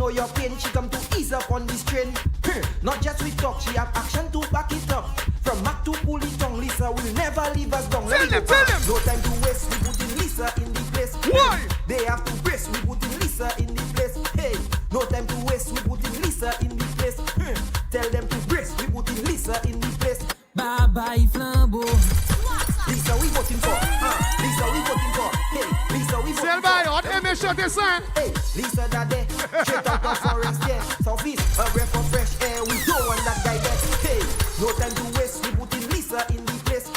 know your pain, she come to ease up on this train. Not just with talk, she have action to back it up. From Mac to Pulitong, Lisa will never leave us down. Tell them. No time to waste, we put in Lisa in the place. Why? They have to brace, we put in Lisa in the place. Hey, no time to waste, we put in Lisa in the place. Tell them to brace, we put in Lisa in the place. Bye bye flambeau. Lisa we voting for. Lisa we voting for. Hey, Lisa we voting for. On Intermission this time. Hey, Lisa that day, straight out of forest, yeah. Southeast, a breath of fresh air. We don't want that guy there. Hey, no time to waste, we put in Lisa in the place.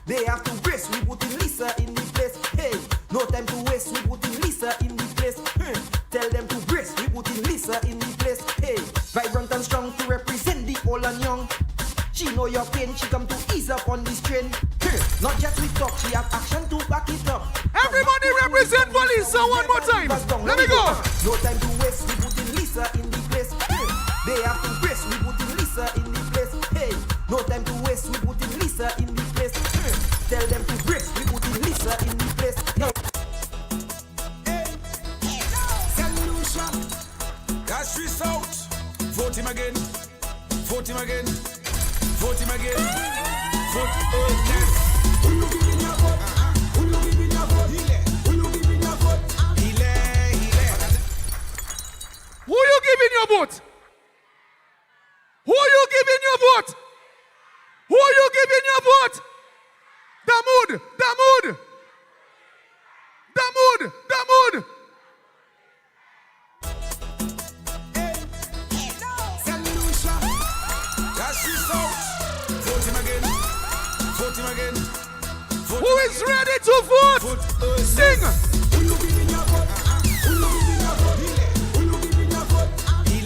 They have to brace, we put in Lisa in the place. Hey, no time to waste, we put in Lisa in the place. Tell them to brace, we put in Lisa in the place. Hey, vibrant and strong to represent the old and young. She know your pain, she come to ease up on this train. Not just with talk, she have action to back it up. Everybody represent for Lisa one more time. Let me go. No time to waste, we put in Lisa in the place. They have to brace, we put in Lisa in the place. Hey, no time to waste, we put in Lisa in the place. Tell them to brace, we put in Lisa in the place. Hey, Saint Lucia, that's three south. Vote him again. Vote him again. Vote him again. Vote yes. Who you giving your vote? Who you giving your vote? Who you giving your vote? Who you giving your vote? Who you giving your vote? Who you giving your vote? The mood. Hey, Saint Lucia, that's three south. Vote him again. Vote him again. Who is ready to vote? Sing. Who you giving your vote? Who you giving your vote? Who you giving your vote? Who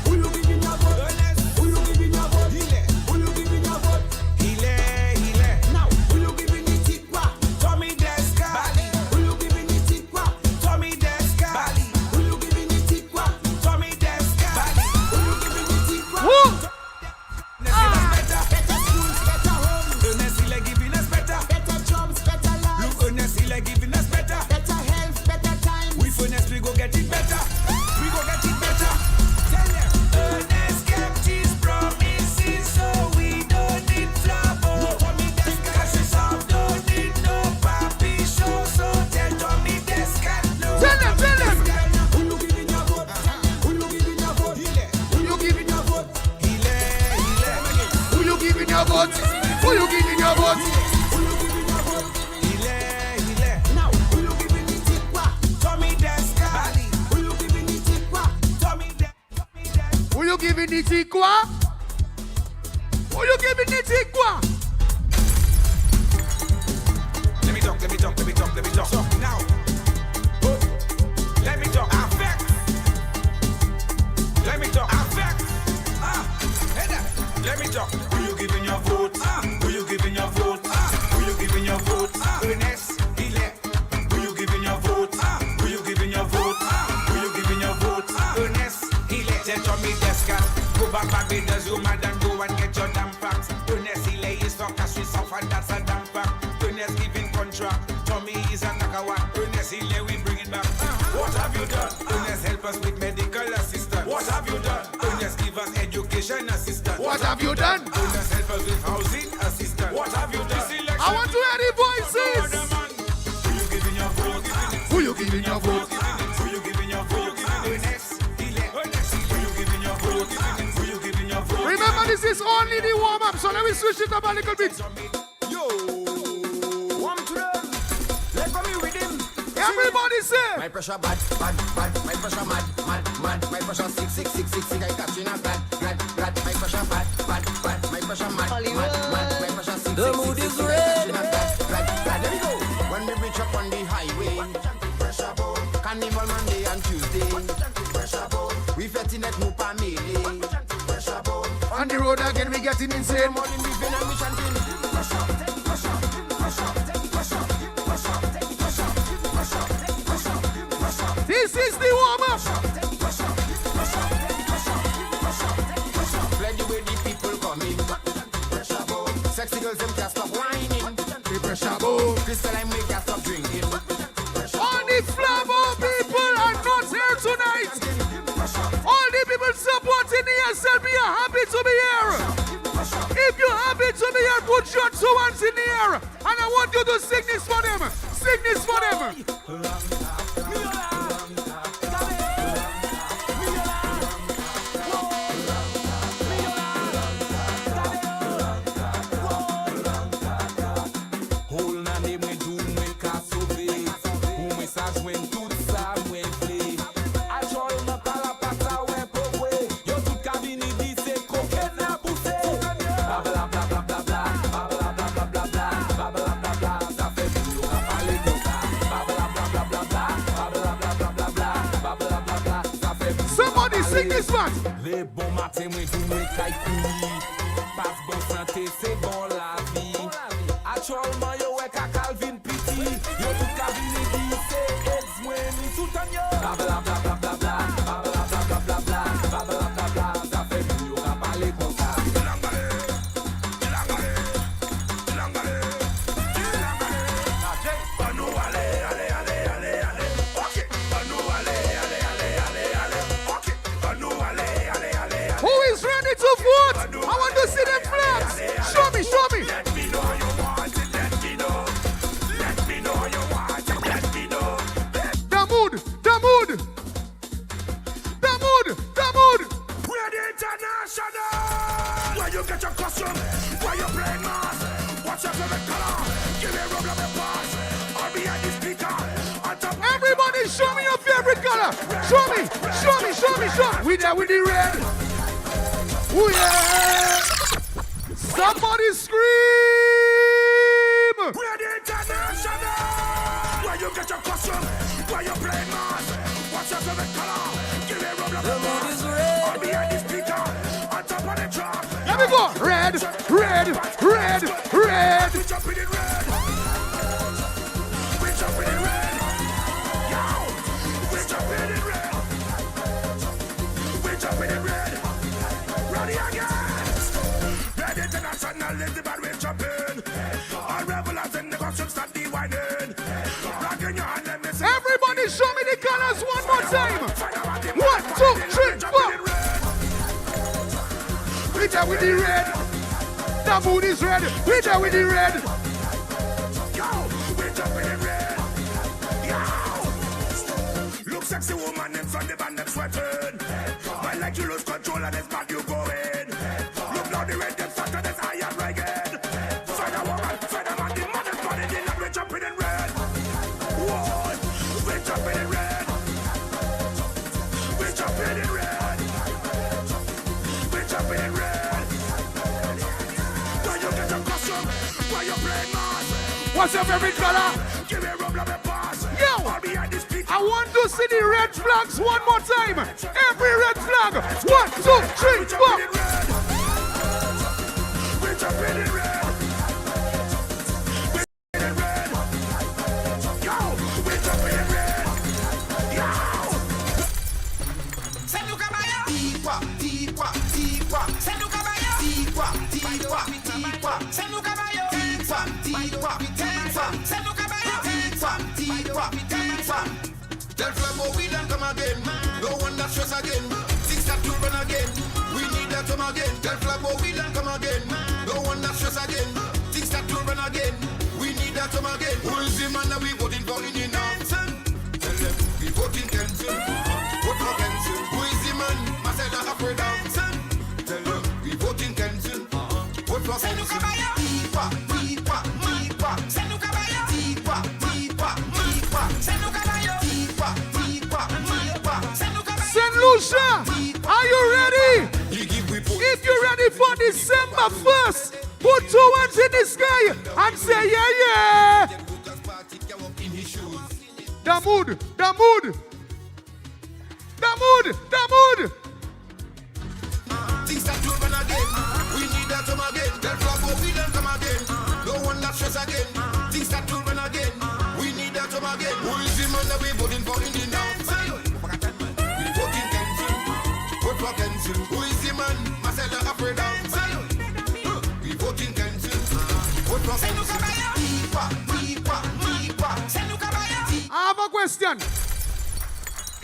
you giving your vote? Who you giving your vote? Who you giving your vote? Now, who you giving the tikwa? Tommy Deska. Who you giving the tikwa? Tommy Deska. Who you giving the tikwa? Tommy Deska. Who you giving the tikwa? Who? Better schools, better homes. Ernest Hilaire giving us better. Better jobs, better lives. Look, Ernest Hilaire giving us better. Better health, better times. We furnace, we go get it better. We go get it better. Tell them. Ernest kept his promises, so we don't need flabo. No Tommy Deska. Cash is off, don't need no papi show. So tell Tommy Deska no. Tell them. Who you giving your vote? Who you giving your vote? Who you giving your vote? Who you giving your vote? Who you giving your vote? Who you giving your vote? Now, who you giving the tikwa? Tommy Deska. Who you giving the tikwa? Tommy Deska. Who you giving the tikwa? Who you giving the tikwa? Let me talk. Now, let me talk. Affect. Let me talk. Affect. Let me talk. Who you giving your vote? Who you giving your vote? Who you giving your vote? Ernest Hilaire. Who you giving your vote? Who you giving your vote? Who you giving your vote? Ernest Hilaire. Tell Tommy Deska. Go back Barbados, you madam, go and get your damn facts. Ernest Hilaire is from Castries South, and that's a damn fact. Ernest giving contract. Tommy is a nakawa. Ernest Hilaire, we bring it back. What have you done? Ernest help us with medical assistance. What have you done? Ernest give us education assistance. What have you done? Ernest help us with housing assistance. What have you done? I want to hear the voices. Who you giving your vote? Who you giving your vote? Who you giving your vote? Ernest Hilaire. Who you giving your vote? Who you giving your vote? Remember, this is only the warm-up, so let me switch it up a little bit. Yo, warm to them. Let's come here with him. Everybody say. My pressure bad. My pressure mad. My pressure sick. I catch in a glad. My pressure bad. My pressure mad. My pressure sick. The mood is red. Glad. There we go. When we reach up on the highway, Carnival Monday and Tuesday. We fetting at Mupa Mele. On the road again, we getting insane. Morning we been and we chanting. This is the warm-up. Play the way the people coming. Sexy girls them can't stop whining. The pressure boom. Crystal and we can't stop drinking. All the flavor people are not here tonight. tell me you're happy to be here. If you're happy to be here, put your two hands in the air. And I want you to sing this for them. Sing this for them. Sing this one. Les bons matins, moi, tout me caille couille. Passe bon santé, c'est bon la vie. Actuellement, yo, ouais, Calvin Piti. Yo, tout cabine dit, c'est AIDS, moi, ni tout en yo. Bla bla bla bla bla bla. Bla bla bla bla bla bla. Bla bla bla bla. Ça fait mieux, yo, à parler comme ça. To vote. I want to see them flags. Show me, show me. Let me know you want it. Let me know. Let me know you want it. Let me know. The mood, the mood. The mood, the mood. We're the international. Where you get your costume? Where you play mass? What's your favorite color? Give me a rub, a pass. I'll be at the speaker. Everybody show me your favorite color. Show me, show me, show me, show me. We there with the red. Ooh, yeah. Somebody scream! We're the international. Where you get your costume? Where you play mass? What's your favorite color? Give me a rub, a pass. I'll be at the speaker. On top of the track. Let me go. Red, red, red, red. We jump in it red. We jump in it red. Yo, we jump in it red. We jump in it red. Ready again. Red international is the bad way jumping. All revelers in the costume start the whining. Rocking your hand and missing. Everybody show me the colors one more time. 1, 2, 3, 4. We there with the red. The mood is red. We there with the red. Yo, we jump in it red. Yo. Look sexy woman in front of the band them sweating. I like you lose control and it's bad you going. Look now the red them fatter this iron ragged. Find a woman, find a man, the man is body the land we jumping in red. Whoa, we jumping in red. We jumping in red. We jumping in red. Where you get your costume? Where you play mass? What's your favorite color? Give me a rub, a pass. Yo, I'll be at this speaker. I want to see the red flags one more time. Every red flag. 1, 2, 3, 4. We jumping in red. We in red. Yo, we jumping in red. Yo. Saint Lucia Tipa, tipa, tipa. Saint Lucia Tipa, tipa, tipa. Saint Lucia Tipa, tipa, tipa. Saint Lucia Tipa, tipa, tipa. Tell Flamo we don't come again. No one that stress again. Six that to run again. We need that come again. Tell Flamo we don't come again. No one that stress again. Six that to run again. We need that come again. Who is the man that we voting for in the nonsense? Tell them we voting Kenson. Vote for Kenson. Who is the man? Marcella Afro Danson. Tell them we voting Kenson. Vote for Kenson. Tipa, tipa, tipa. Saint Lucia Tipa, tipa, tipa. Saint Lucia Tipa, tipa, tipa. Saint Lucia, are you ready? If you're ready for December 1st, put 2 hands in the sky and say yeah, yeah. The mood, the mood. The mood, the mood. Things that don't run again. We need that come again. Tell Flabo we don't come again. No one that stress again. Things that don't run again. We need that come again. Who is the man that we voting for in the north? We voting Kenson. Vote for Kenson. Who is the man? Marcella Afro Danson. We voting Kenson. Vote for Kenson. Tipa, tipa, tipa. I have a question.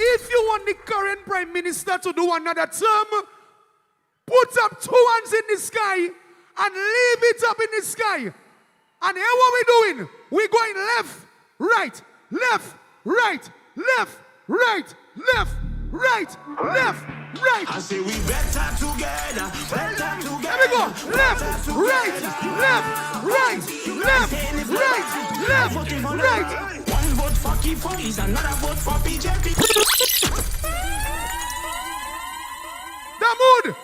If you want the current Prime Minister to do another term, put up 2 hands in the sky and leave it up in the sky. And here what we're doing, we're going left, right, left, right, left, right, left, right, left, right. I say we better together, better together. Here we go, left, right, left, right, left, right, left, right. One vote for Kifo is another vote for BJP. The mood.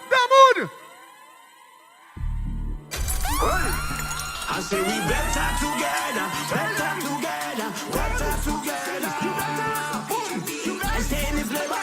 I say we better together, better together, better together. I stay in the flavor,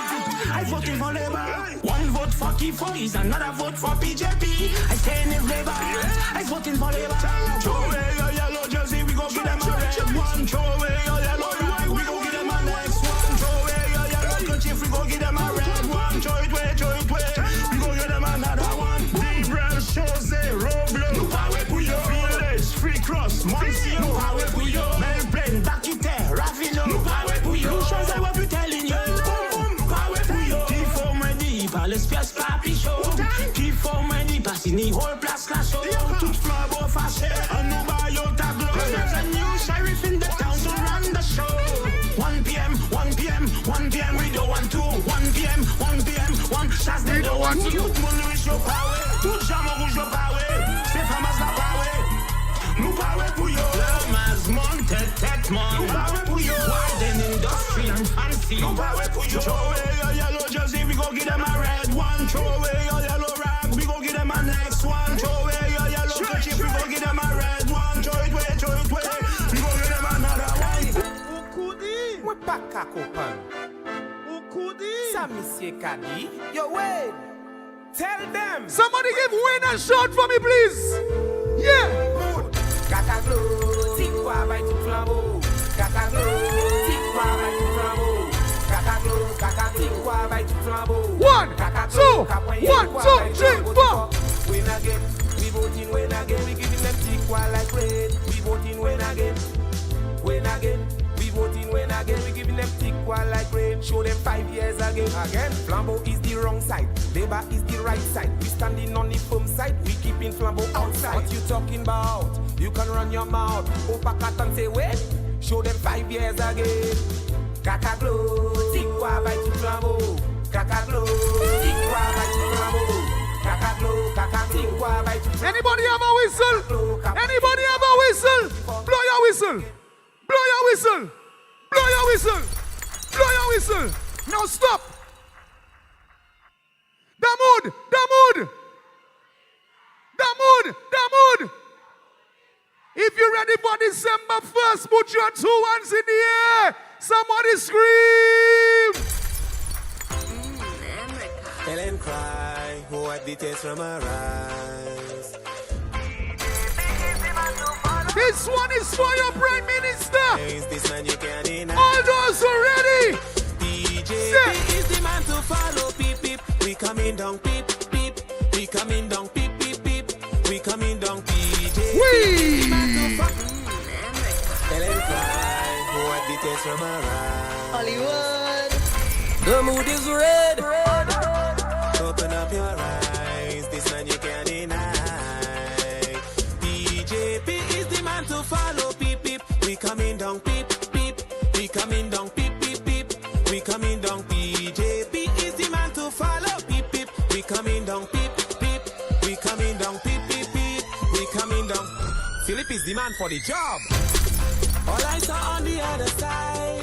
I voting for Labour. One vote for Kifo is another vote for BJP. I stay in the flavor, I voting for Labour. Throw away your yellow jersey, we go give them a red one. Throw away your yellow right, we go give them a next one. Throw away your yellow kerchief, we go give them a red one. Throw it way, we go give them another one. Big brown shows a Roblox. No power pour your village, free cross, Monsieur. No power pour your Melbourne, Bakite, Ravino. No power pour your shows I will be telling you. Power pour your qui faut me dire par l'espèce papi show. Qui faut me dire parce qu'il n'y a whole place la show. Tout flambeau fâché, un nous baillot tableau. There's a new sheriff in the town to run the show. 1 p.m., 1 p.m., 1 p.m. we don't want to. 1 p.m., 1 p.m., 1 chasse they don't want to. Tout le monde wish your power, tout jamais rouge your power. C'est famas la power. Nous power pour yo. Lamas monte tête man. Nous power pour yo. Widen industry and fancy. Nous power pour yo. Throw away your yellow jersey, we go give them a red one. Throw away your yellow rag, we go give them a next one. Throw away your yellow kerchief, we go give them a red one. Throw it way, we go give them another one. Ukudi, we back a copan. Ukudi, Saint Lucia Kadi. Yo, wait. Tell them. Somebody give Wayne a shot for me, please. Yeah. Kakaglo, tikwa by tout flambeau. Kakaglo, tikwa by tout flambeau. Kakaglo, tikwa by tout flambeau. 1, 2, 3, 4. Win again, we voting win again. We giving them tikwa like rain. We voting win again. Win again. We voting win again. We giving them tikwa like rain. Show them 5 years again. Flambeau is the wrong side. Labour is the right side. We standing on the firm side. We keeping flambeau outside. What you talking about? You can run your mouth. Opa cat and say wait. Show them 5 years again. Kakaglo, tikwa by tout flambeau. Kakaglo, tikwa by tout flambeau. Kakaglo, tikwa by tout flambeau. Anybody have a whistle? Anybody have a whistle? Blow your whistle. Blow your whistle. Blow your whistle. Blow your whistle. Now stop. The mood. If you're ready for December 1st, put your 2 hands in the air. Somebody scream. Ellen cry, who wipe the tears from her eyes. This one is for your Prime Minister. Is this man you can't deny? All those who are ready. DJ is the man to follow. Peep peep, we coming down. Peep peep, we coming down. Peep peep peep, we coming down. DJ. We. Ellen cry, who wipe the tears from her eyes. Hollywood. The mood is red. Open up your eyes, this man you can't deny. BJP is the man to follow. Peep peep, we coming down. Peep peep, we coming down. Peep peep peep, we coming down. BJP is the man to follow. Peep peep, we coming down. Peep peep, we coming down. Peep peep peep, we coming down. Philip is the man for the job. All I saw on the other side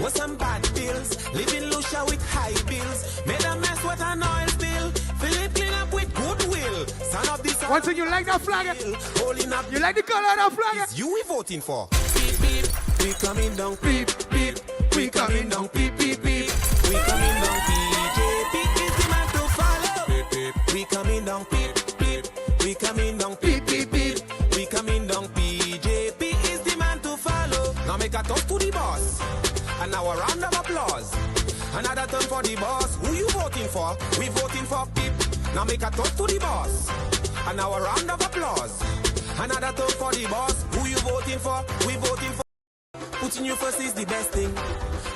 was some bad bills. Living Lucia with high bills. Made a mess with an oil spill. Philip clean up with goodwill. Son of this. One thing, you like that flag? Holding up. You like the color of that flag? It's you we voting for. Beep beep. We coming down. Beep beep. We coming down. Beep beep beep. We coming down. BJP is the man to follow. Beep beep. We coming down. Beep beep. We coming down. Beep beep beep. We coming down. BJP is the man to follow. Now make a toast to the boss. And now a round of applause. Another turn for the boss. Who you voting for? We voting for Pip. Now make a toast to the boss. And now a round of applause. Another turn for the boss. Who you voting for? We voting for. Putting you first is the best thing.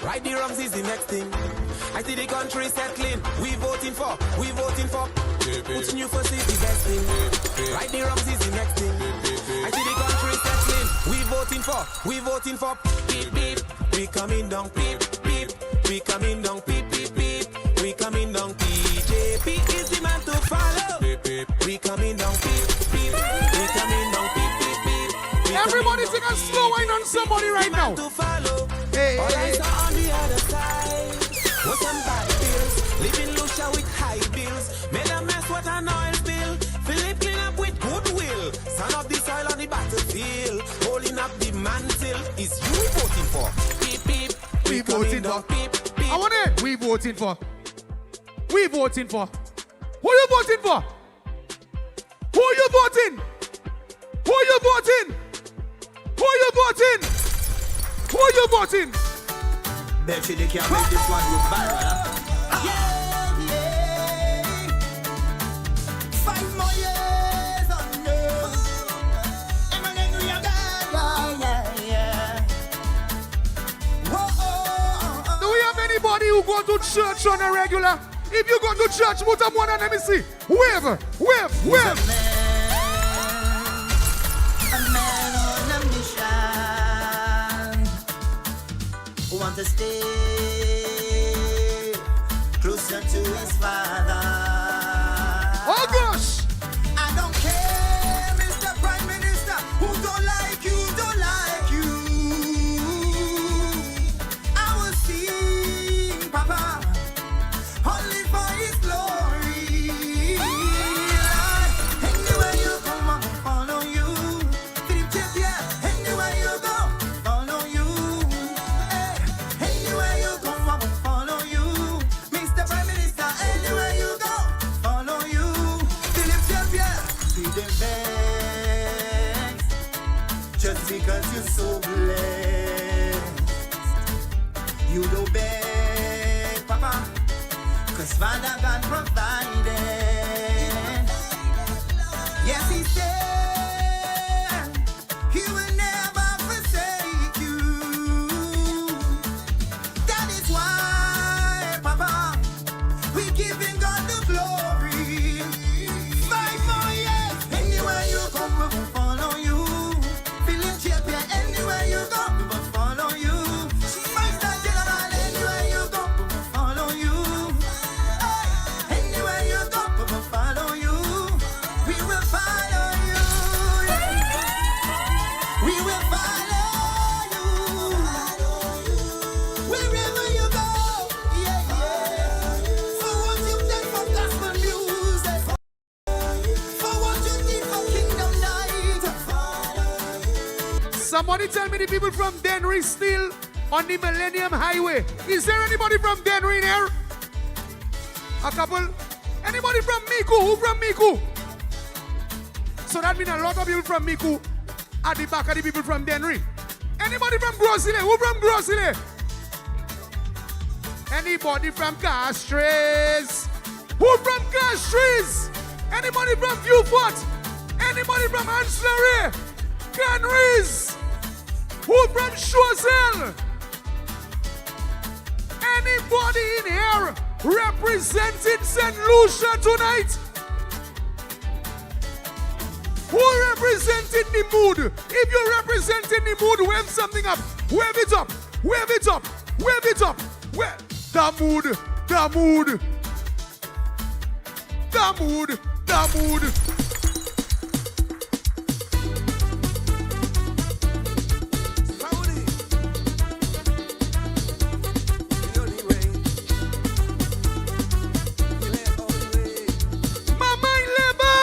Right the wrongs is the next thing. I see the country settling. We voting for. Putting you first is the best thing. Right the wrongs is the next thing. I see the country settling. We voting for. Beep beep. We coming down. Beep beep. We coming down. Beep beep beep. We coming down. PJP is the man to follow. Beep beep. We coming down. Beep beep. We coming down. Beep beep beep. Everybody take a slow wine on somebody right now. Hey, all hey, I saw on the other side was some bad bills. Living Lucia with high bills. Made a mess with an oil spill. Philip clean up with goodwill. Son of the soil on the battlefield. Holding up the mantle. Is you we voting for? Beep beep. We voting for. Beep beep. I want it. We voting for. We voting for. Who you voting for? Who you voting? Who you voting? Who you voting? Who you voting? Bet you they can't make this one go viral, huh? Yeah. 5 more years on you. And my name is yeah. Whoa. Do we have anybody who go to church on a regular? If you go to church, put up one and let me see. Wave. A man on a mission who want to stay closer to his father. Oh gosh! I don't care, Mr. Prime Minister, who don't like you, I will sing, Papa, only for his glory. Lord, anywhere you go, I will follow you. Anywhere you go, follow you. Anywhere you go, I will follow you. Mr. Prime Minister, anywhere you go, follow you. Philip Champion, see the best. Just because you're so blessed, you don't beg, Papa, 'cause Father God provided. Yes, He said He will never forsake you. That is why, Papa, we giving God the glory. 5 more years. Anywhere you go, we will follow you. Philip Champion, anywhere you go, we will follow you. Master General, anywhere you go, we will follow you. Anywhere you go, we will follow you. We will follow you. We will follow you. Wherever you go, yeah. For what you did for gospel music, for what you did for Kingdom Night. Somebody tell me the people from Denry still on the Millennium Highway. Is there anybody from Denry in here? A couple? Anybody from Miku? Who from Miku? So that means a lot of people from Miku at the back of the people from Denry. Anybody from Grosile? Who from Grosile? Anybody from Castries? Who from Castries? Anybody from Viewport? Anybody from Ancillary? Canries? Who from Choiseul? Anybody in here representing Saint Lucia tonight? Who representing the mood? If you're representing the mood, wave something up. Wave it up. Wave it up. Wave it up. The mood. The mood. The mood. The mood. Mama Leba!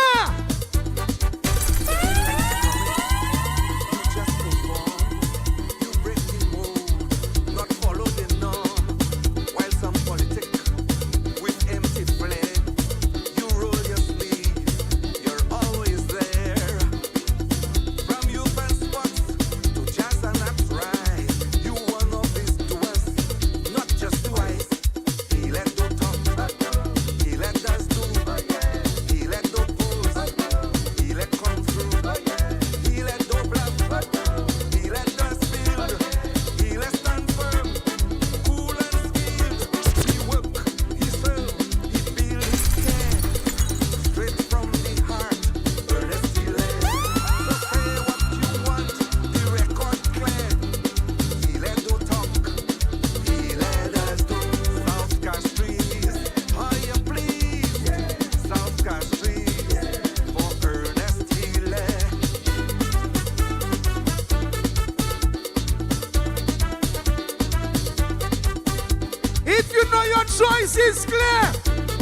voice is clear.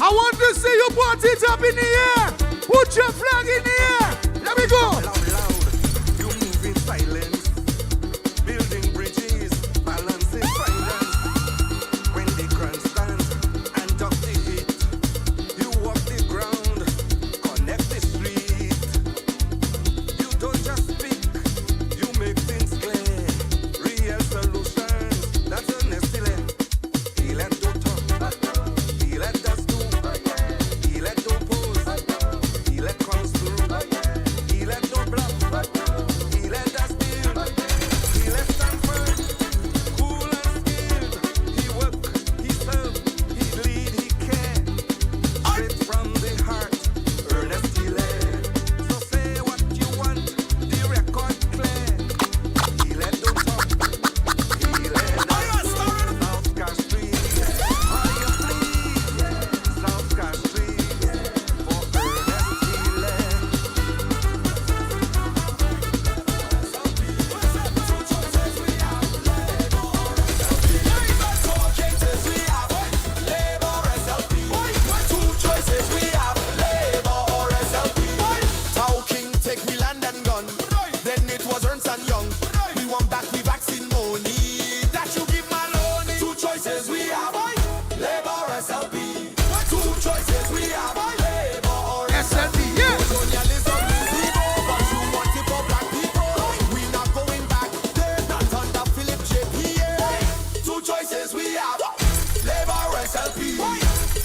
I want to see you put it up in the air. Put your flag in the air. Let me go. Loud, you move in silence, building bridges, balancing finance. When the grandstand and up the heat, you walk the ground, connect the street. You don't just speak, you make things clear. Real solutions, that's Ernest Hilaire. He let do talk, he let us do, he let do pose, he let comes through. He let no bluff, he let us build, he let stand firm, cool and skilled. He work, he serve, he lead, he care. Straight from the heart, Ernest Hilaire. So say what you want, the record clear. He let no talk, he let us South Cash Street, how you please, South Cash Street, for Ernest Hilaire. Take we land and gun. Then it was Ernst and Young. We want back the vaccine money that you give Maloney. Two choices we have, Labour or SLP. Two choices we have, Labour or SLP, yeah. colonialism is evil, but you want it for black people. We not going back there, not under Philip JPA. Two choices we have, Labour or SLP.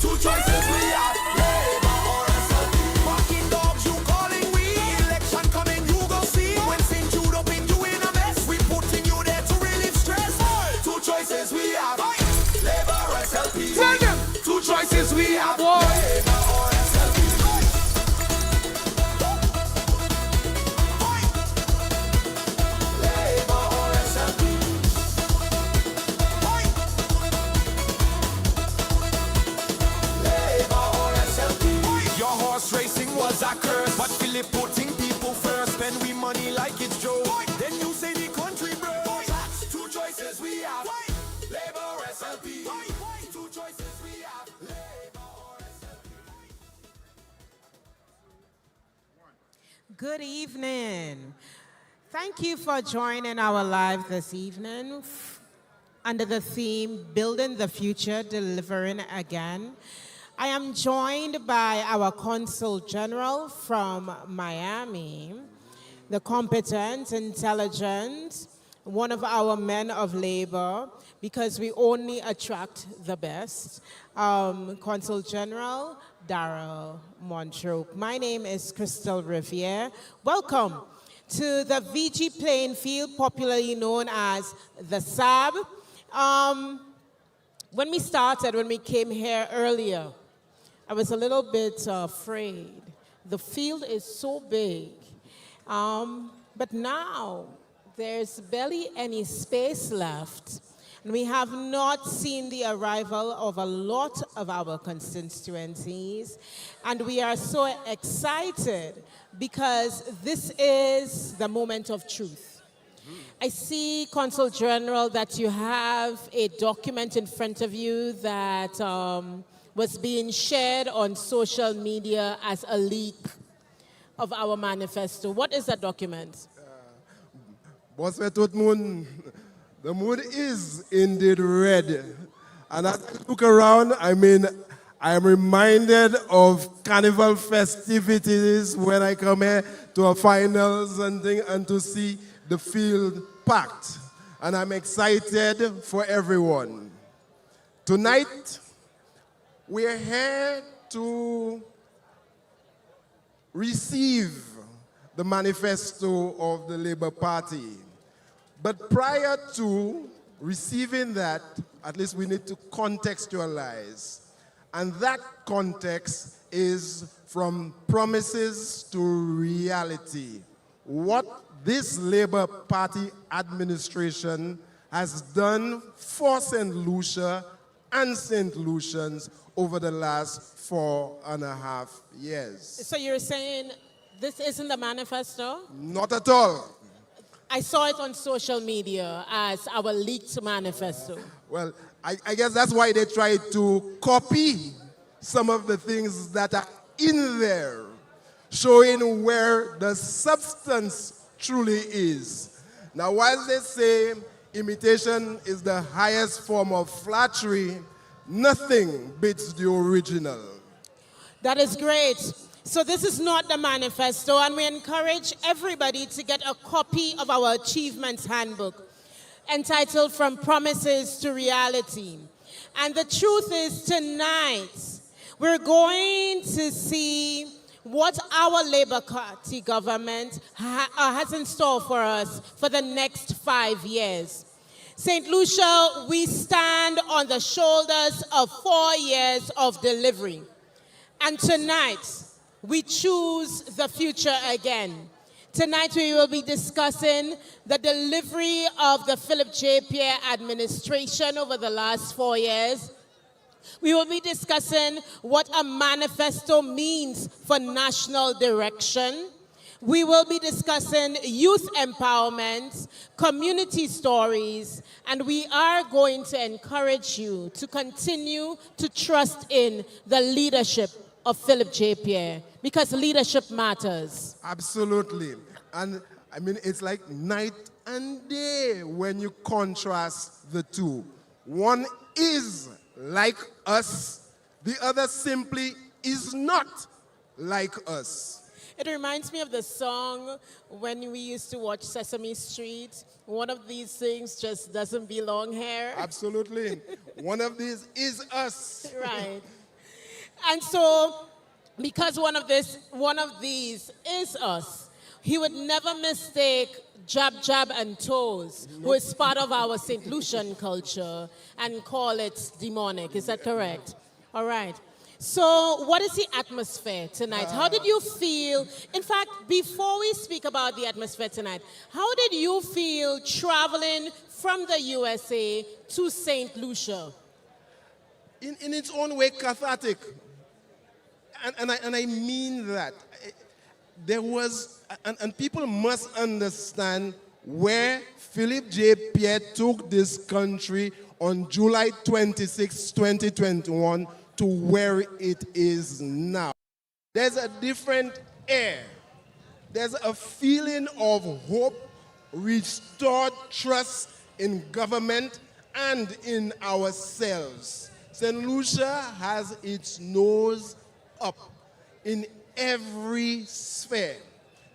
Two choices we have, Labour or SLP. Fucking dogs, you calling we. Election coming, you go see. When St. Jude up in you in a mess, we putting you there to relieve stress. Two choices we have, Labour or SLP. Tell them. Two choices we have, Boy. Labour or SLP. Labour or SLP. Labour or SLP. Your horse racing was a curse, but Philip putting people first. Spend we money like it's Joe. Then you say the country broke. Two choices we have, Labour or SLP. Two choices we have, Labour or SLP. Good evening. Thank you for joining our live this evening under the theme Building the Future, Delivering Again. I am joined by our Consul General from Miami, the competent, intelligent, one of our men of labor, because we only attract the best, Consul General Darrell Montrope. My name is Crystal Riviere. Welcome to the Vigie playing field, popularly known as the SAB. When we came here earlier, I was a little bit afraid. The field is so big. But now, there's barely any space left. And we have not seen the arrival of a lot of our constituencies. And we are so excited because this is the moment of truth. I see, Consul General, that you have a document in front of you that was being shared on social media as a leak of our manifesto. What is that document? Boss Wetot Moon, the moon is indeed red. And as I look around, I am reminded of carnival festivities when I come here to a finals and to see the field packed. And I'm excited for everyone. Tonight, we're here to receive the manifesto of the Labour Party. But prior to receiving that, at least we need to contextualize. And that context is from promises to reality. What this Labour Party administration has done for St. Lucia and St. Lucians over the last 4.5 years. So you're saying this isn't the manifesto? Not at all. I saw it on social media as our leaked manifesto. Well, I guess that's why they try to copy some of the things that are in there, showing where the substance truly is. Now, while they say imitation is the highest form of flattery, nothing beats the original. That is great. So this is not the manifesto, and we encourage everybody to get a copy of our achievements handbook entitled From Promises to Reality. And the truth is, tonight, we're going to see what our Labour Party government has in store for us for the next 5 years. St. Lucia, we stand on the shoulders of 4 years of delivery. And tonight, we choose the future again. Tonight, we will be discussing the delivery of the Philip J. Pierre administration over the last 4 years. We will be discussing what a manifesto means for national direction. We will be discussing youth empowerment, community stories, and we are going to encourage you to continue to trust in the leadership of Philip J. Pierre, because leadership matters. Absolutely. And I mean, it's like night and day when you contrast the two. One is like us, the other simply is not like us. It reminds me of the song when we used to watch Sesame Street. One of these things just doesn't belong here. Absolutely. One of these is us. Right. And so, because one of these is us, he would never mistake Jab Jab and Toes, who is part of our St. Lucian culture, and call it demonic. Is that correct? All right. So what is the atmosphere tonight? How did you feel? In fact, before we speak about the atmosphere tonight, how did you feel traveling from the USA to St. Lucia? In its own way, cathartic. And I mean that. There was, and people must understand where Philip J. Pierre took this country on July 26, 2021 to where it is now. There's a different air. There's a feeling of hope, restored trust in government and in ourselves. St. Lucia has its nose up in every sphere,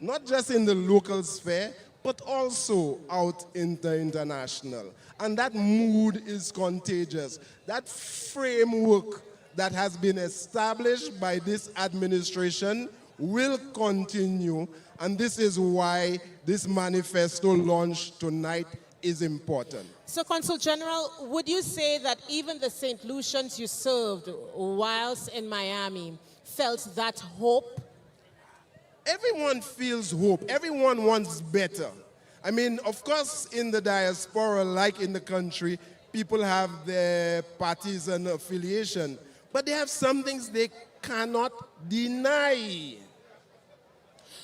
not just in the local sphere, but also out in the international. And that mood is contagious. That framework that has been established by this administration will continue, and this is why this manifesto launch tonight is important. So, Consul General, would you say that even the St. Lucians you served whilst in Miami felt that hope? Everyone feels hope. Everyone wants better. I mean, of course, in the diaspora, like in the country, people have their parties and affiliation, but they have some things they cannot deny.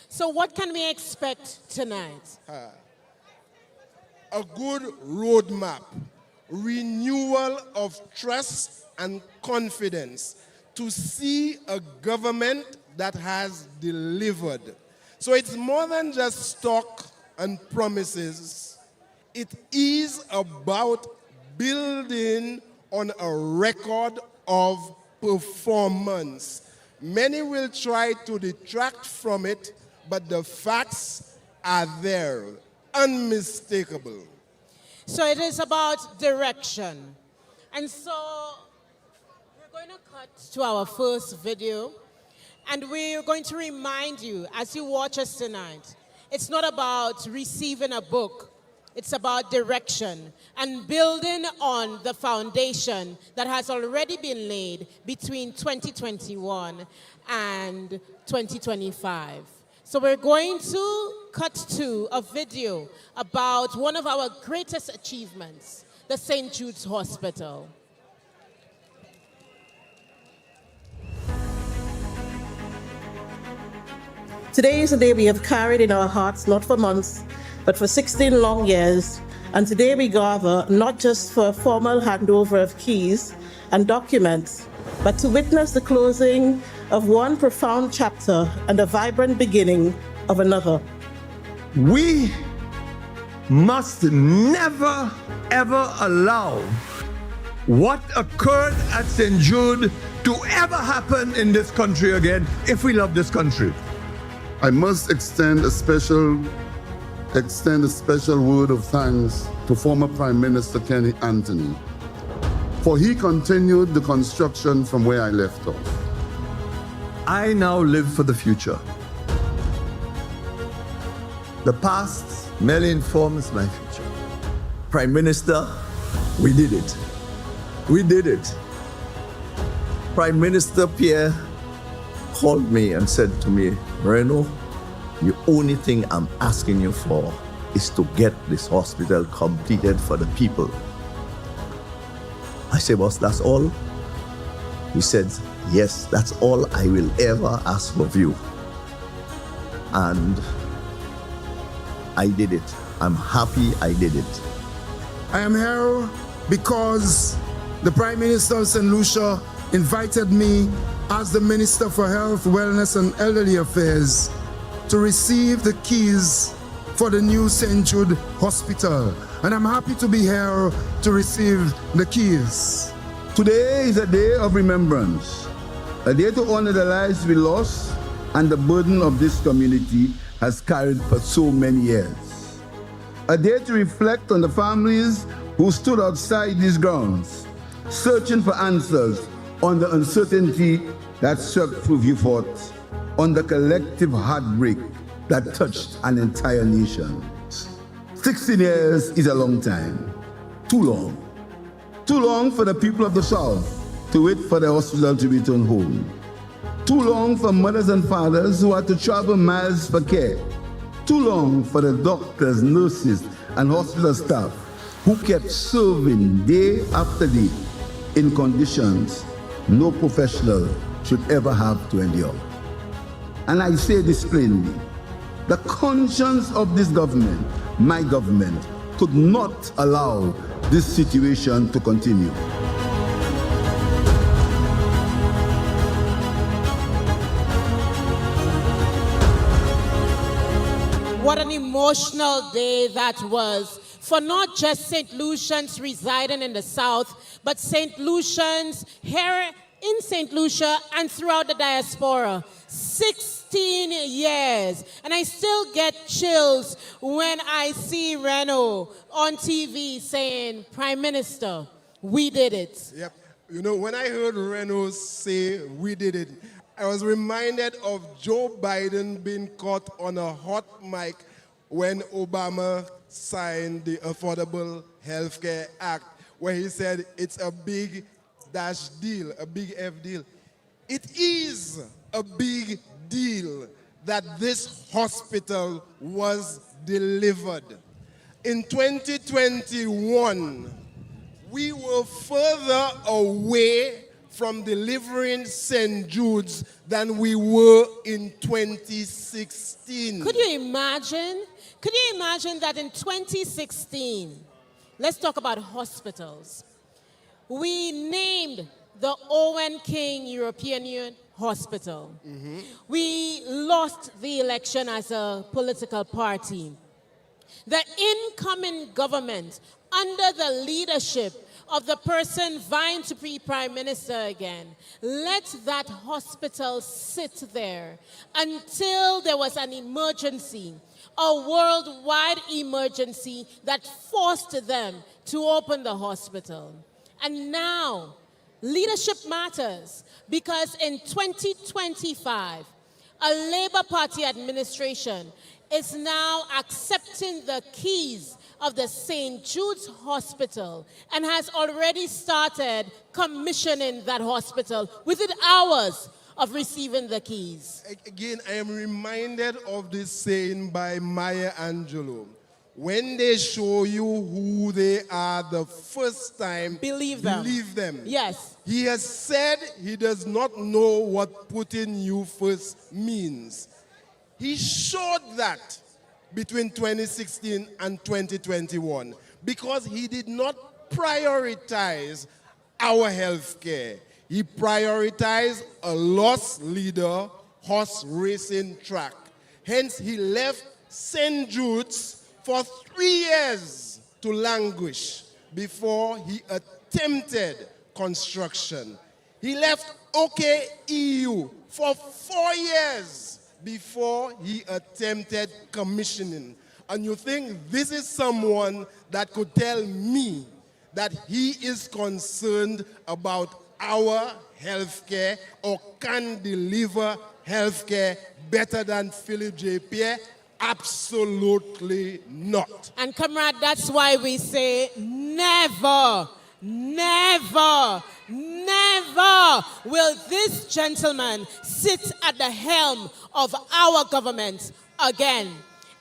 So what can we expect tonight? A good roadmap, renewal of trust and confidence to see a government that has delivered. So it's more than just talk and promises. It is about building on a record of performance. Many will try to detract from it, but the facts are there, unmistakable. So it is about direction. And so we're going to cut to our first video, and we're going to remind you as you watch us tonight, it's not about receiving a book. It's about direction and building on the foundation that has already been laid between 2021 and 2025. So we're going to cut to a video about one of our greatest achievements, the St. Jude's Hospital. Today is a day we have carried in our hearts, not for months, but for 16 long years, And today we gather not just for a formal handover of keys and documents, but to witness the closing of one profound chapter and a vibrant beginning of another. We must never, ever allow what occurred at St. Jude to ever happen in this country again if we love this country. I must extend a special word of thanks to former Prime Minister Kenny Anthony, for he continued the construction from where I left off. I now live for the future. The past merely informs my future. Prime Minister, we did it. We did it. Prime Minister Pierre called me and said to me, Reno, the only thing I'm asking you for is to get this hospital completed for the people. I said, boss, that's all? He said, yes, that's all I will ever ask of you. And I did it. I'm happy I did it. I am here because the Prime Minister of St. Lucia invited me as the Minister for Health, Wellness and Elderly Affairs to receive the keys for the new St. Jude Hospital. And I'm happy to be here to receive the keys. Today is a day of remembrance, a day to honor the lives we lost and the burden of this community has carried for so many years. A day to reflect on the families who stood outside these grounds, searching for answers on the uncertainty that struck through Vieux, on the collective heartbreak that touched an entire nation. 16 years is a long time, too long. Too long for the people of the South to wait for the hospital to return home. Too long for mothers and fathers who had to travel miles for care. Too long for the doctors, nurses, and hospital staff who kept serving day after day in conditions no professional should ever have to endure. And I say this plainly, the conscience of this government, my government, could not allow this situation to continue. What an emotional day that was for not just St. Lucians residing in the South, but St. Lucians here in St. Lucia and throughout the diaspora. 16 years. And I still get chills when I see Reno on TV saying, Prime Minister, we did it. Yep. You know, when I heard Reno say, we did it, I was reminded of Joe Biden being caught on a hot mic when Obama signed the Affordable Health Care Act, where he said it's a big dash deal, a big F deal. It is a big deal that this hospital was delivered. In 2021, we were further away from delivering St. Jude's than we were in 2016. Could you imagine? Could you imagine that in 2016, let's talk about hospitals. We named the Owen King European Union Hospital. Mm-hmm. We lost the election as a political party. The incoming government, under the leadership of the person vying to be Prime Minister again, let that hospital sit there until there was an emergency, a worldwide emergency that forced them to open the hospital. And now, leadership matters because in 2025, a Labour Party administration is now accepting the keys of the St. Jude's Hospital and has already started commissioning that hospital within hours of receiving the keys. Again, I am reminded of this saying by Maya Angelou. When they show you who they are the first time, believe them. Yes. He has said he does not know what putting you first means. He showed that between 2016 and 2021. because he did not prioritize our health care. He prioritized a lost leader, horse racing track. Hence, he left St. Jude's for 3 years to languish before he attempted construction. He left OKEU for 4 years before he attempted commissioning. And you think this is someone that could tell me that he is concerned about our healthcare or can deliver healthcare better than Philip J. Pierre? Absolutely not. And comrade, that's why we say never, never, never will this gentleman sit at the helm of our government again.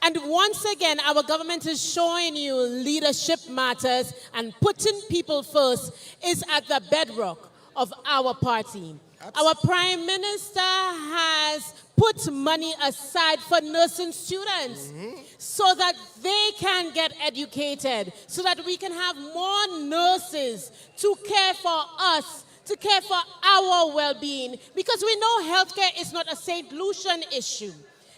And once again, our government is showing you leadership matters, and putting people first is at the bedrock of our party. Absolutely. Our Prime Minister has put money aside for nursing students so that they can get educated, so that we can have more nurses to care for us, to care for our well-being, because we know healthcare is not a Saint Lucian issue.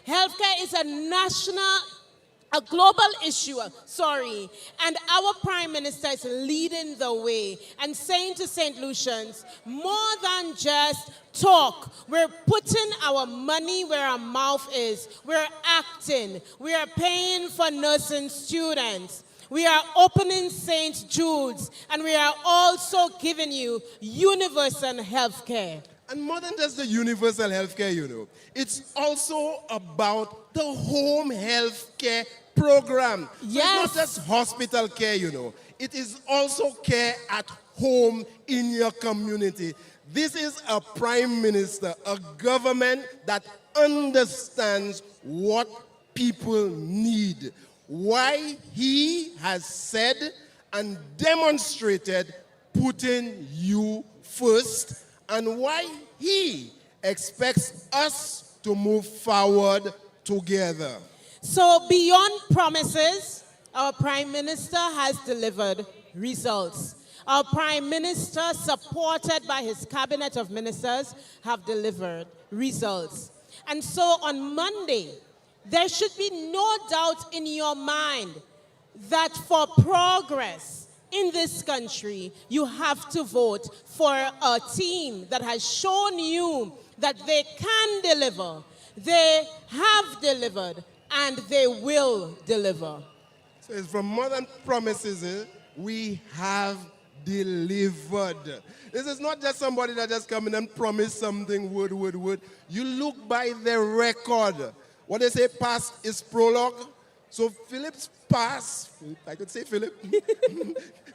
Healthcare is a global issue, and our Prime Minister is leading the way and saying to St. Lucians, more than just talk, we're putting our money where our mouth is. We're acting. We are paying for nursing students. We are opening St. Jude's, and we are also giving you universal health care. And more than just the universal health care, you know, it's also about the home health care program. Yes. It's not just hospital care, you know. It is also care at home in your community. This is a prime minister, a government that understands what people need. Why he has said and demonstrated putting you first, and why he expects us to move forward together. So beyond promises, our Prime Minister has delivered results. Our Prime Minister, supported by his cabinet of ministers, have delivered results. And so on Monday, there should be no doubt in your mind that for progress in this country, you have to vote for a team that has shown you that they can deliver, they have delivered, and they will deliver. So it's from more than promises, we have delivered. This is not just somebody that just come in and promise something, word. You look by the record. What they say, past is prologue. So Philip's past, I could say Philip,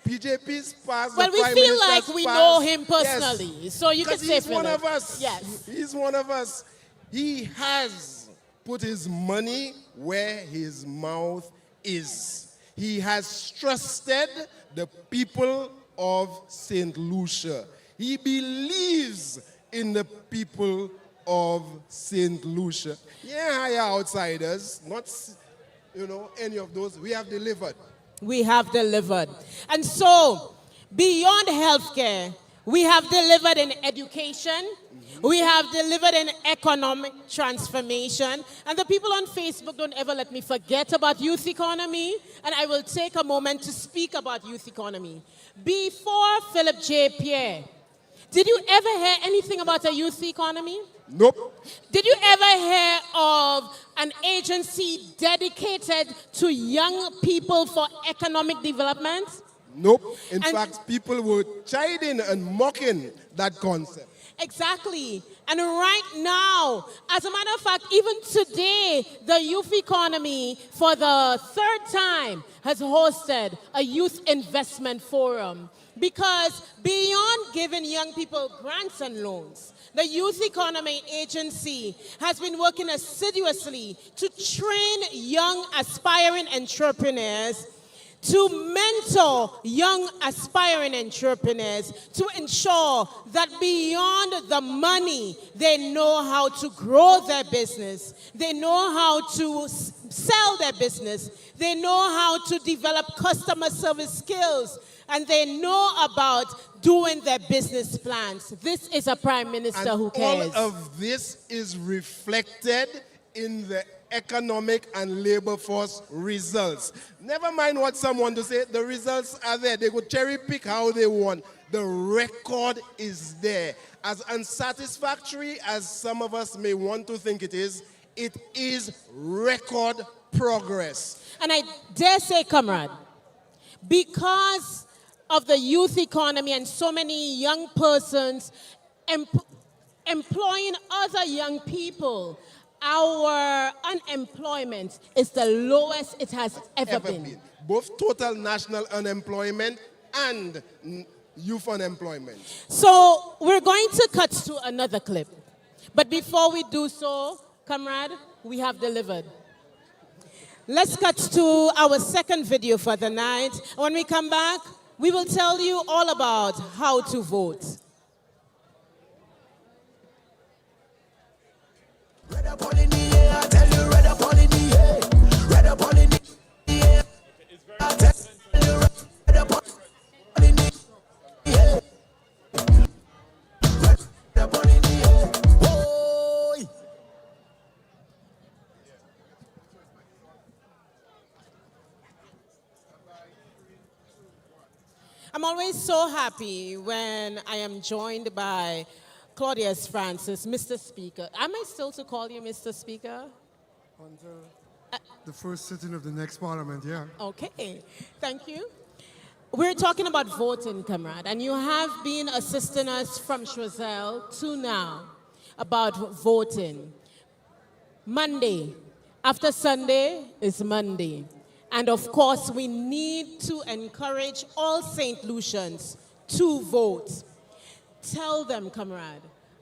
PJP's past, well, we feel like we know him personally, yes. So you can say he's Philip. One of us. Yes. He's one of us. He has put his money where his mouth is. He has trusted the people of Saint Lucia. He believes in the people of Saint Lucia. Yeah, higher outsiders, not, any of those. We have delivered. We have delivered. And so, beyond healthcare, we have delivered in education. We have delivered in economic transformation. And the people on Facebook don't ever let me forget about youth economy. And I will take a moment to speak about youth economy. Before Philip J. Pierre, did you ever hear anything about a youth economy? Nope. Did you ever hear of an agency dedicated to young people for economic development? Nope. In fact, people were chiding and mocking that concept. Exactly. And right now, as a matter of fact, even today, the youth economy, for the third time, has hosted a youth investment forum. Because beyond giving young people grants and loans, the Youth Economy Agency has been working assiduously to train young aspiring entrepreneurs to mentor young aspiring entrepreneurs to ensure that beyond the money, they know how to grow their business, they know how to sell their business, they know how to develop customer service skills, and they know about doing their business plans. This is a prime minister who cares. All of this is reflected in the economic and labor force results. Never mind what someone to say, the results are there. They could cherry pick how they want. The record is there. As unsatisfactory as some of us may want to think it is record progress. And I dare say, comrade, because of the youth economy and so many young persons employing other young people, our unemployment is the lowest it has ever been. Both total national unemployment and youth unemployment. So we're going to cut to another clip. But before we do so, comrade, we have delivered. Let's cut to our second video for the night. When we come back, we will tell you all about how to vote. Red up all in the air, I tell you, red up all in the air. Red up all in the air. I tell you, red up all in the air. Red up all in the air. Boy. I'm always so happy when I am joined by Claudius Francis, Mr. Speaker. Am I still to call you Mr. Speaker? Until the first sitting of the next parliament, yeah. Okay, thank you. We're talking about voting, comrade, and you have been assisting us from Choiseul to now about voting. Monday, after Sunday is Monday. And of course, we need to encourage all St. Lucians to vote. Tell them, comrade,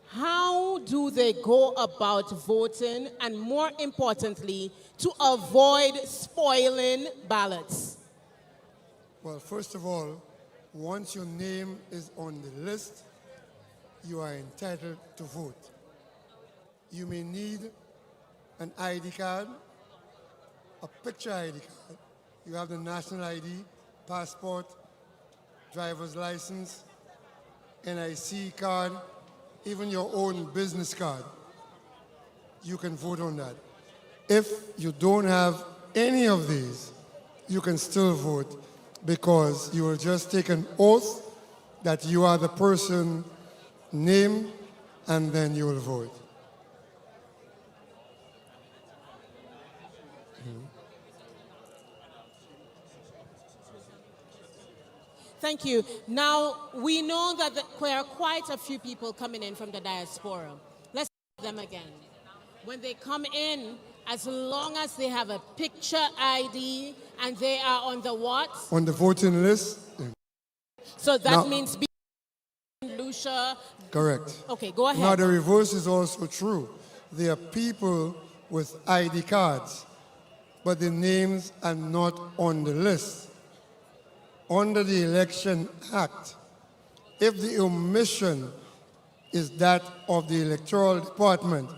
how do they go about voting, and more importantly, to avoid spoiling ballots? Well, first of all, once your name is on the list, you are entitled to vote. You may need an ID card, a picture ID card. You have the national ID, passport, driver's license, NIC card, even your own business card. You can vote on that. If you don't have any of these, you can still vote because you will just take an oath that you are the person named, and then you will vote. Thank you. Now, we know that there are quite a few people coming in from the diaspora. Let's see them again. When they come in, as long as they have a picture ID and they are on the what? On the voting list. So that means being Lucia. Correct. Okay, go ahead. Now the reverse is also true. There are people with ID cards, but the names are not on the list. Under the Election Act, if the omission is that of the Electoral Department,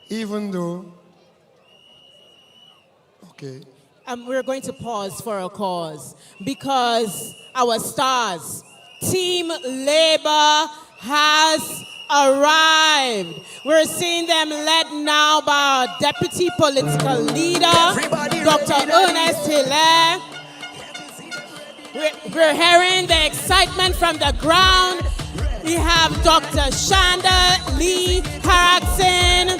even though, okay. We're going to pause for a cause because our stars, Team Labour, has arrived. We're seeing them led now by our Deputy Political Leader, Dr. Ernest Hilaire. We're hearing the excitement from the ground. We have Dr. Shanda Lee Harrison.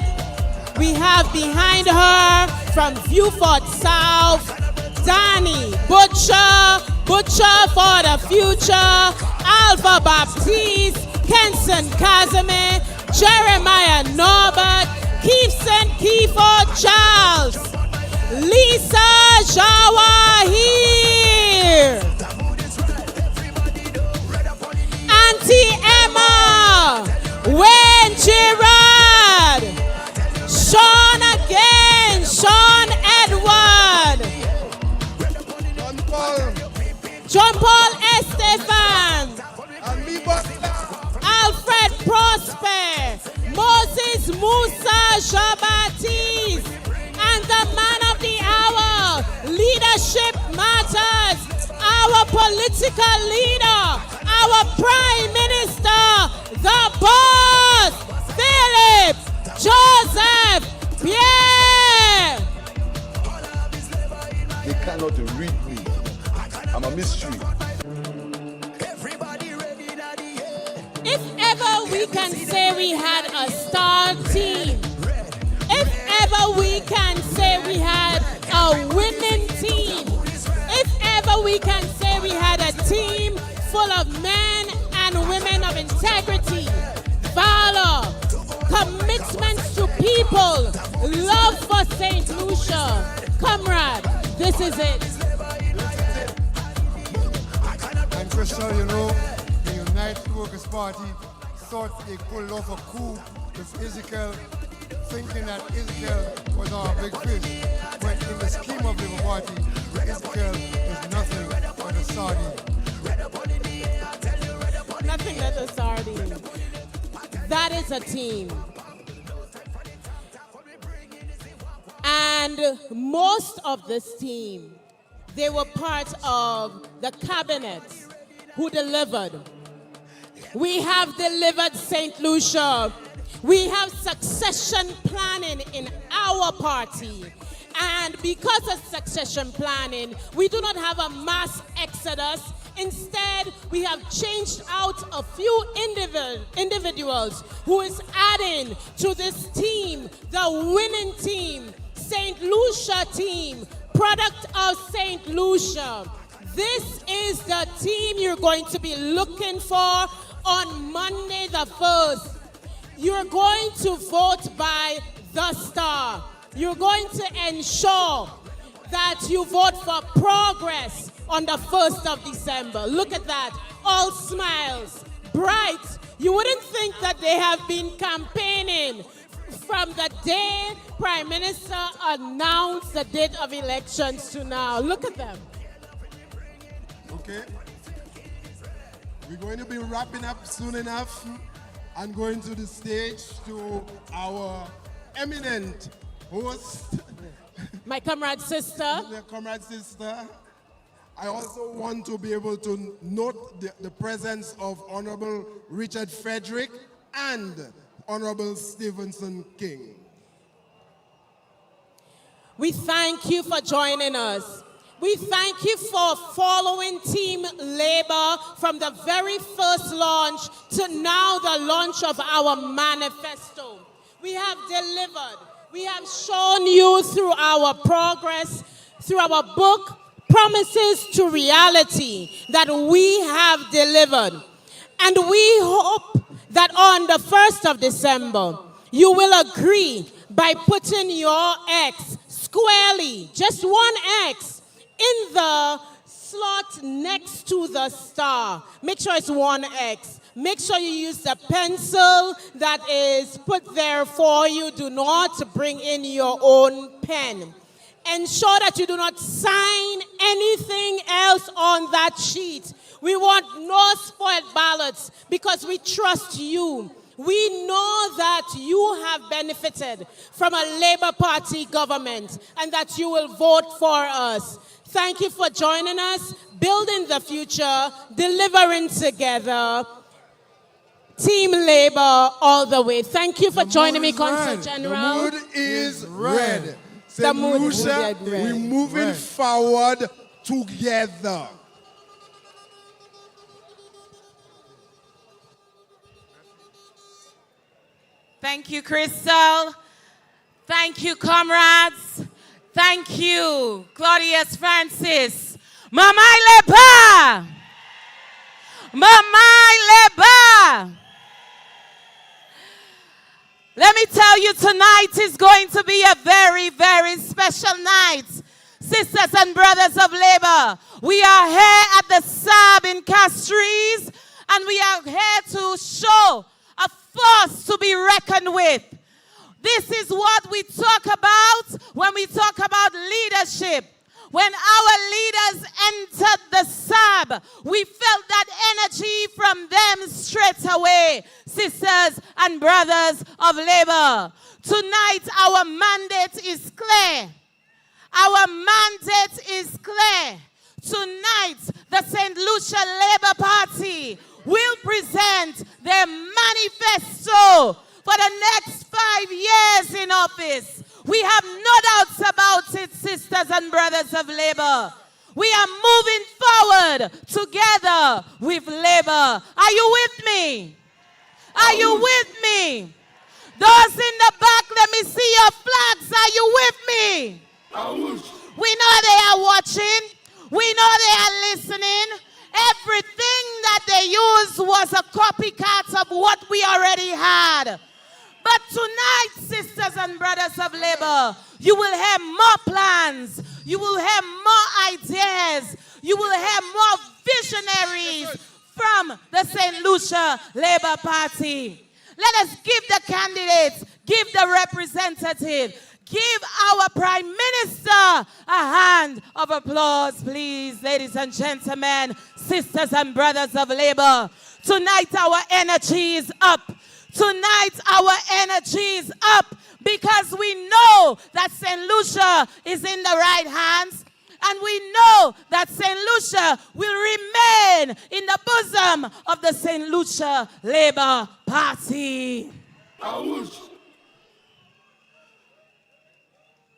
We have behind her from Viewfort South, Danny Butcher for the Future, Alpha Baptiste, Kenson Kazame, Jeremiah Norbert, Keefson Kiefer Charles, Lisa Jawahir, Auntie Emma, Wayne Gerard, Sean again, Sean Edward. Shabbatis, and the man of the hour, leadership matters, our political leader, our prime minister, the boss, Philip Joseph Pierre. They cannot read me. I'm a mystery. If ever we can say we had a star team, if ever we can say we had a winning team, if ever we can say we had a team full of men and women of integrity, valor, commitments to people, love for Saint Lucia, comrade, this is it. And Crystal, you know, the United Workers' Party thought they pulled off a coup with Ezekiel, thinking that Ezekiel was our big fish, when in the scheme of the party, Ezekiel is nothing but a sardine. Nothing but a sardine. That is a team. And most of this team, they were part of the cabinet who delivered. We have delivered Saint Lucia. We have succession planning in our party. And because of succession planning, we do not have a mass exodus. Instead, we have changed out a few individuals who is adding to this team, the winning team, Saint Lucia team, product of Saint Lucia. This is the team you're going to be looking for on Monday the 1st. You're going to vote by the star. You're going to ensure that you vote for progress on the 1st of December. Look at that. All smiles, bright. You wouldn't think that they have been campaigning from the day Prime Minister announced the date of elections to now. Look at them. Okay. We're going to be wrapping up soon enough and going to the stage to our eminent host. My comrade sister. My comrade sister. I also want to be able to note the presence of Honorable Richard Frederick and Honorable Stevenson King. We thank you for joining us. We thank you for following Team Labour from the very first launch to now the launch of our manifesto. We have delivered. We have shown you through our progress, through our book, Promises to Reality, that we have delivered. And we hope that on the 1st of December, you will agree by putting your X squarely, just one X, in the slot next to the star. Make sure it's one X. Make sure you use the pencil that is put there for you. Do not bring in your own pen. Ensure that you do not sign anything else on that sheet. We want no spoiled ballots because we trust you. We know that you have benefited from a Labour Party government and that you will vote for us. Thank you for joining us, building the future, delivering together. Team Labour all the way. Thank you for joining me, Consul General. The mood is red. Saint Lucia, we're moving forward together. Thank you, Crystal. Thank you, comrades. Thank you, Claudius Francis. Mama Leba! Mama Leba! Let me tell you, tonight is going to be a very, very special night. Sisters and brothers of Labour, we are here at the SAB in Castries, and we are here to show a force to be reckoned with. This is what we talk about when we talk about leadership. When our leaders entered the SAB, we felt that energy from them straight away. Sisters and brothers of labor, tonight our mandate is clear. Our mandate is clear. Tonight, the Saint Lucia Labour Party will present their manifesto for the next 5 years in office. We have no doubts about it, sisters and brothers of labor. We are moving forward together with labor. Are you with me? Are you with me? Those in the back, let me see your flags. Are you with me? We know they are watching. We know they are listening. Everything that they used was a copycat of what we already had. But tonight, sisters and brothers of labor, you will have more plans. You will have more ideas. You will have more visionaries from the Saint Lucia Labour Party. Let us give the candidates, give the representative, give our Prime Minister a hand of applause, please, ladies and gentlemen, sisters and brothers of labor. Tonight our energy is up. Tonight our energy is up because we know that St. Lucia is in the right hands, and we know that St. Lucia will remain in the bosom of the St. Lucia Labour Party.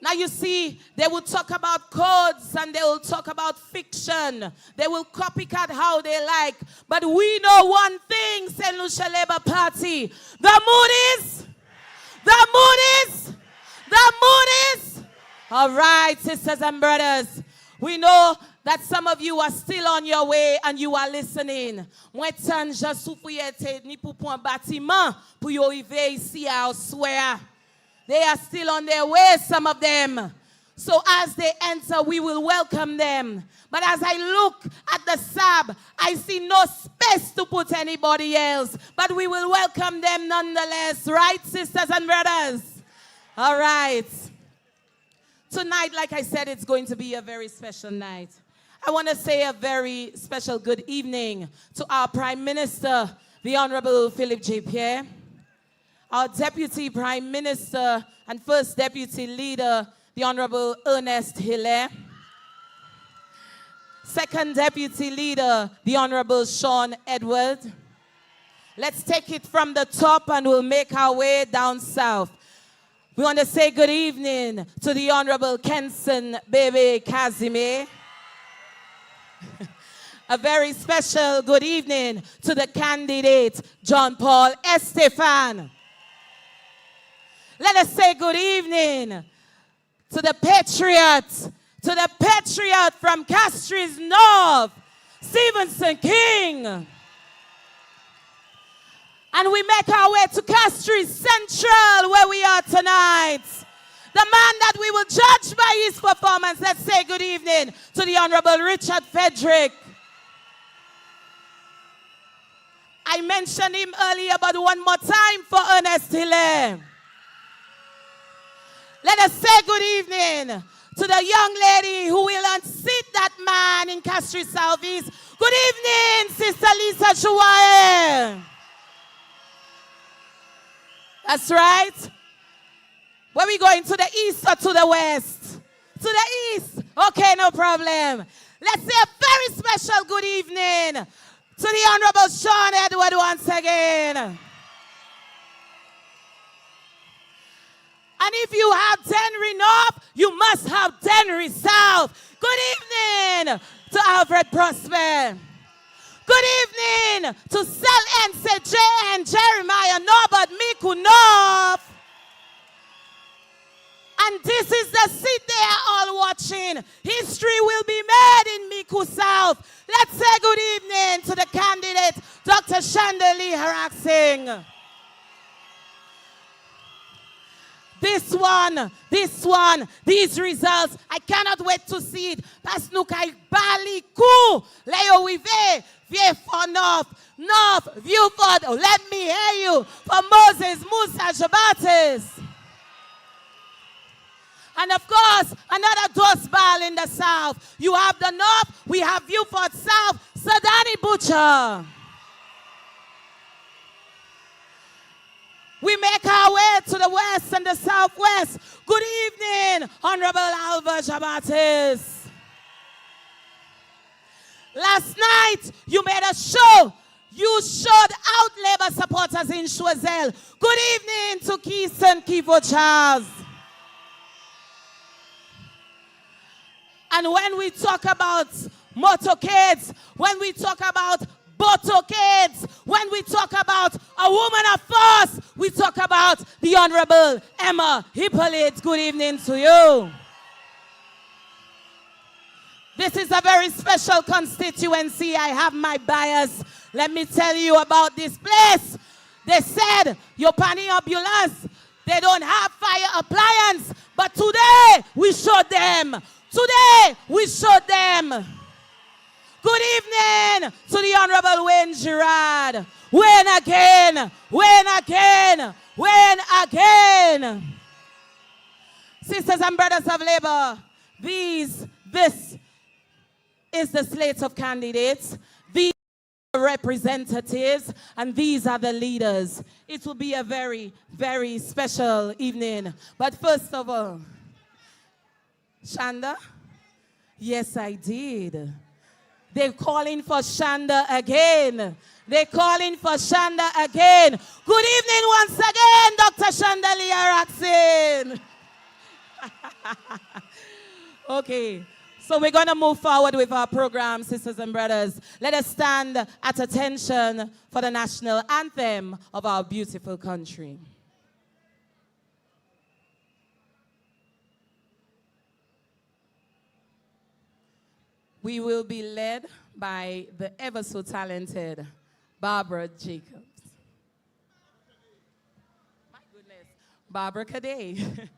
Now you see, they will talk about codes and they will talk about fiction. They will copycat how they like. But we know one thing, St. Lucia Labour Party. The mood is. All right, sisters and brothers. We know that some of you are still on your way and you are listening. Moi, tan jan soufouye ni pou pon bâtiment pou yo rive ici à Oswea. They are still on their way, some of them. So as they enter, we will welcome them. But as I look at the SAB, I see no space to put anybody else. But we will welcome them nonetheless. Right, sisters and brothers? All right. Tonight, like I said, it's going to be a very special night. I want to say a very special good evening to our Prime Minister, the Honorable Philip J. Pierre, our Deputy Prime Minister and First Deputy Leader, the Honorable Ernest Hilaire, Second Deputy Leader, the Honorable Sean Edward. Let's take it from the top and we'll make our way down south. We want to say good evening to the Honorable Kenson Bebe Kazime. A very special good evening to the candidate, John Paul Estefan. Let us say good evening to the patriot from Castries North, Stevenson King. And we make our way to Castries Central, where we are tonight. The man that we will judge by his performance. Let's say good evening to the Honorable Richard Frederick. I mentioned him earlier, but one more time for Ernest Hilaire. Let us say good evening to the young lady who will unseat that man in Castries Southeast. Good evening, Sister Lisa Chouae. That's right. Where we going, to the east or to the west? To the east. Okay, no problem. Let's say a very special good evening to the Honorable Sean Edward once again. And if you have Denry North, you must have Denry South. Good evening to Alfred Prosper. Good evening to Sel Nse and Jeremiah Norbert Miku North. And this is the seat they are all watching. History will be made in Miku South. Let's say good evening to the candidate, Dr. Chandeli Haraksing. This one, these results, I cannot wait to see it. Parce nous kay bali kou, Leo Wive, Vie for North, Viewford, let me hear you, for Moses, Musa, Jabates. And of course, another dust ball in the south. You have the north, we have Beaufort South, Sadani Butcher. We make our way to the west and the southwest. Good evening, Honorable Alva Jabatis. Last night, you made a show. You showed out Labour supporters in Choiseul. Good evening to Keystone Kivo Charles. And when we talk about motorcades, when we talk about motorcades, when we talk about a woman of force, we talk about the Honorable Emma Hippolyte. Good evening to you. This is a very special constituency. I have my bias. Let me tell you about this place. They said, Yopani ambulance, they don't have fire appliance, but today we showed them. Today we showed them. Good evening to the Honorable Wayne Gerard. Wayne again, Wayne again, Wayne again. Sisters and brothers of Labour, this is the slate of candidates. These are representatives, and these are the leaders. It will be a very, very special evening. But first of all, Shanda? Yes, I did. They're calling for Shanda again. They're calling for Shanda again. Good evening once again, Dr. Chandelier Axin. Okay, so we're going to move forward with our program, sisters and brothers. Let us stand at attention for the national anthem of our beautiful country. We will be led by the ever so talented Barbara Jacobs. My goodness, Barbara Cadet.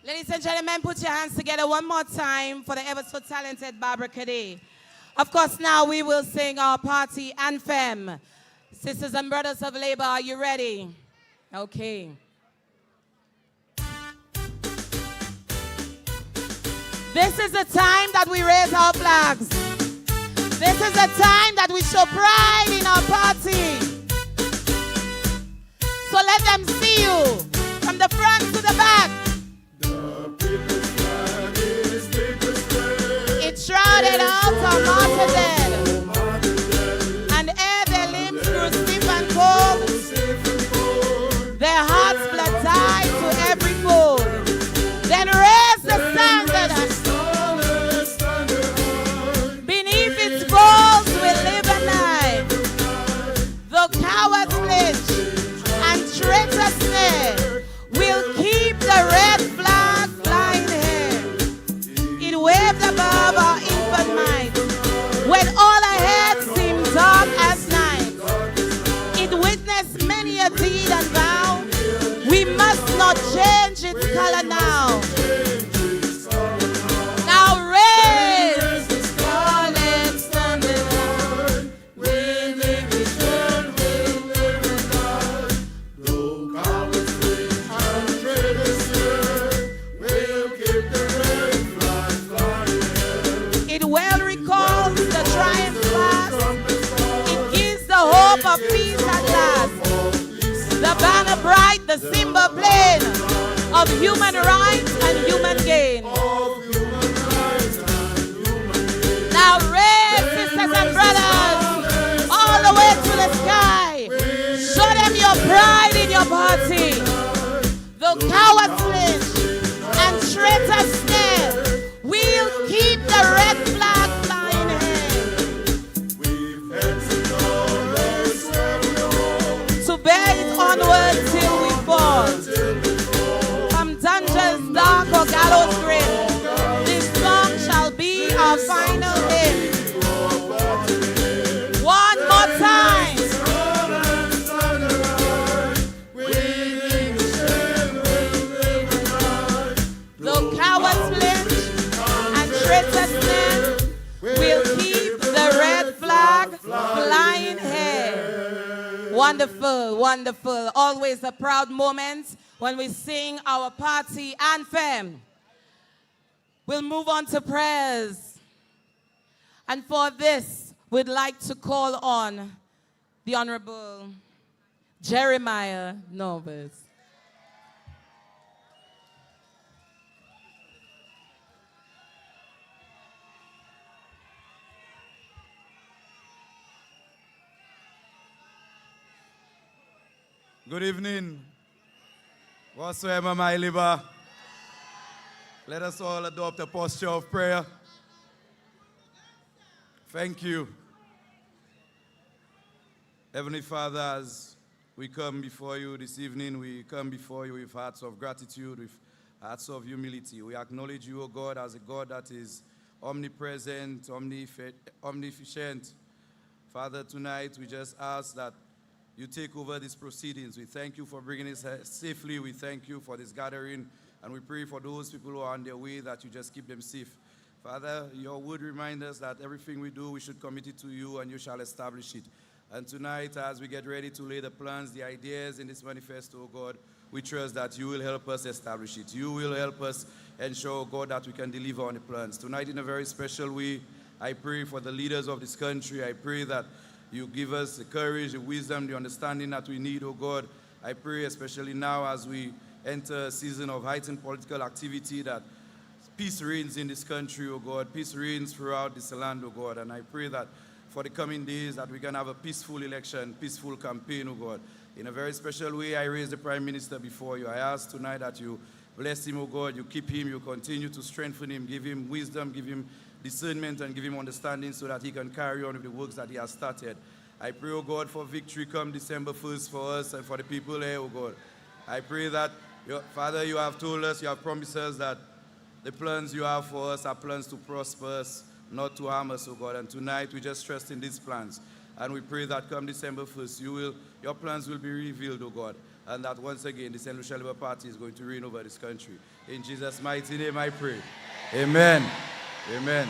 Ladies and gentlemen, put your hands together one more time for the ever so talented Barbara Cadet. Of course, now we will sing our party anthem. Sisters and brothers of Labour, are you ready? Okay. This is the time that we raise our flags. This is the time that we show pride in our party. So let them see you from the front to the back. It's shrouded out on martyrdom, and ere their limbs grew stiff and cold, their hearts blood tied to every fold. Then raise the standard, beneath its folds will live a night. Though cowards flinch and traitors snare, we'll keep the red flag flying here. It waved above our infant mind when all ahead seemed dark as night. It witnessed many a deed and vow. We must not change its color now. Now raise the scarlet standard. We make it turn, we'll live and die. Though cowards flee and traitors slay, we'll keep the red flag flying. It well recalls the triumph past. It gives the hope of peace the symbol plane of human rights and human gain. Now raise, sisters and brothers, all the way to the sky. Show them your pride in your party. The cowards flinch and traitors stare. We'll keep the red flag flying high. To bear it onward till we fall. From dungeons dark or gallows grim, this song shall be our final hymn. One more time. The cowards flinch and traitors stand. We'll keep the red flag flying high. Wonderful, wonderful. Always a proud moment when we sing our party anthem. We'll move on to prayers. And for this, we'd like to call on the Honorable Jeremiah Novus. Good evening. Whatsoever my liver, let us all adopt a posture of prayer. Thank you. Heavenly Father, as we come before you this evening, we come before you with hearts of gratitude, with hearts of humility. We acknowledge you, O God, as a God that is omnipresent, omniscient. Father, tonight we just ask that you take over these proceedings. We thank you for bringing us safely. We thank you for this gathering. And we pray for those people who are on their way that you just keep them safe. Father, your word reminds us that everything we do, we should commit it to you and you shall establish it. And tonight, as we get ready to lay the plans, the ideas in this manifesto, oh God, we trust that you will help us establish it. You will help us ensure, God, that we can deliver on the plans. Tonight, in a very special way, I pray for the leaders of this country. I pray that you give us the courage, the wisdom, the understanding that we need, oh God. I pray especially now as we enter a season of heightened political activity that peace reigns in this country, oh God. Peace reigns throughout this land, oh God. And I pray that for the coming days that we can have a peaceful election, peaceful campaign, oh God. In a very special way, I raise the Prime Minister before you. I ask tonight that you bless him, oh God. You keep him, you continue to strengthen him, give him wisdom, give him discernment and give him understanding so that he can carry on with the works that he has started. I pray, oh God, for victory come December 1st for us and for the people here, oh God. I pray that, Father, you have told us, you have promised us that the plans you have for us are plans to prosper us, not to harm us, oh God. And tonight we just trust in these plans. And we pray that come December 1st, your plans will be revealed, oh God. And that once again, the Saint Lucia Labour Party is going to reign over this country. In Jesus' mighty name I pray. Amen. Amen.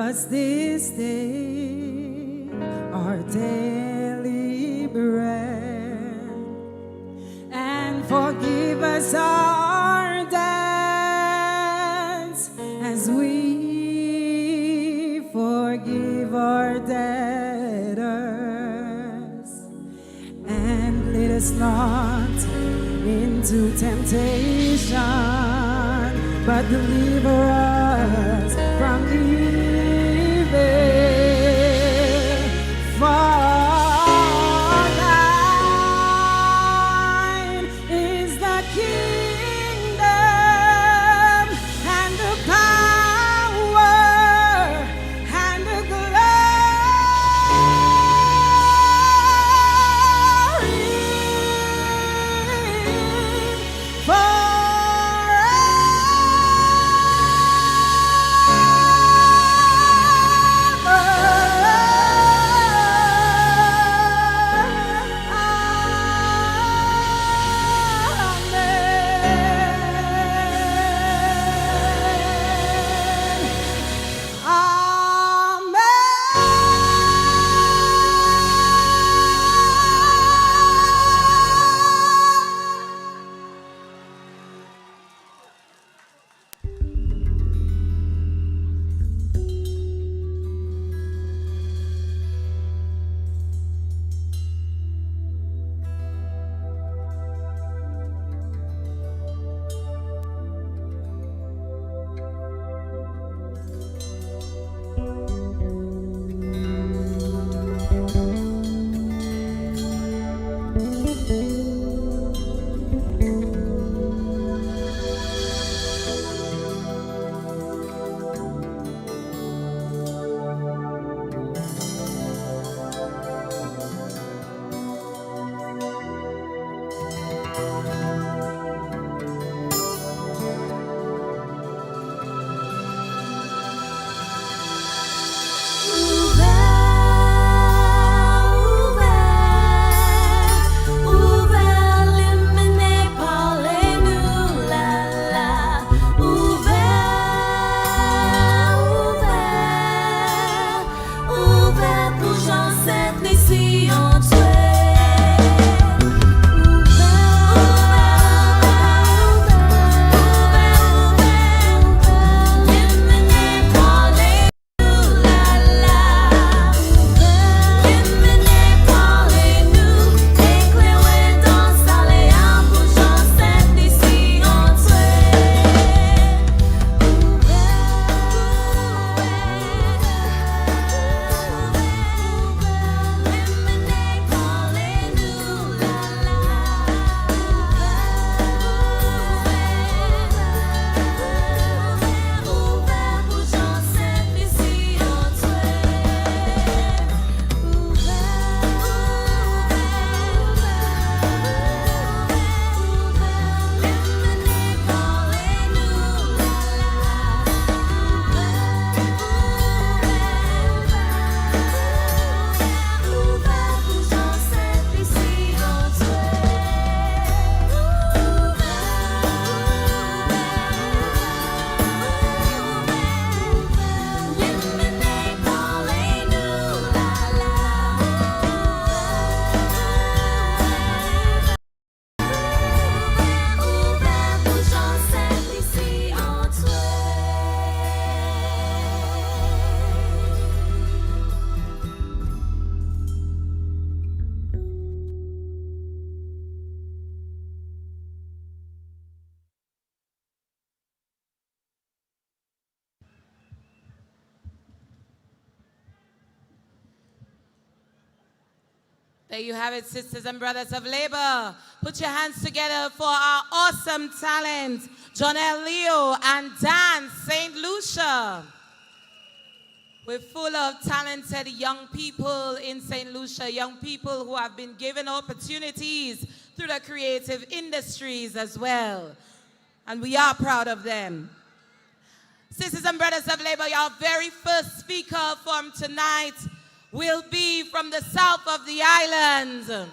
us this day our daily bread, and forgive us our debts as we forgive our debtors, and lead us not into temptation, but deliver us from evil. For thine is the kingdom and the power and the glory. There you have it, sisters and brothers of labor. Put your hands together for our awesome talent, Jonelle Leo and Dan Saint Lucia. We're full of talented young people in Saint Lucia, young people who have been given opportunities through the creative industries as well. And we are proud of them. Sisters and brothers of labor, our very first speaker from tonight will be from the south of the island.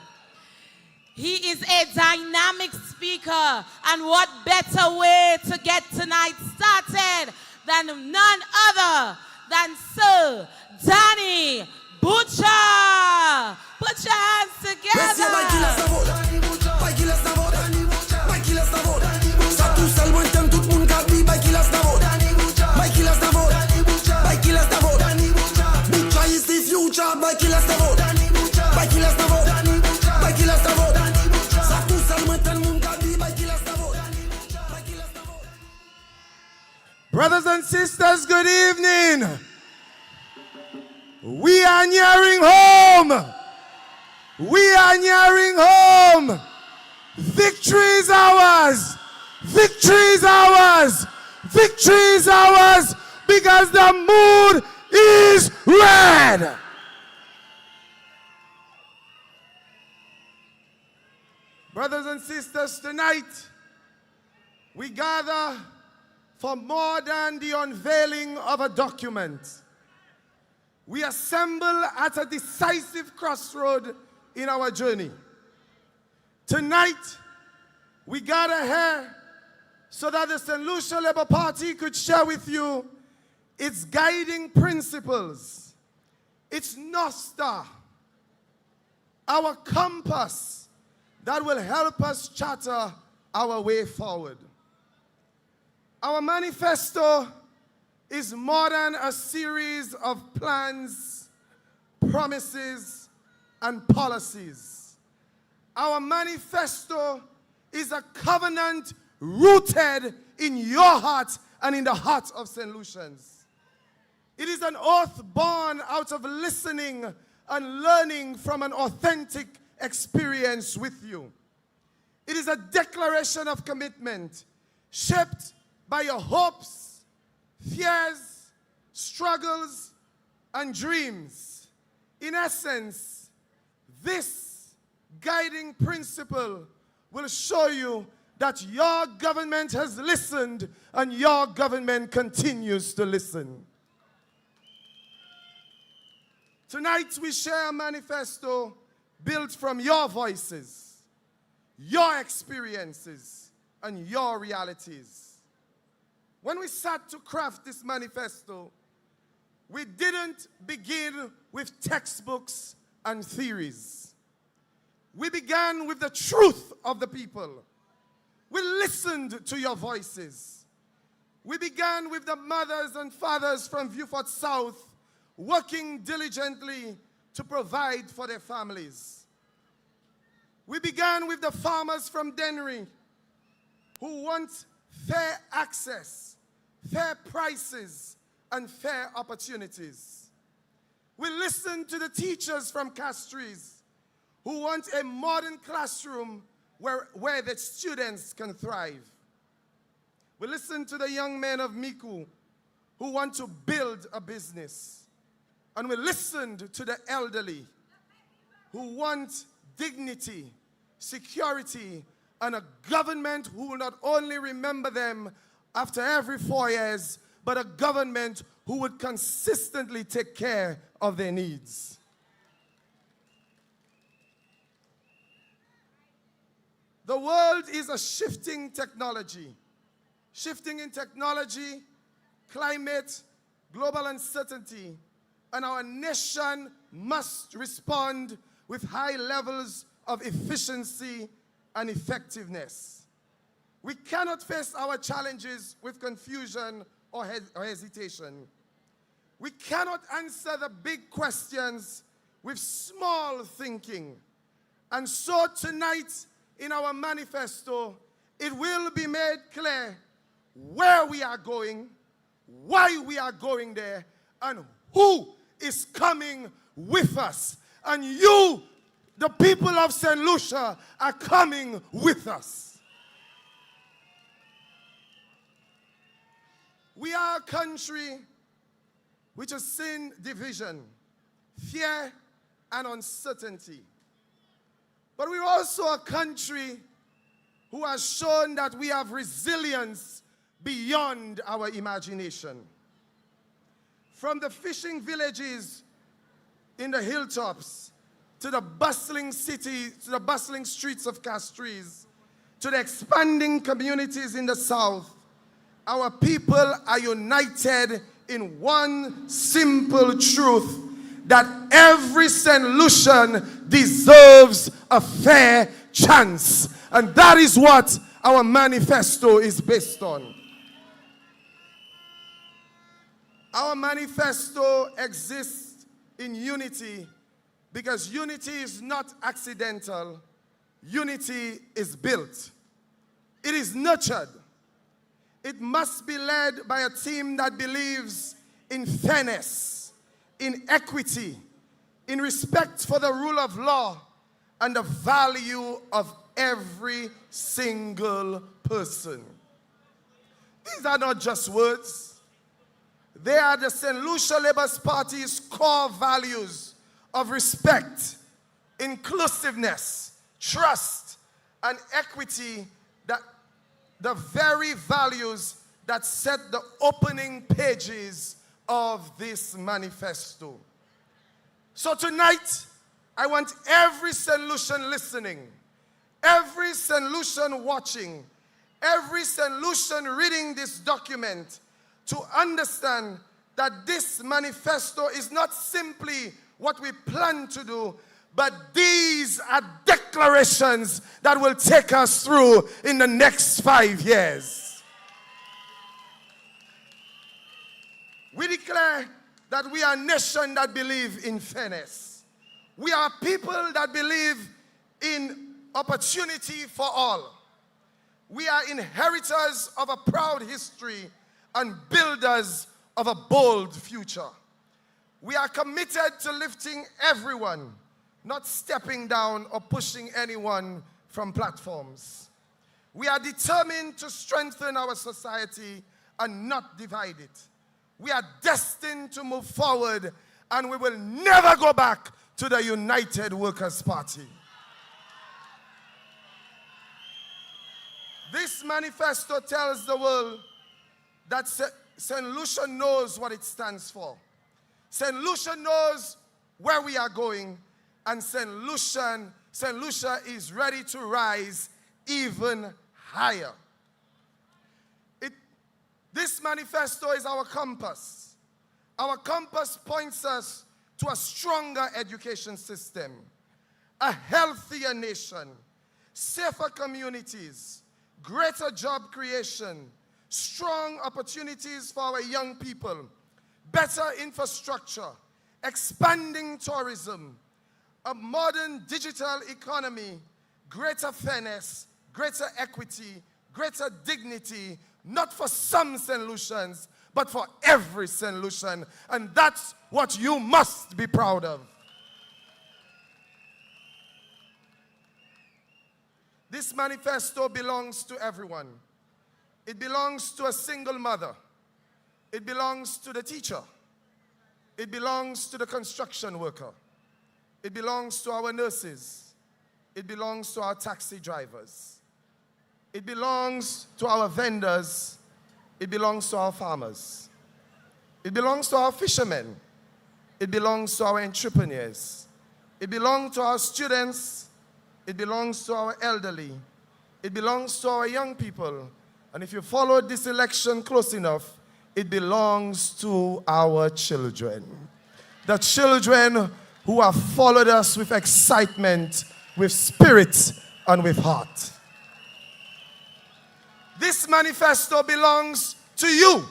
He is a dynamic speaker, and what better way to get tonight started than none other than Sir Danny Butcher. Put your hands together. Brothers and sisters, good evening. We are nearing home. We are nearing home. Victory is ours. Victory is ours. Victory is ours because the mood is red. Brothers and sisters, tonight we gather for more than the unveiling of a document. We assemble at a decisive crossroad in our journey. Tonight, we gather here so that the Saint Lucia Labour Party could share with you its guiding principles, its North Star, our compass that will help us charter our way forward. Our manifesto is more than a series of plans, promises, and policies. Our manifesto is a covenant rooted in your heart and in the heart of St. Lucians. It is an oath born out of listening and learning from an authentic experience with you. It is a declaration of commitment shaped by your hopes, fears, struggles, and dreams. In essence, this guiding principle will show you that your government has listened and your government continues to listen. Tonight we share a manifesto built from your voices, your experiences, and your realities. When we sat to craft this manifesto, we didn't begin with textbooks and theories. We began with the truth of the people. We listened to your voices. We began with the mothers and fathers from Viewfort South working diligently to provide for their families. We began with the farmers from Dennery who want fair access, fair prices, and fair opportunities. We listened to the teachers from Castries who want a modern classroom where the students can thrive. We listened to the young men of Miku who want to build a business. And we listened to the elderly who want dignity, security, and a government who will not only remember them after every 4 years, but a government who would consistently take care of their needs. The world is a shifting technology. Shifting in technology, climate, global uncertainty, and our nation must respond with high levels of efficiency and effectiveness. We cannot face our challenges with confusion or hesitation. We cannot answer the big questions with small thinking. And so tonight in our manifesto, it will be made clear where we are going, why we are going there, and who is coming with us. And you, the people of St. Lucia, are coming with us. We are a country which has seen division, fear, and uncertainty. But we're also a country who has shown that we have resilience beyond our imagination. From the fishing villages in the hilltops, to the bustling city, to the bustling streets of Castries, to the expanding communities in the south, our people are united in one simple truth, that every Saint Lucian deserves a fair chance. And that is what our manifesto is based on. Our manifesto exists in unity because unity is not accidental. Unity is built. It is nurtured. It must be led by a team that believes in fairness, in equity, in respect for the rule of law, and the value of every single person. These are not just words. They are the Saint Lucia Labour Party's core values of respect, inclusiveness, trust, and equity, that the very values that set the opening pages of this manifesto. So tonight, I want every Saint Lucian listening, every Saint Lucian watching, every Saint Lucian reading this document to understand that this manifesto is not simply what we plan to do, but these are declarations that will take us through in the next 5 years. We declare that we are a nation that believe in fairness. We are people that believe in opportunity for all. We are inheritors of a proud history and builders of a bold future. We are committed to lifting everyone, not stepping down or pushing anyone from platforms. We are determined to strengthen our society and not divide it. We are destined to move forward, and we will never go back to the United Workers' Party. This manifesto tells the world that Saint Lucia knows what it stands for. Saint Lucia knows where we are going, and Saint Lucia is ready to rise even higher. This manifesto is our compass. Our compass points us to a stronger education system, a healthier nation, safer communities, greater job creation, strong opportunities for our young people, better infrastructure, expanding tourism, a modern digital economy, greater fairness, greater equity, greater dignity, not for some Saint Lucians, but for every Saint Lucian. And that's what you must be proud of. This manifesto belongs to everyone. It belongs to a single mother. It belongs to the teacher. It belongs to the construction worker. It belongs to our nurses. It belongs to our taxi drivers. It belongs to our vendors. It belongs to our farmers. It belongs to our fishermen. It belongs to our entrepreneurs. It belongs to our students. It belongs to our elderly. It belongs to our young people. And if you followed this election close enough, it belongs to our children. The children who have followed us with excitement, with spirit, and with heart. This manifesto belongs to you,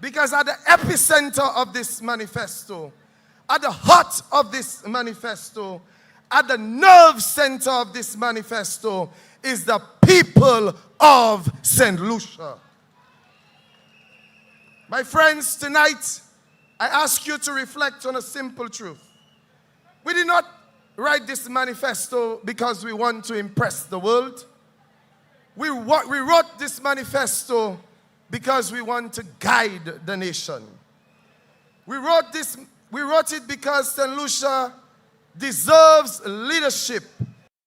because at the epicenter of this manifesto, at the heart of this manifesto, at the nerve center of this manifesto is the people of Saint Lucia. My friends, tonight I ask you to reflect on a simple truth. We did not write this manifesto because we want to impress the world. We wrote this manifesto because we want to guide the nation. We wrote it because Saint Lucia deserves leadership.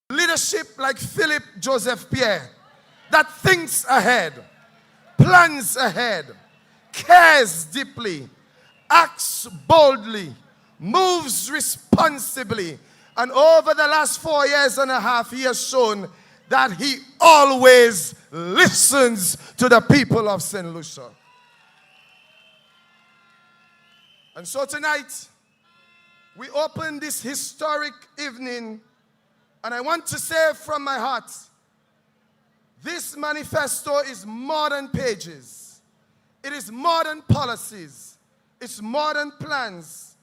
Leadership like Philip Joseph Pierre, that thinks ahead, plans ahead, cares deeply, acts boldly, moves responsibly, and over the last 4 years and a half, he has shown that he always listens to the people of Saint Lucia. And so tonight, we open this historic evening, and I want to say from my heart, this manifesto is more than pages. It is more than policies. It's more than plans.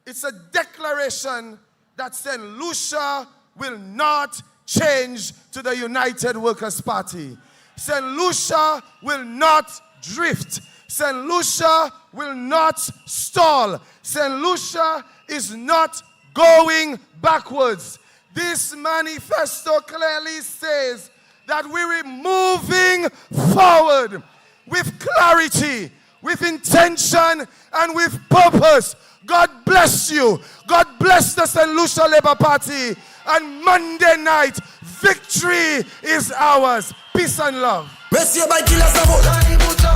It's a declaration that Saint Lucia will not change to the United Workers' Party. Saint Lucia will not drift. Saint Lucia will not stall. Saint Lucia is not going backwards. This manifesto clearly says that we're moving forward with clarity, with intention, and with purpose. God bless you. God bless the Saint Lucia Labour Party. And Monday night, victory is ours. Peace and love. Messieurs, Baikilas na vote.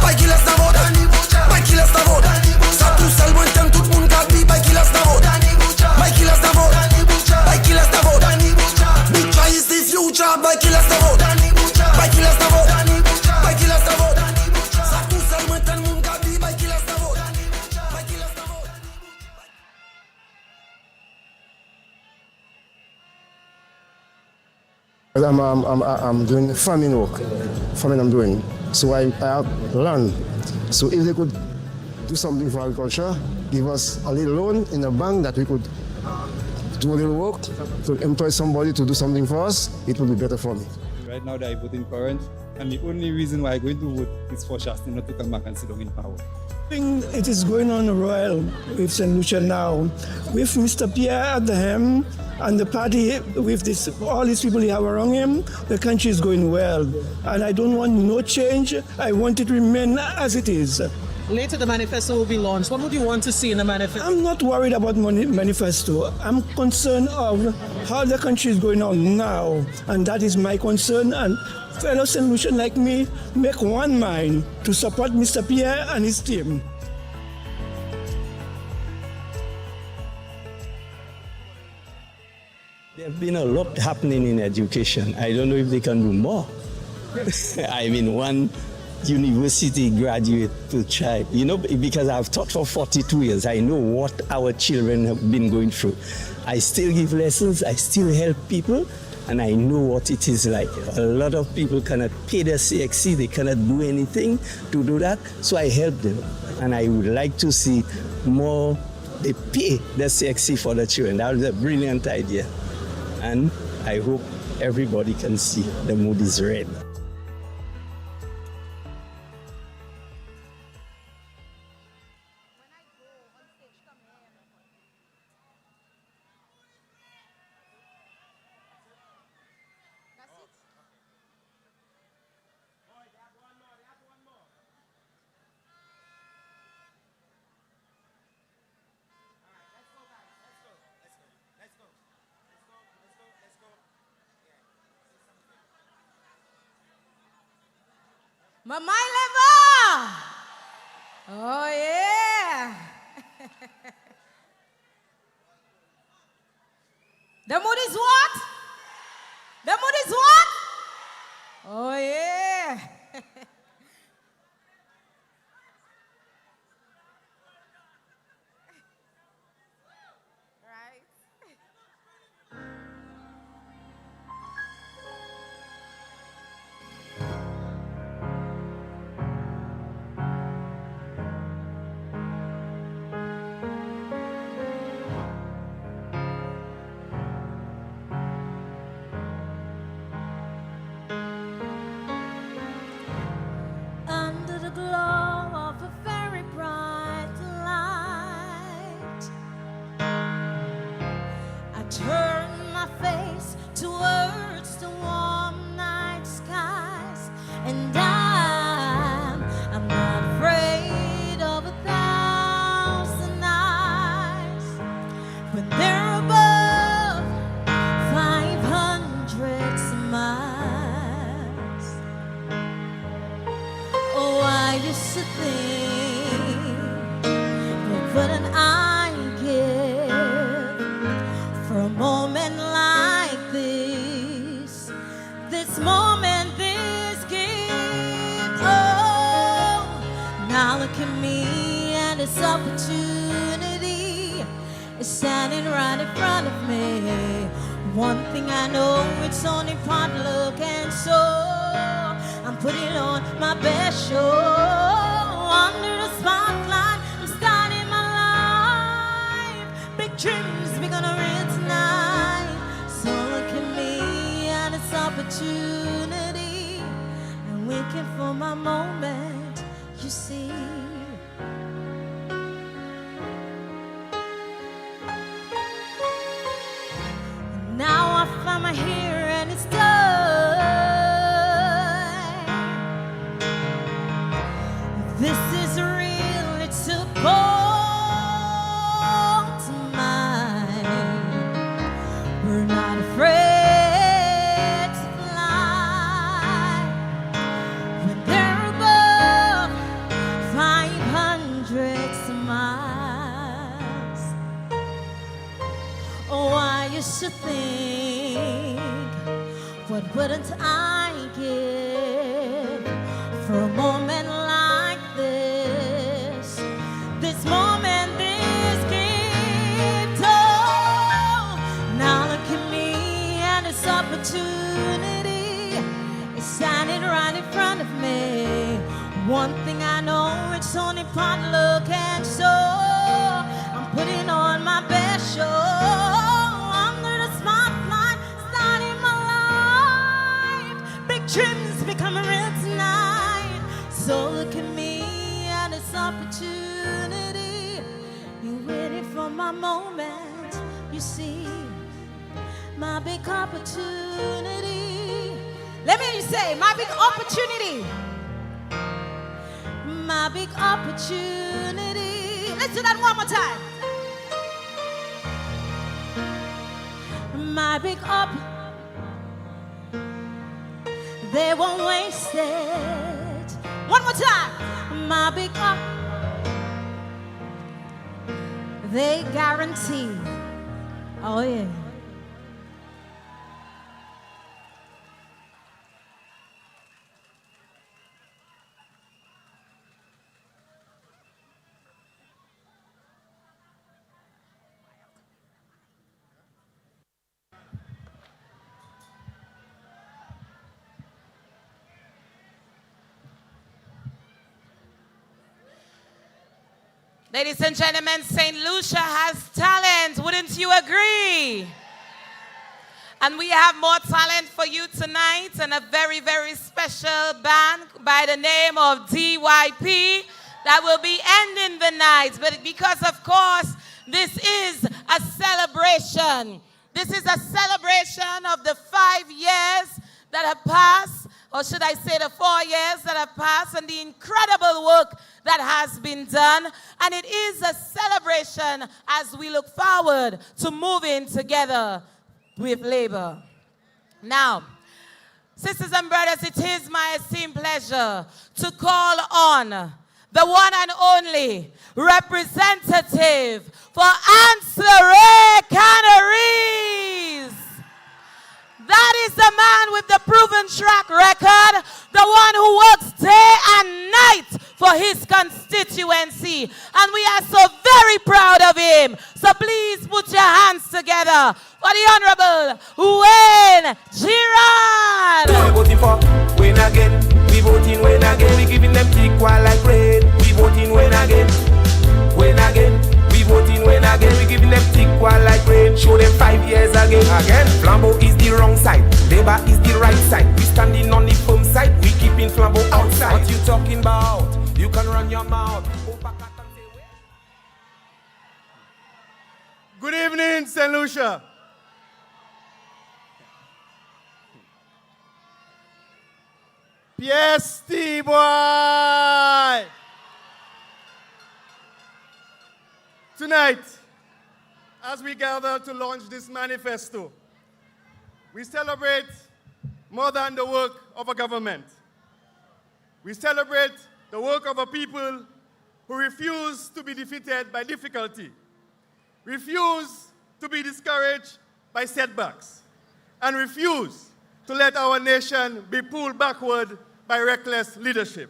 Baikilas na vote. Baikilas na vote. Sa tout seul, bon temps, tout le monde capi. Baikilas na vote. Baikilas na vote. Baikilas na vote. Victory is the future. Baikilas na vote. Baikilas na vote. Baikilas na vote. Sa tout seul, bon temps, tout le monde capi. Baikilas na vote. Baikilas na vote. I'm doing farming work. Farming I'm doing. So I have land. So if they could do something for agriculture, give us a little loan in a bank that we could do a little work, to employ somebody to do something for us, it would be better for me. Right now that I vote in current, and the only reason why I'm going to vote is for Shastin not to come back and sit down in power. It is going on royal with Saint Lucia now, with Mr. Pierre at the helm and the party with this, all these people he have around him. The country is going well, and I don't want no change. I want it to remain as it is. Later, the manifesto will be launched. What would you want to see in the manifesto? I'm not worried about manifesto. I'm concerned of how the country is going on now, and that is my concern. And fellow Saint Lucian like me make one mind to support Mr. Pierre and his team. There's been a lot happening in education. I don't know if they can do more. I mean, one university graduate per child, you know, because I've taught for 42 years, I know what our children have been going through. I still give lessons, I still help people, and I know what it is like. A lot of people cannot pay their CXC, they cannot do anything to do that, so I help them. And I would like to see more, they pay their CXC for the children. That was a brilliant idea. And I hope everybody can see the mood is red. My level! Oh, yeah! The mood is what? The mood is what? Oh, yeah! Under the glow of a very bright light, I turn my face towards the warm night skies, and I'm not afraid of 1,000 eyes, but they're above 500 miles. Oh, I used to think, what wouldn't I give for a moment like this? This moment, this gift. Oh, now look at me and this opportunity. is standing right in front of me. One thing I know, it's only potluck, and so I'm putting on my best show. Under the spotlight, I'm starting my life. Big dreams, we're gonna real tonight. So look at me and this opportunity. I'm waiting for my moment, you see. Now I find my hair and it's done. This is real, it took all to mine. We're not afraid to fly when they're above 500 miles. Oh, I used to think, what wouldn't I give for a moment like this? This moment, this gift. Oh, now look at me and this opportunity is standing right in front of me. One thing I know, it's only potluck, and so I'm putting on my best show. Dreams becoming real tonight. So look at me and this opportunity. You're waiting for my moment, you see, my big opportunity. Let me say, my big opportunity. My big opportunity. Let's do that one more time. My big opportunity. They won't waste it. One more time. My big up. They guarantee. Oh, yeah. Ladies and gentlemen, Saint Lucia has talent. Wouldn't you agree? And we have more talent for you tonight, and a very, very special band by the name of DYP that will be ending the night. But because, of course, this is a celebration. This is a celebration of the 5 years that have passed, or should I say the 4 years that have passed, and the incredible work that has been done. And it is a celebration as we look forward to moving together with Labour. Now, sisters and brothers, it is my esteemed pleasure to call on the one and only representative for Ancillary Canaries. That is the man with the proven track record, the one who works day and night for his constituency. And we are so very proud of him. So please put your hands together for the Honorable Gerard. We voting for win again. We voting win again. We giving them equal like rain. We voting win again. Win again. We voting win again. We giving them equal like rain. Show them 5 years again. Again. Flambeau is the wrong side. Labour is the right side. We standing on the firm side. We keeping Flambeau outside. What you talking about? You can run your mouth. Good evening, Saint Lucia. PST boy! Tonight, as we gather to launch this manifesto, we celebrate more than the work of a government. We celebrate the work of a people who refuse to be defeated by difficulty, refuse to be discouraged by setbacks, and refuse to let our nation be pulled backward by reckless leadership.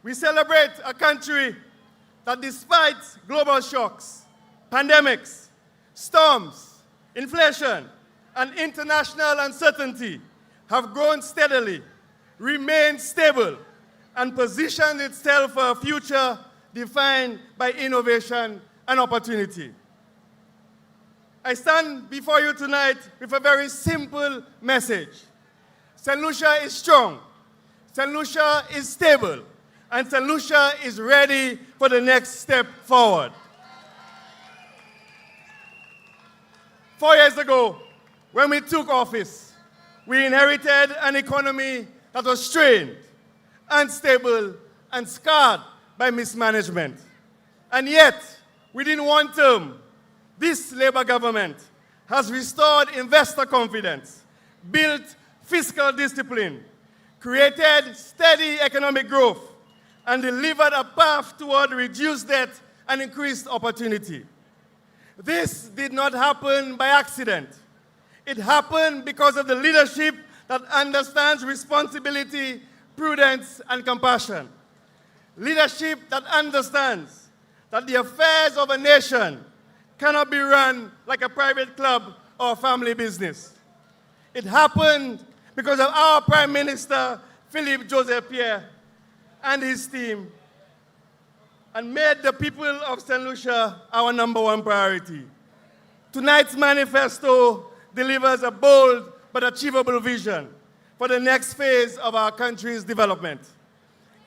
We celebrate a country that, despite global shocks, Pandemics, storms, inflation, and international uncertainty have grown steadily, remained stable, and positioned itself for a future defined by innovation and opportunity. I stand before you tonight with a very simple message. Saint Lucia is strong, Saint Lucia is stable, and Saint Lucia is ready for the next step forward. 4 years ago, when we took office, we inherited an economy that was strained, unstable, and scarred by mismanagement. And yet, within one term, this Labour government has restored investor confidence, built fiscal discipline, created steady economic growth, and delivered a path toward reduced debt and increased opportunity. This did not happen by accident. It happened because of the leadership that understands responsibility, prudence, and compassion. Leadership that understands that the affairs of a nation cannot be run like a private club or family business. It happened because of our Prime Minister, Philippe Joseph Pierre, and his team, and made the people of Saint Lucia our #1 priority. Tonight's manifesto delivers a bold but achievable vision for the next phase of our country's development.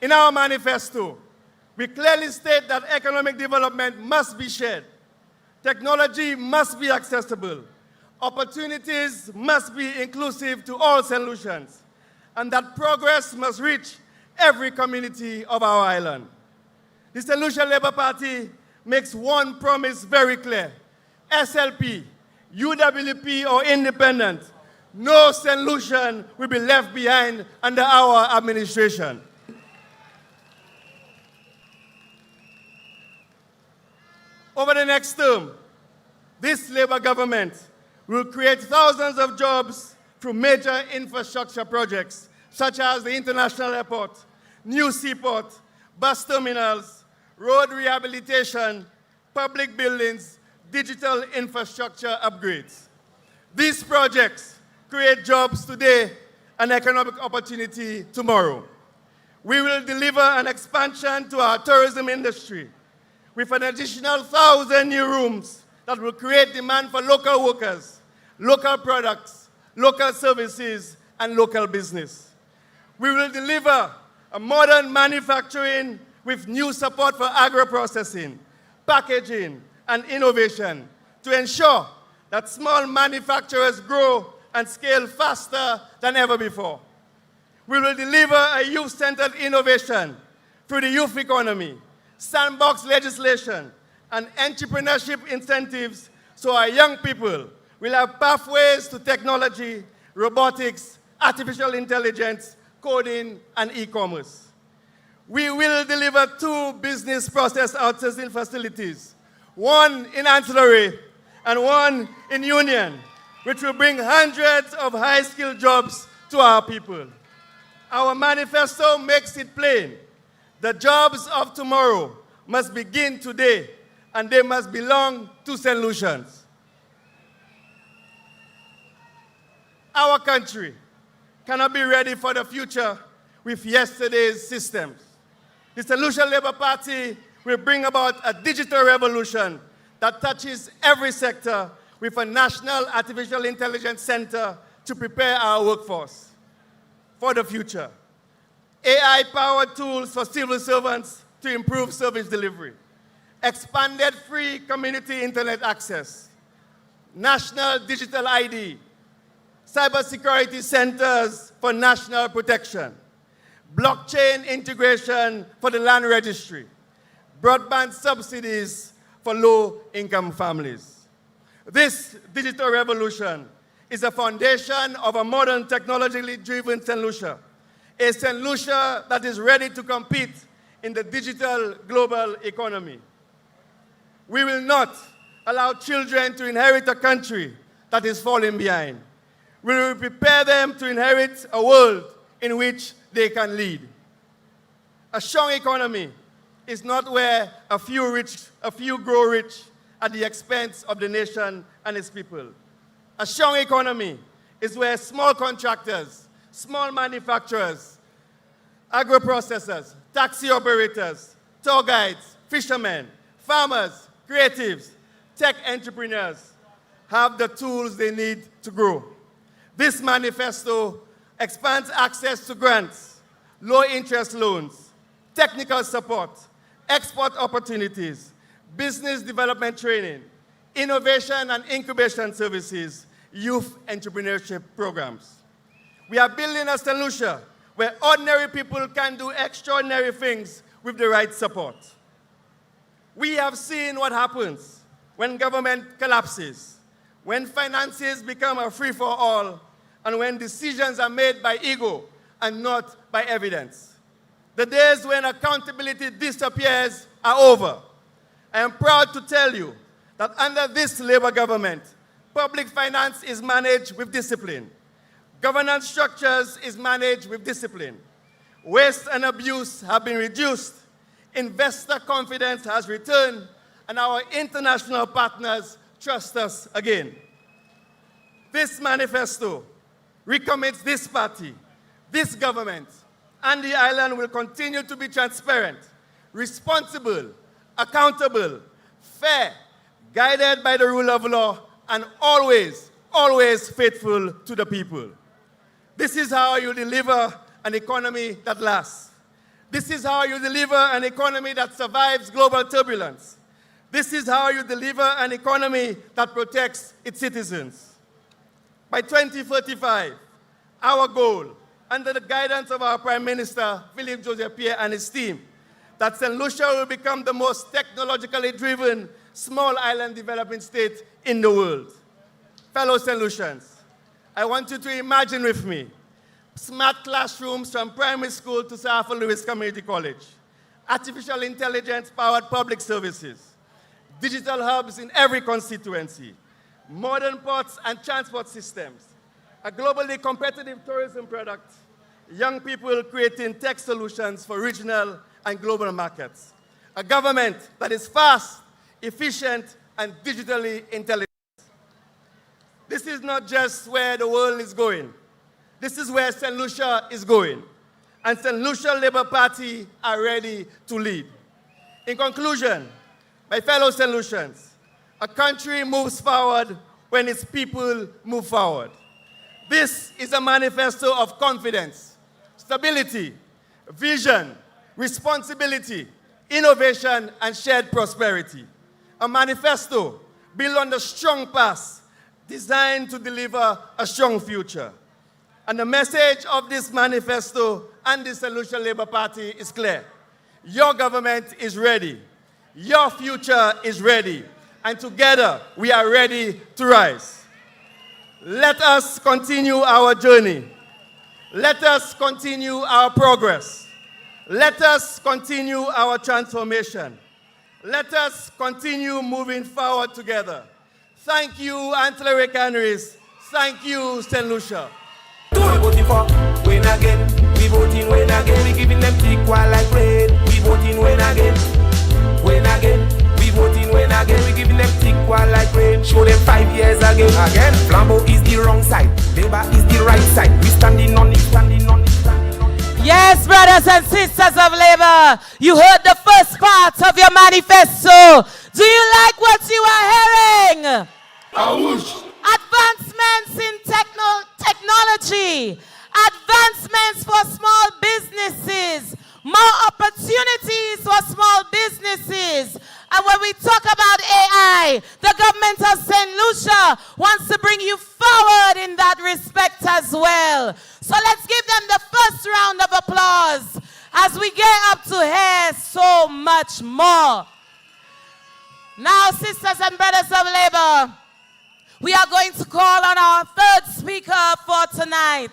In our manifesto, we clearly state that economic development must be shared, technology must be accessible, opportunities must be inclusive to all Saint Lucians, and that progress must reach every community of our island. The Saint Lucia Labour Party makes one promise very clear. SLP, UWP, or independent, no Saint Lucian will be left behind under our administration. Over the next term, this Labour government will create thousands of jobs through major infrastructure projects, such as the International Airport, new seaport, bus terminals, road rehabilitation, public buildings, digital infrastructure upgrades. These projects create jobs today and economic opportunity tomorrow. We will deliver an expansion to our tourism industry with an additional 1,000 new rooms that will create demand for local workers, local products, local services, and local business. We will deliver a modern manufacturing with new support for agro-processing, packaging, and innovation to ensure that small manufacturers grow and scale faster than ever before. We will deliver a youth-centered innovation through the youth economy, sandbox legislation, and entrepreneurship incentives so our young people will have pathways to technology, robotics, artificial intelligence, coding, and e-commerce. We will deliver 2 business process outsourcing facilities, one in ancillary and one in union, which will bring hundreds of high-skilled jobs to our people. Our manifesto makes it plain. The jobs of tomorrow must begin today, and they must belong to Saint Lucians. Our country cannot be ready for the future with yesterday's systems. The Saint Lucia Labour Party will bring about a digital revolution that touches every sector with a national artificial intelligence center to prepare our workforce for the future. AI-powered tools for civil servants to improve service delivery. Expanded free community internet access. National digital ID. Cybersecurity centers for national protection. Blockchain integration for the land registry, broadband subsidies for low-income families. This digital revolution is a foundation of a modern, technologically driven Saint Lucia, a Saint Lucia that is ready to compete in the digital global economy. We will not allow children to inherit a country that is falling behind. We will prepare them to inherit a world in which they can lead. A strong economy is not where a few grow rich at the expense of the nation and its people. A strong economy is where small contractors, small manufacturers, agro-processors, taxi operators, tour guides, fishermen, farmers, creatives, tech entrepreneurs have the tools they need to grow. This manifesto expands access to grants, low-interest loans, technical support, export opportunities, business development training, innovation and incubation services, youth entrepreneurship programs. We are building a Saint Lucia where ordinary people can do extraordinary things with the right support. We have seen what happens when government collapses, when finances become a free-for-all, and when decisions are made by ego and not by evidence. The days when accountability disappears are over. I am proud to tell you that under this Labour government, public finance is managed with discipline. Governance structures is managed with discipline. Waste and abuse have been reduced. Investor confidence has returned, and our international partners trust us again. This manifesto recommits this party, this government, and the island will continue to be transparent, responsible, accountable, fair, guided by the rule of law, and always, always faithful to the people. This is how you deliver an economy that lasts. This is how you deliver an economy that survives global turbulence. This is how you deliver an economy that protects its citizens. By 2035, our goal, under the guidance of our Prime Minister, Philippe Joseph Pierre, and his team, that Saint Lucia will become the most technologically driven small island developing state in the world. Fellow Saint Lucians, I want you to imagine with me smart classrooms from primary school to Sir Arthur Lewis Community College, artificial intelligence-powered public services, digital hubs in every constituency, modern ports and transport systems, a globally competitive tourism product, young people creating tech solutions for regional and global markets, a government that is fast, efficient, and digitally intelligent. This is not just where the world is going. This is where Saint Lucia is going. And Saint Lucia Labour Party are ready to lead. In conclusion, my fellow Saint Lucians, a country moves forward when its people move forward. This is a manifesto of confidence, stability, vision, responsibility, innovation, and shared prosperity. A manifesto built on the strong past, designed to deliver a strong future. And the message of this manifesto and the Saint Lucia Labour Party is clear. Your government is ready. Your future is ready. And together, we are ready to rise. Let us continue our journey. Let us continue our progress. Let us continue our transformation. Let us continue moving forward together. Thank you, Ancillary Canaries. Thank you, Saint Lucia. We voting for win again. We voting win again. We giving them tick while like rain. We voting win again. Win again. We voting win again. We giving them tick while like rain. Show them 5 years again. Again. Flambeau is the wrong side. Labour is the right side. We standing on it, standing on it, standing on it. Yes, brothers and sisters of Labour, you heard the first part of your manifesto. Do you like what you are hearing? Advancements in technology, advancements for small businesses, more opportunities for small businesses. And when we talk about AI, the government of Saint Lucia wants to bring you forward in that respect as well. So let's give them the first round of applause as we get up to hear so much more. Now, sisters and brothers of Labour, we are going to call on our third speaker for tonight.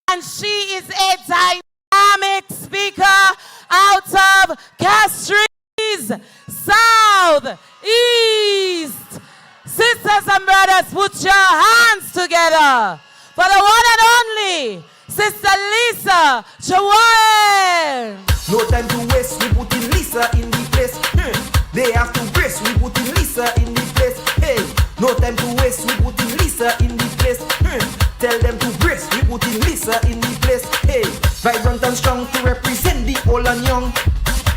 And she is a dynamic speaker out of Castries, South, East. Sisters and brothers, put your hands together for the one and only Sister Lisa Joel. No time to waste, we put in Lisa in the place. They have to brace, we put in Lisa in the place. Hey, no time to waste, we put in Lisa in the place. Tell them to brace, we put in Lisa in the place. Hey, vibrant and strong to represent the old and young.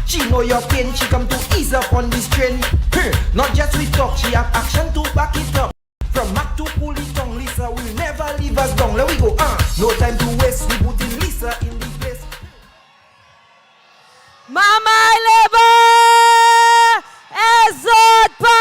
She know your pain, she come to ease up on this train. Not just we talk, she have action to back it up. From Mac to Pulitong, Lisa will never leave us down. Let we go, no time to waste, we put in Lisa in the place. Mama Labour, exalt power.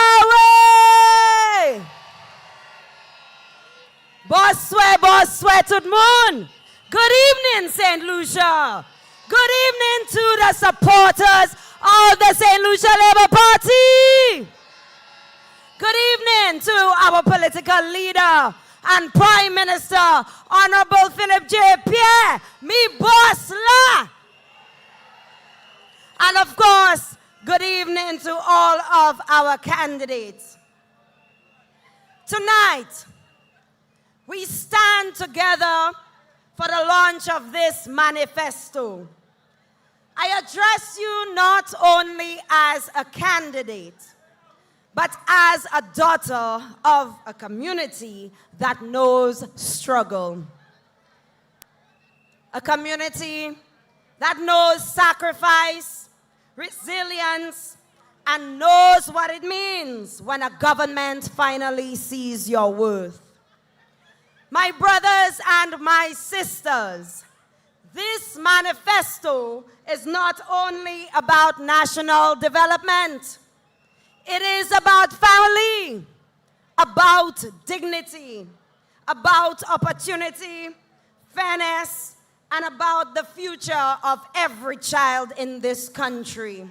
Boss swear to the moon. Good evening, Saint Lucia. Good evening to the supporters of the Saint Lucia Labour Party. Good evening to our political leader and Prime Minister, Honorable Philip J. Pierre, me boss la. And of course, good evening to all of our candidates. Tonight, we stand together for the launch of this manifesto. I address you not only as a candidate, but as a daughter of a community that knows struggle. A community that knows sacrifice, resilience, and knows what it means when a government finally sees your worth. My brothers and my sisters, this manifesto is not only about national development. It is about family, about dignity, about opportunity, fairness, and about the future of every child in this country.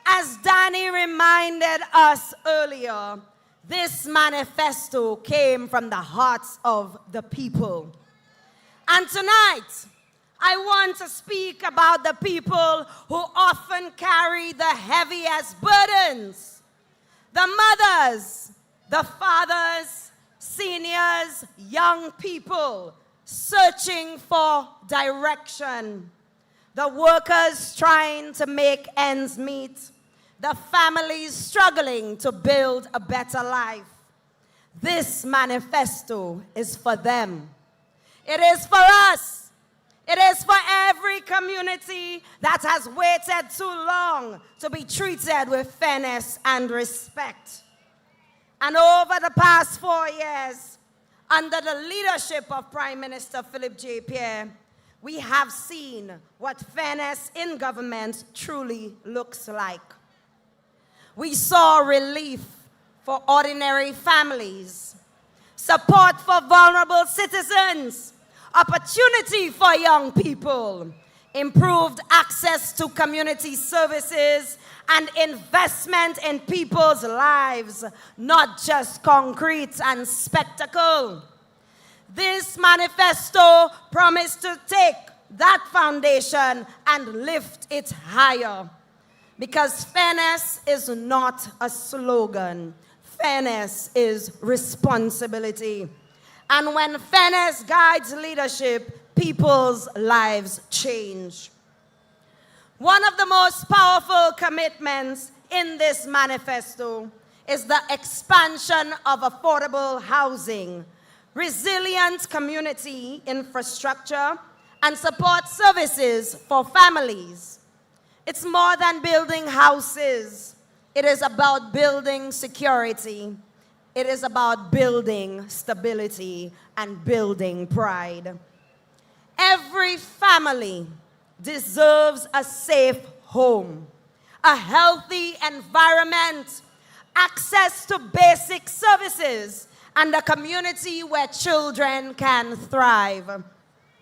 As Danny reminded us earlier, this manifesto came from the hearts of the people. And tonight, I want to speak about the people who often carry the heaviest burdens. The mothers, the fathers, seniors, young people searching for direction. The workers trying to make ends meet. The families struggling to build a better life. This manifesto is for them. It is for us. It is for every community that has waited too long to be treated with fairness and respect. And over the past 4 years, under the leadership of Prime Minister Philip J. Pierre, we have seen what fairness in government truly looks like. We saw relief for ordinary families, support for vulnerable citizens, opportunity for young people, improved access to community services, and investment in people's lives, not just concrete and spectacle. This manifesto promised to take that foundation and lift it higher. Because fairness is not a slogan. Fairness is responsibility. And when fairness guides leadership, people's lives change. One of the most powerful commitments in this manifesto is the expansion of affordable housing, resilient community infrastructure, and support services for families. It's more than building houses. It is about building security. It is about building stability and building pride. Every family deserves a safe home, a healthy environment, access to basic services, and a community where children can thrive.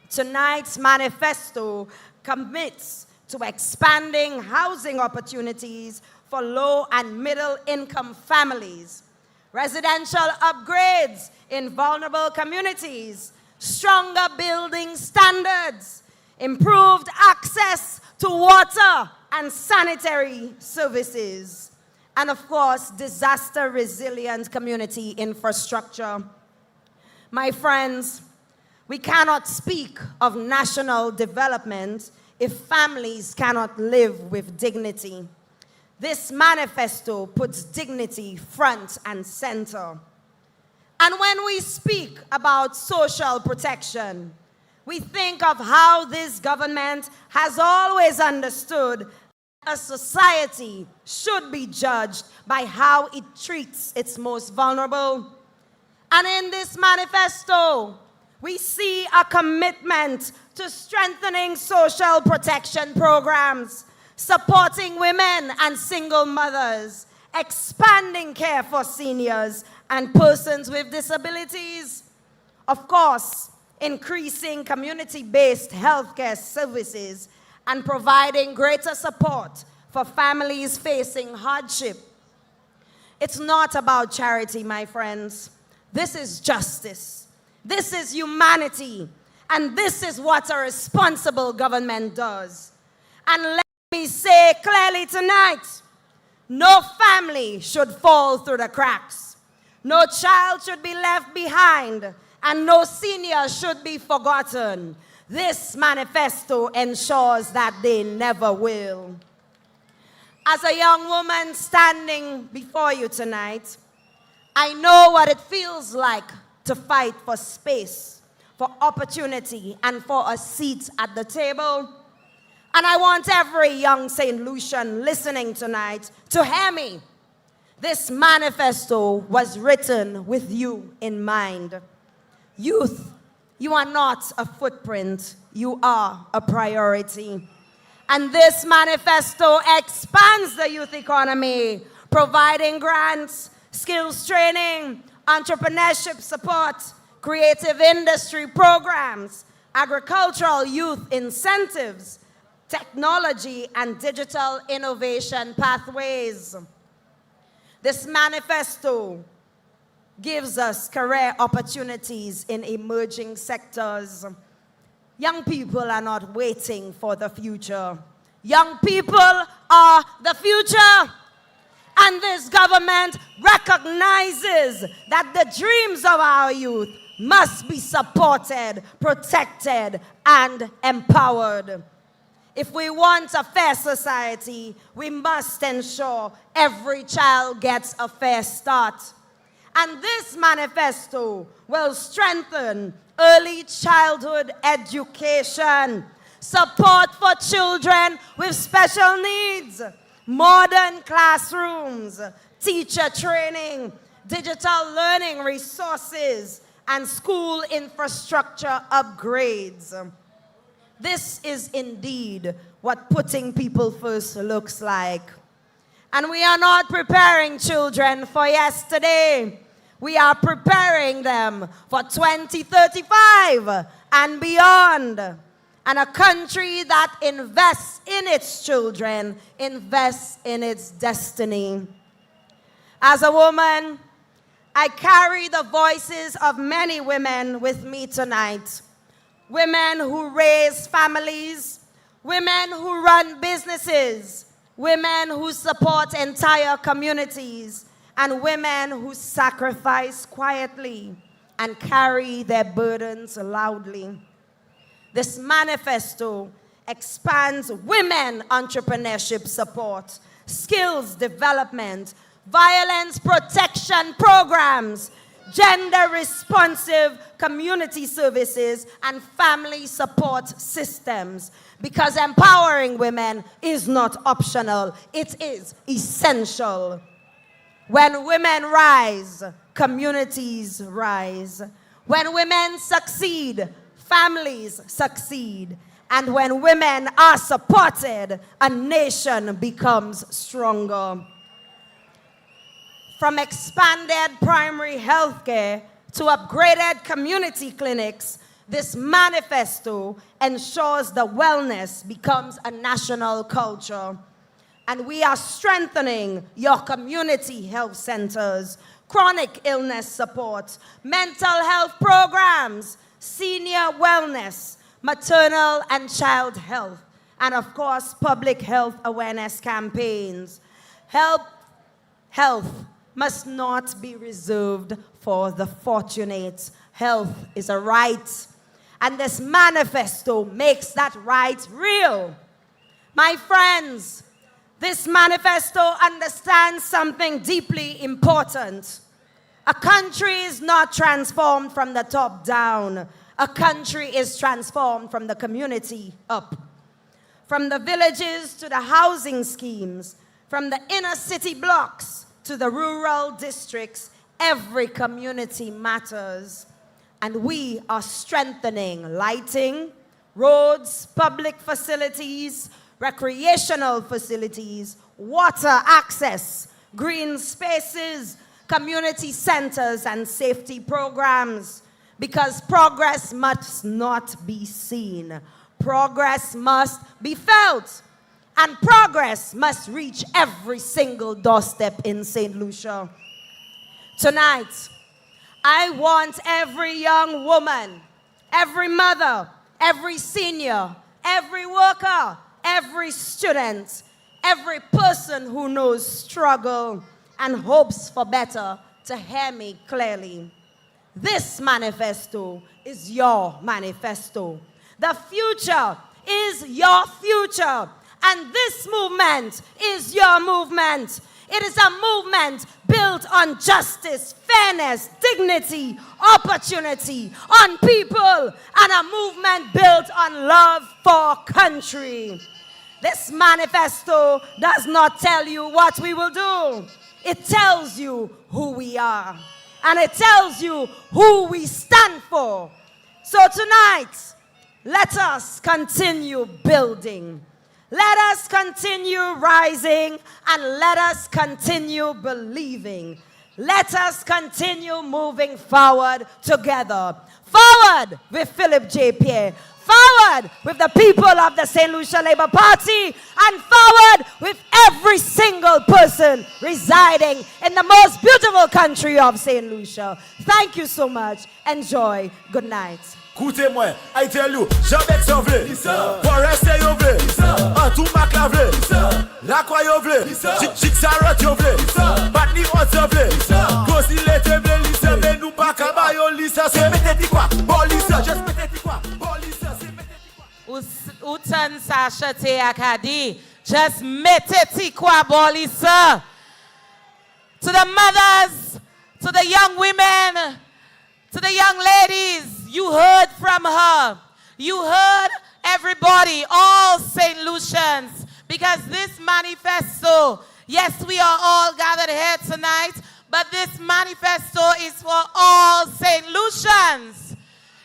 Tonight's manifesto commits to expanding housing opportunities for low and middle income families, residential upgrades in vulnerable communities, stronger building standards, improved access to water and sanitary services, and of course, disaster resilient community infrastructure. My friends, we cannot speak of national development if families cannot live with dignity. This manifesto puts dignity front and center. And when we speak about social protection, we think of how this government has always understood a society should be judged by how it treats its most vulnerable. And in this manifesto, we see a commitment to strengthening social protection programs, supporting women and single mothers, expanding care for seniors and persons with disabilities. Of course, increasing community-based healthcare services and providing greater support for families facing hardship. It's not about charity, my friends. This is justice. This is humanity. And this is what a responsible government does. And let me say clearly tonight, no family should fall through the cracks. No child should be left behind, and no senior should be forgotten. This manifesto ensures that they never will. As a young woman standing before you tonight, I know what it feels like to fight for space, for opportunity, and for a seat at the table. And I want every young St. Lucian listening tonight to hear me. This manifesto was written with you in mind. Youth, you are not a footprint, you are a priority. And this manifesto expands the youth economy, providing grants, skills training, entrepreneurship support, creative industry programs, agricultural youth incentives, technology and digital innovation pathways. This manifesto gives us career opportunities in emerging sectors. Young people are not waiting for the future. Young people are the future. And this government recognizes that the dreams of our youth must be supported, protected, and empowered. If we want a fair society, we must ensure every child gets a fair start. And this manifesto will strengthen early childhood education, support for children with special needs, modern classrooms, teacher training, digital learning resources, and school infrastructure upgrades. This is indeed what putting people first looks like. And we are not preparing children for yesterday. We are preparing them for 2035 and beyond. And a country that invests in its children invests in its destiny. As a woman, I carry the voices of many women with me tonight. Women who raise families, women who run businesses, women who support entire communities, and women who sacrifice quietly and carry their burdens loudly. This manifesto expands women entrepreneurship support, skills development, violence protection programs, gender-responsive community services, and family support systems. Because empowering women is not optional, it is essential. When women rise, communities rise. When women succeed, families succeed. And when women are supported, a nation becomes stronger. From expanded primary health care to upgraded community clinics, this manifesto ensures the wellness becomes a national culture. And we are strengthening your community health centers, chronic illness support, mental health programs, senior wellness, maternal and child health, and of course, public health awareness campaigns. Health must not be reserved for the fortunate. Health is a right, and this manifesto makes that right real. My friends, This manifesto understands something deeply important. A country is not transformed from the top down. A country is transformed from the community up. From the villages to the housing schemes, from the inner city blocks to the rural districts, every community matters. And we are strengthening lighting, roads, public facilities, recreational facilities, water access, green spaces, community centers, and safety programs. Because progress must not be seen. Progress must be felt. And progress must reach every single doorstep in St. Lucia. Tonight, I want every young woman, every mother, every senior, every worker, every student, every person who knows struggle and hopes for better to hear me clearly. This manifesto is your manifesto. The future is your future. And this movement is your movement. It is a movement built on justice, fairness, dignity, opportunity, on people, and a movement built on love for country. This manifesto does not tell you what we will do. It tells you who we are. And it tells you who we stand for. So tonight, let us continue building. Let us continue rising, and let us continue believing. Let us continue moving forward together. Forward with Philip J. Pierre. Forward with the people of the Saint Lucia Labour Party, and forward with every single person residing in the most beautiful country of Saint Lucia. Thank you so much. Enjoy. Good night. Écoutez-moi, I tell you, Jean-Bec s'en vle, Forester yo vle, Antou Mac la vle, Lacroix yo vle, Jixarot yo vle, Patni Hot yo vle, Kosi lete vle lisa, men nou pa kaba yo lisa, se mette di kwa, bon lisa, just mette di kwa, bon lisa, se mette di kwa. Utan sa chate akadi, just mette di kwa, bon lisa. To the mothers, to the young women, to the young ladies, you heard from her. You heard everybody, all St. Lucians, because this manifesto, yes, we are all gathered here tonight, but this manifesto is for all St. Lucians.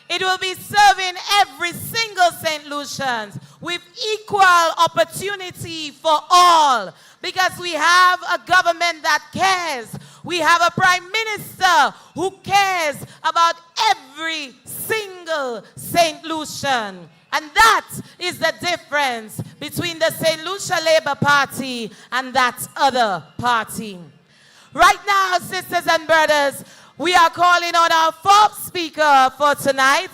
It will be serving every single St. Lucians with equal opportunity for all, because we have a government that cares. We have a prime minister who cares about every single St. Lucian. And that is the difference between the Saint Lucia Labour Party and that other party. Right now, sisters and brothers, we are calling on our fourth speaker for tonight.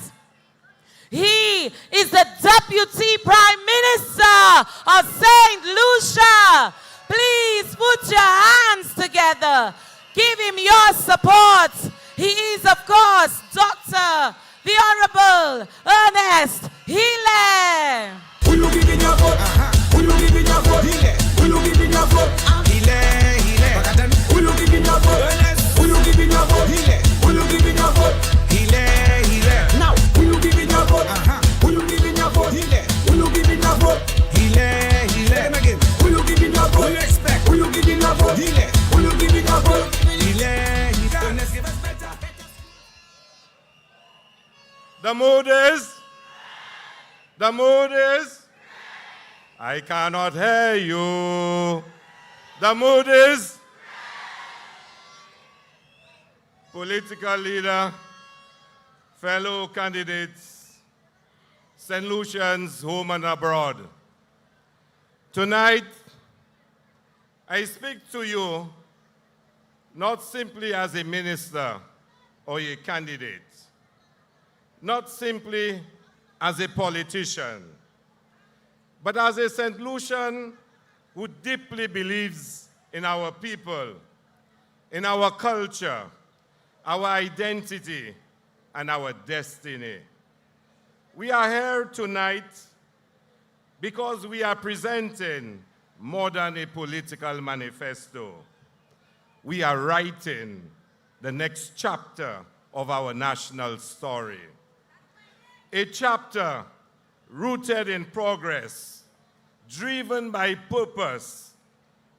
He is the Deputy Prime Minister of Saint Lucia. Please put your hands together. Give him your support. He is, of course, Dr. the Honorable Ernest Hilaire. Will you give in your vote? Will you give in your vote? Will you give in your vote? Hilaire, Hilaire. Will you give in your vote? Ernest. Will you give in your vote? Hilaire. Will you give in your vote? Hilaire, Hilaire. Now, will you give in your vote? Will you give in your vote? Hilaire. Will you give in your vote? Hilaire, Hilaire. Again. Will you give in your vote? Will you expect? Will you give in your vote? Hilaire. Will you give in your vote? Hilaire, Hilaire. Ernest, give us better. The mood is, I cannot hear you. The mood is, political leader, fellow candidates, St. Lucians, home and abroad. Tonight, I speak to you not simply as a minister or a candidate, not simply as a politician, but as a St. Lucian who deeply believes in our people, in our culture, our identity, and our destiny. We are here tonight because we are presenting more than a political manifesto. We are writing the next chapter of our national story. A chapter rooted in progress, driven by purpose,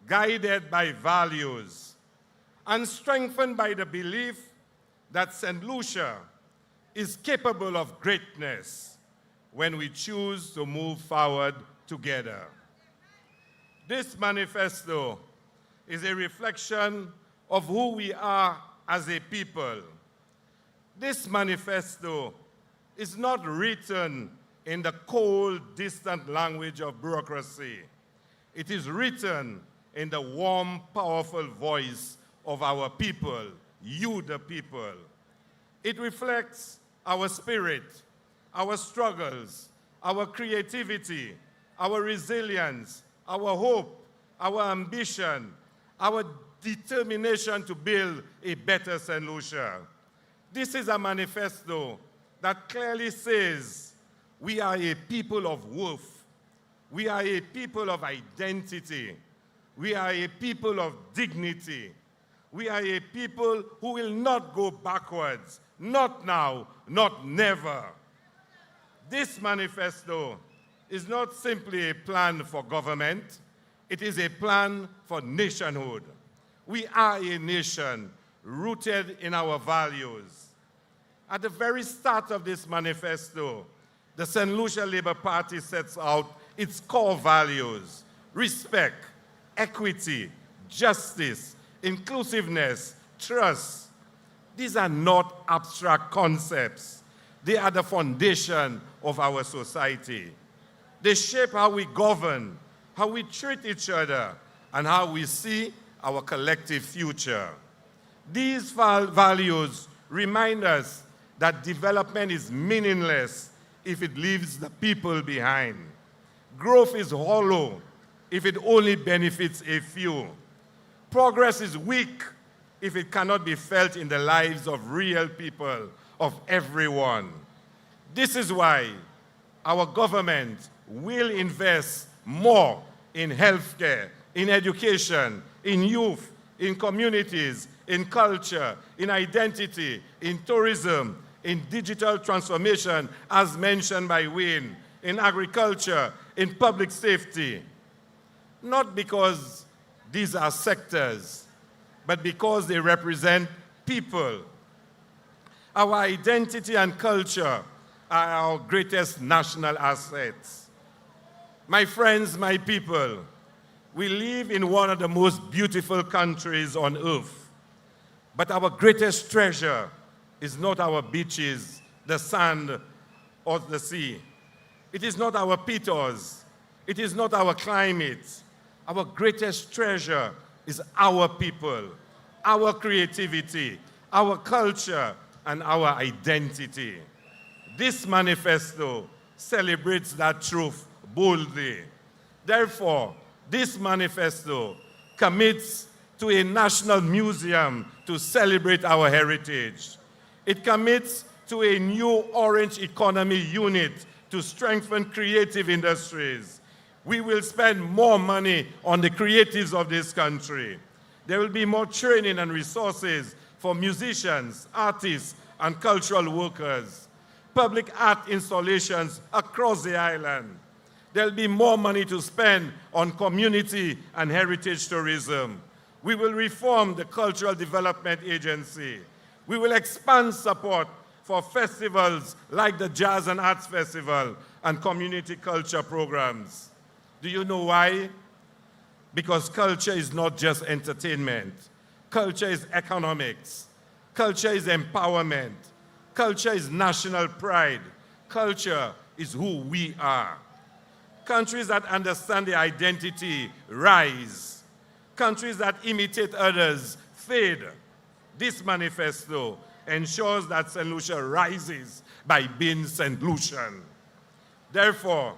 guided by values, and strengthened by the belief that Saint Lucia is capable of greatness when we choose to move forward together. This manifesto is a reflection of who we are as a people. This manifesto is not written in the cold, distant language of bureaucracy. It is written in the warm, powerful voice of our people, you the people. It reflects our spirit, our struggles, our creativity, our resilience, our hope, our ambition, our determination to build a better Saint Lucia. This is a manifesto that clearly says we are a people of worth. We are a people of identity. We are a people of dignity. We are a people who will not go backwards, not now, not never. This manifesto is not simply a plan for government, it is a plan for nationhood. We are a nation rooted in our values. At the very start of this manifesto, the Saint Lucia Labour Party sets out its core values: respect, equity, justice, inclusiveness, trust. These are not abstract concepts. They are the foundation of our society. They shape how we govern, how we treat each other, and how we see our collective future. These values remind us that development is meaningless if it leaves the people behind. Growth is hollow if it only benefits a few. Progress is weak if it cannot be felt in the lives of real people, of everyone. This is why our government will invest more in healthcare, in education, in youth, in communities, in culture, in identity, in tourism, in digital transformation, as mentioned by Wayne, in agriculture, in public safety. Not because these are sectors, but because they represent people. Our identity and culture are our greatest national assets. My friends, my people, we live in one of the most beautiful countries on earth. But our greatest treasure is not our beaches, the sand, or the sea. It is not our pitons. It is not our climate. Our greatest treasure is our people, our creativity, our culture, and our identity. This manifesto celebrates that truth boldly. Therefore, this manifesto commits to a national museum to celebrate our heritage. It commits to a new orange economy unit to strengthen creative industries. We will spend more money on the creatives of this country. There will be more training and resources for musicians, artists, and cultural workers. Public art installations across the island. There'll be more money to spend on community and heritage tourism. We will reform the Cultural Development Agency. We will expand support for festivals like the Jazz and Arts Festival and community culture programs. Do you know why? Because culture is not just entertainment. Culture is economics. Culture is empowerment. Culture is national pride. Culture is who we are. Countries that understand their identity rise. Countries that imitate others fade. This manifesto ensures that Saint Lucia rises by being Saint Lucian. Therefore,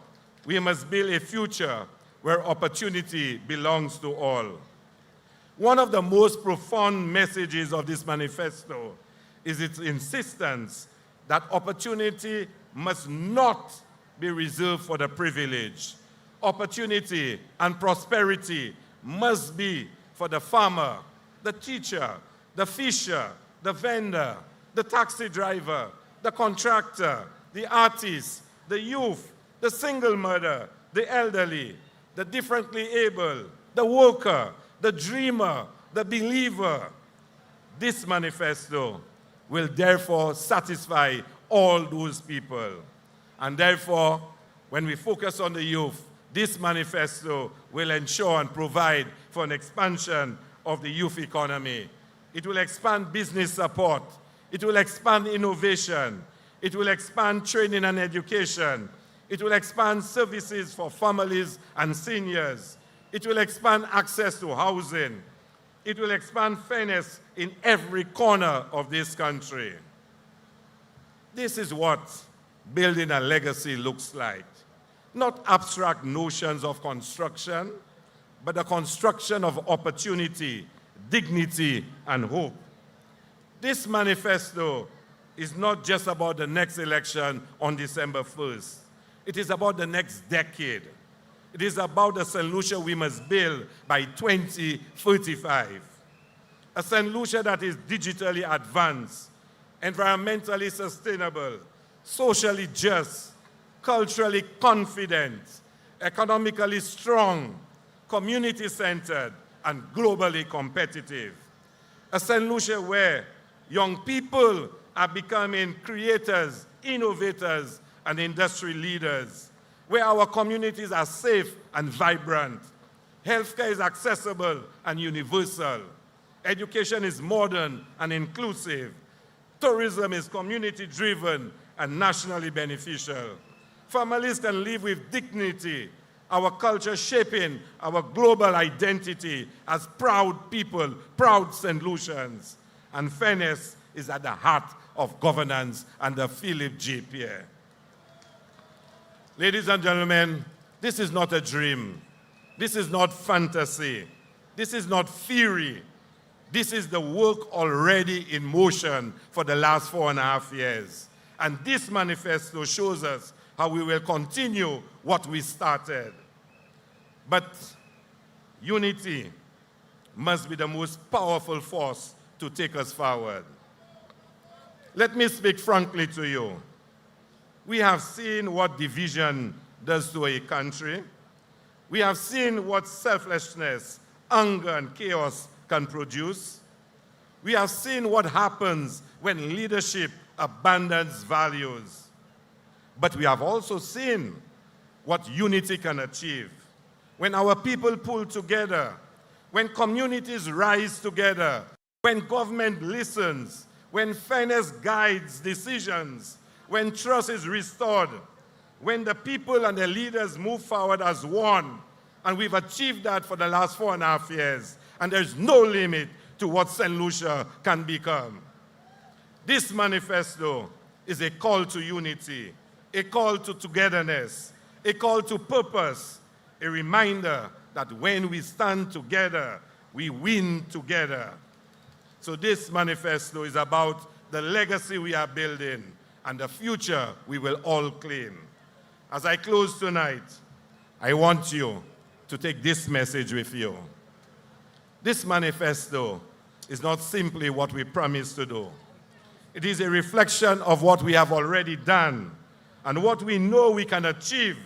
we must build a future where opportunity belongs to all. One of the most profound messages of this manifesto is its insistence that opportunity must not be reserved for the privileged. opportunity and prosperity must be for the farmer, the teacher, the fisher, the vendor, the taxi driver, the contractor, the artist, the youth, the single mother, the elderly, the differently able, the worker, the dreamer, the believer. This manifesto will therefore satisfy all those people. And therefore, when we focus on the youth, this manifesto will ensure and provide for an expansion of the youth economy. It will expand business support. It will expand innovation. It will expand training and education. It will expand services for families and seniors. It will expand access to housing. It will expand fairness in every corner of this country. This is what building a legacy looks like. Not abstract notions of construction, but the construction of opportunity, dignity, and hope. This manifesto is not just about the next election on December 1st. It is about the next decade. It is about the Saint Lucia we must build by 2035. A Saint Lucia that is digitally advanced, environmentally sustainable, socially just, culturally confident, economically strong, community-centered, and globally competitive. A Saint Lucia where young people are becoming creators, innovators, and industry leaders, where our communities are safe and vibrant. Healthcare is accessible and universal. Education is modern and inclusive. Tourism is community-driven and nationally beneficial. Families can live with dignity, our culture shaping our global identity as proud people, proud St. Lucians. And fairness is at the heart of governance under Philip J. Pierre. Ladies and gentlemen, this is not a dream. This is not fantasy. This is not theory. This is the work already in motion for the last 4.5 years. And this manifesto shows us how we will continue what we started. But unity must be the most powerful force to take us forward. Let me speak frankly to you. We have seen what division does to a country. We have seen what selflessness, anger, and chaos can produce. We have seen what happens when leadership abandons values. But we have also seen what unity can achieve. When our people pull together, when communities rise together, when government listens, when fairness guides decisions, when trust is restored, when the people and the leaders move forward as one. And we've achieved that for the last 4.5 years. And there's no limit to what St. Lucia can become. This manifesto is a call to unity, a call to togetherness, a call to purpose, a reminder that when we stand together, we win together. So this manifesto is about the legacy we are building and the future we will all claim. As I close tonight, I want you to take this message with you. This manifesto is not simply what we promised to do. It is a reflection of what we have already done and what we know we can achieve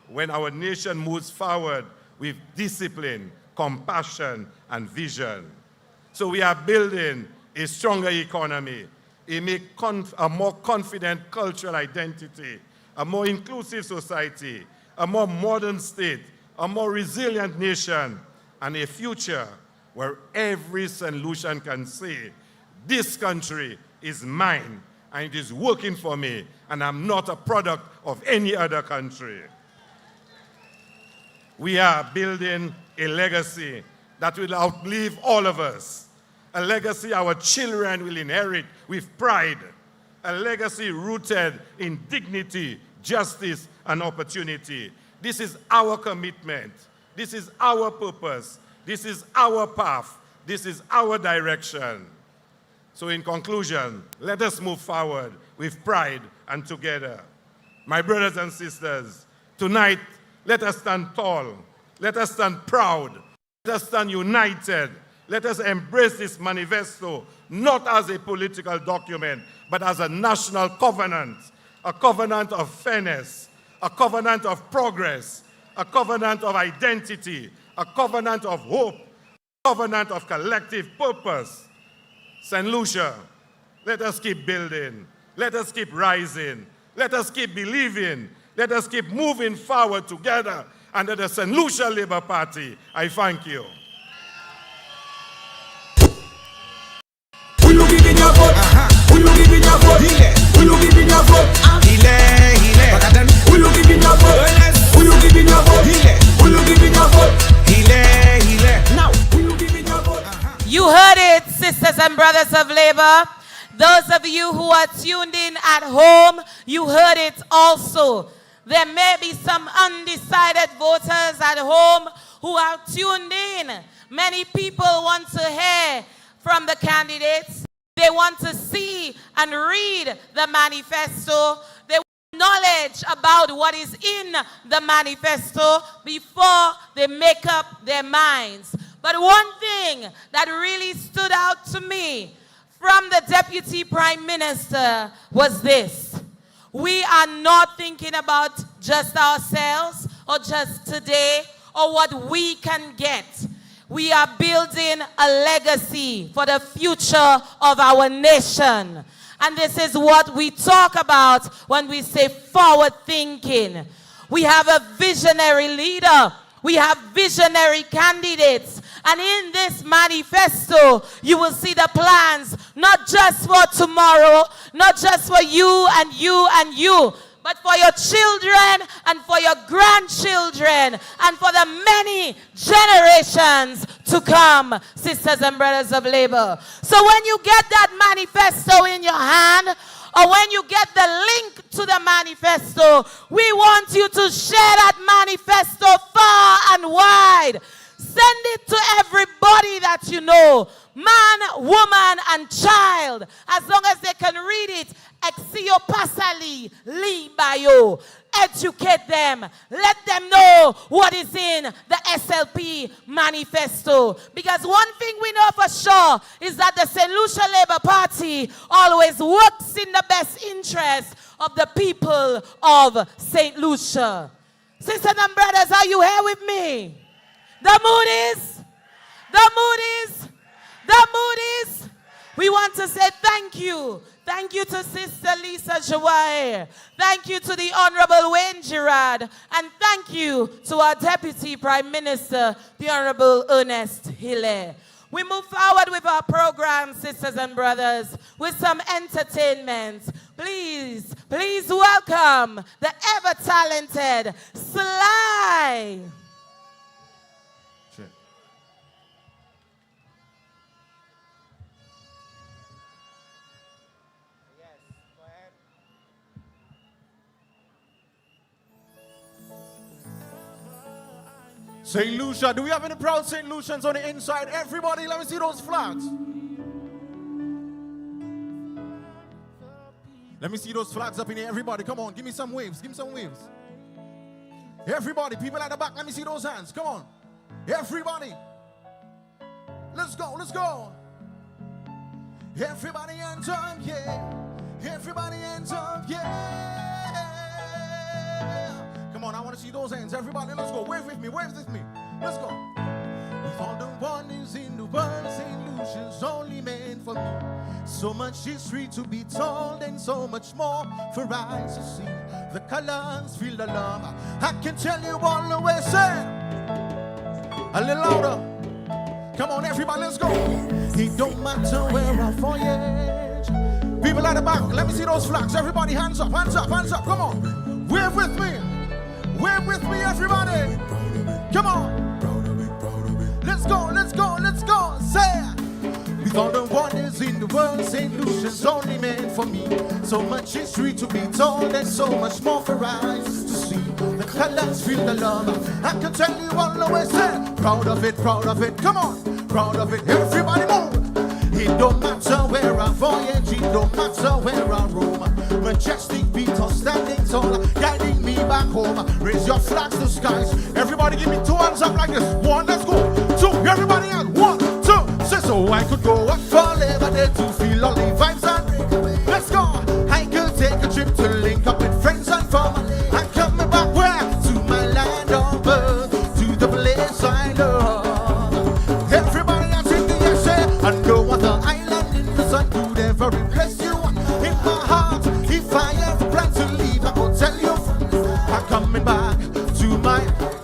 when our nation moves forward with discipline, compassion, and vision. So we are building a stronger economy, a more confident cultural identity, a more inclusive society, a more modern state, a more resilient nation, and a future where every St. Lucian can say, this country is mine, and it is working for me, and I'm not a product of any other country. We are building a legacy that will outlive all of us, a legacy our children will inherit with pride, a legacy rooted in dignity, justice, and opportunity. This is our commitment. This is our purpose. This is our path. This is our direction. So in conclusion, let us move forward with pride and together. My brothers and sisters, tonight Let us stand tall. Let us stand proud. Let us stand united. Let us embrace this manifesto, not as a political document, but as a national covenant, a covenant of fairness, a covenant of progress, a covenant of identity, a covenant of hope, a covenant of collective purpose. Saint Lucia, let us keep building. Let us keep rising. Let us keep believing. Let us keep moving forward together under the Saint Lucia Labour Party. I thank you. Will you give in your vote? Will you give in your vote? Will you give in your vote? Will you give in your vote? Will you give in your vote? Will you give in your vote? Now, will you give in your vote? You heard it, sisters and brothers of Labour. Those of you who are tuned in at home, you heard it also. There may be some undecided voters at home who are tuned in. Many people want to hear from the candidates. They want to see and read the manifesto. They want knowledge about what is in the manifesto before they make up their minds. But one thing that really stood out to me from the Deputy Prime Minister was this. We are not thinking about just ourselves or just today or what we can get. We are building a legacy for the future of our nation. And this is what we talk about when we say forward thinking. We have a visionary leader. We have visionary candidates. And in this manifesto, you will see the plans, not just for tomorrow, not just for you and you and you, but for your children and for your grandchildren and for the many generations to come, sisters and brothers of Labour. So when you get that manifesto in your hand, or when you get the link to the manifesto, we want you to share that manifesto far and wide. Send it to everybody that you know, man, woman, and child, as long as they can read it. Exio pasali li bayo. Educate them. Let them know what is in the SLP manifesto. Because one thing we know for sure is that the Saint Lucia Labour Party always works in the best interest of the people of Saint Lucia. Sisters and brothers, are you here with me? The mood is, we want to say thank you. Thank you to Sister Lisa Jawai. Thank you to the Honorable Wayne Gerard. And thank you to our Deputy Prime Minister, the Honorable Ernest Hilaire. We move forward with our program, sisters and brothers, with some entertainment. Please welcome the ever-talented Sly. Saint Lucia, do we have any proud Saint Lucians on the inside? Everybody, let me see those flags. Let me see those flags up in here. Everybody, come on, give me some waves. Give me some waves. Everybody, people at the back, let me see those hands. Come on. Everybody. Let's go, let's go. Everybody hands up, yeah. Everybody hands up, yeah. Come on, I want to see those hands. Everybody, let's go. Wave with me, wave with me. Let's go. With all the wonders in the world, St. Lucia's only meant for me. So much history to be told and so much more for eyes to see. The colors feel the love. I can tell you all the way, say. A little louder. Come on, everybody, let's go. It don't matter where our voyage. People at the back, let me see those flags. Everybody, hands up, hands up, hands up. Come on. Wave with me. Wave with me, everybody. Come on. Let's go, let's go, let's go. Say. With all the wonders in the world, St. Lucia's only meant for me. So much history to be told and so much more for eyes to see. The colors feel the love. I can tell you all the way, say. Proud of it, proud of it. Come on. Proud of it. Everybody move. It don't matter where I voyage. It don't matter where I roam. Majestic feet are standing tall, guiding me back home. Raise your flags to skies. Everybody give me 2 hands up like this. 1, let's go. 2, everybody out. 1, 2. Say so I could go up for Labor Day to feel all the vibes and let's go. I could take a trip to link up with friends and family. I'm coming back where? To my land of birth, to the place I love. Everybody out in the USA, and no other island in the sun could ever replace you. In my heart, if I ever plan to leave, I will tell you I'm coming back to my.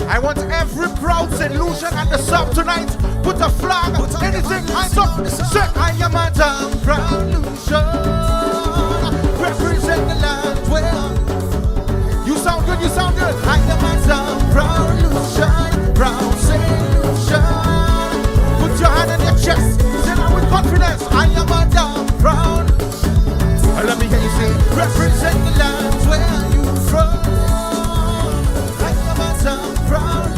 I want every proud Saint Lucian at the sub tonight. Put a flag, anything I saw. Say I am a damn proud Lucian. Represent the land where you sound good, you sound good. I am a damn proud Lucian, proud Saint Lucian. Put your hand on your chest, say that with confidence. I am a damn proud. Let me hear you say, represent the land where you from. I am a damn proud,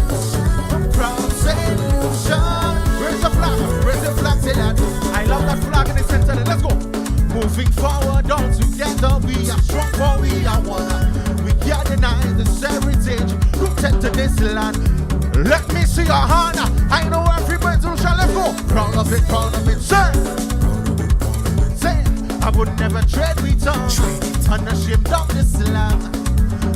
proud Saint Lucian. Raise the flag, say that. I love that flag in the center. Let's go. Moving forward, all together, we are strong, for we are one. We can't deny this heritage, protect this land. Let me see your hand. I know everybody shall let go. Proud of it, sir. Say, I would never trade with tongue, unashamed of this land.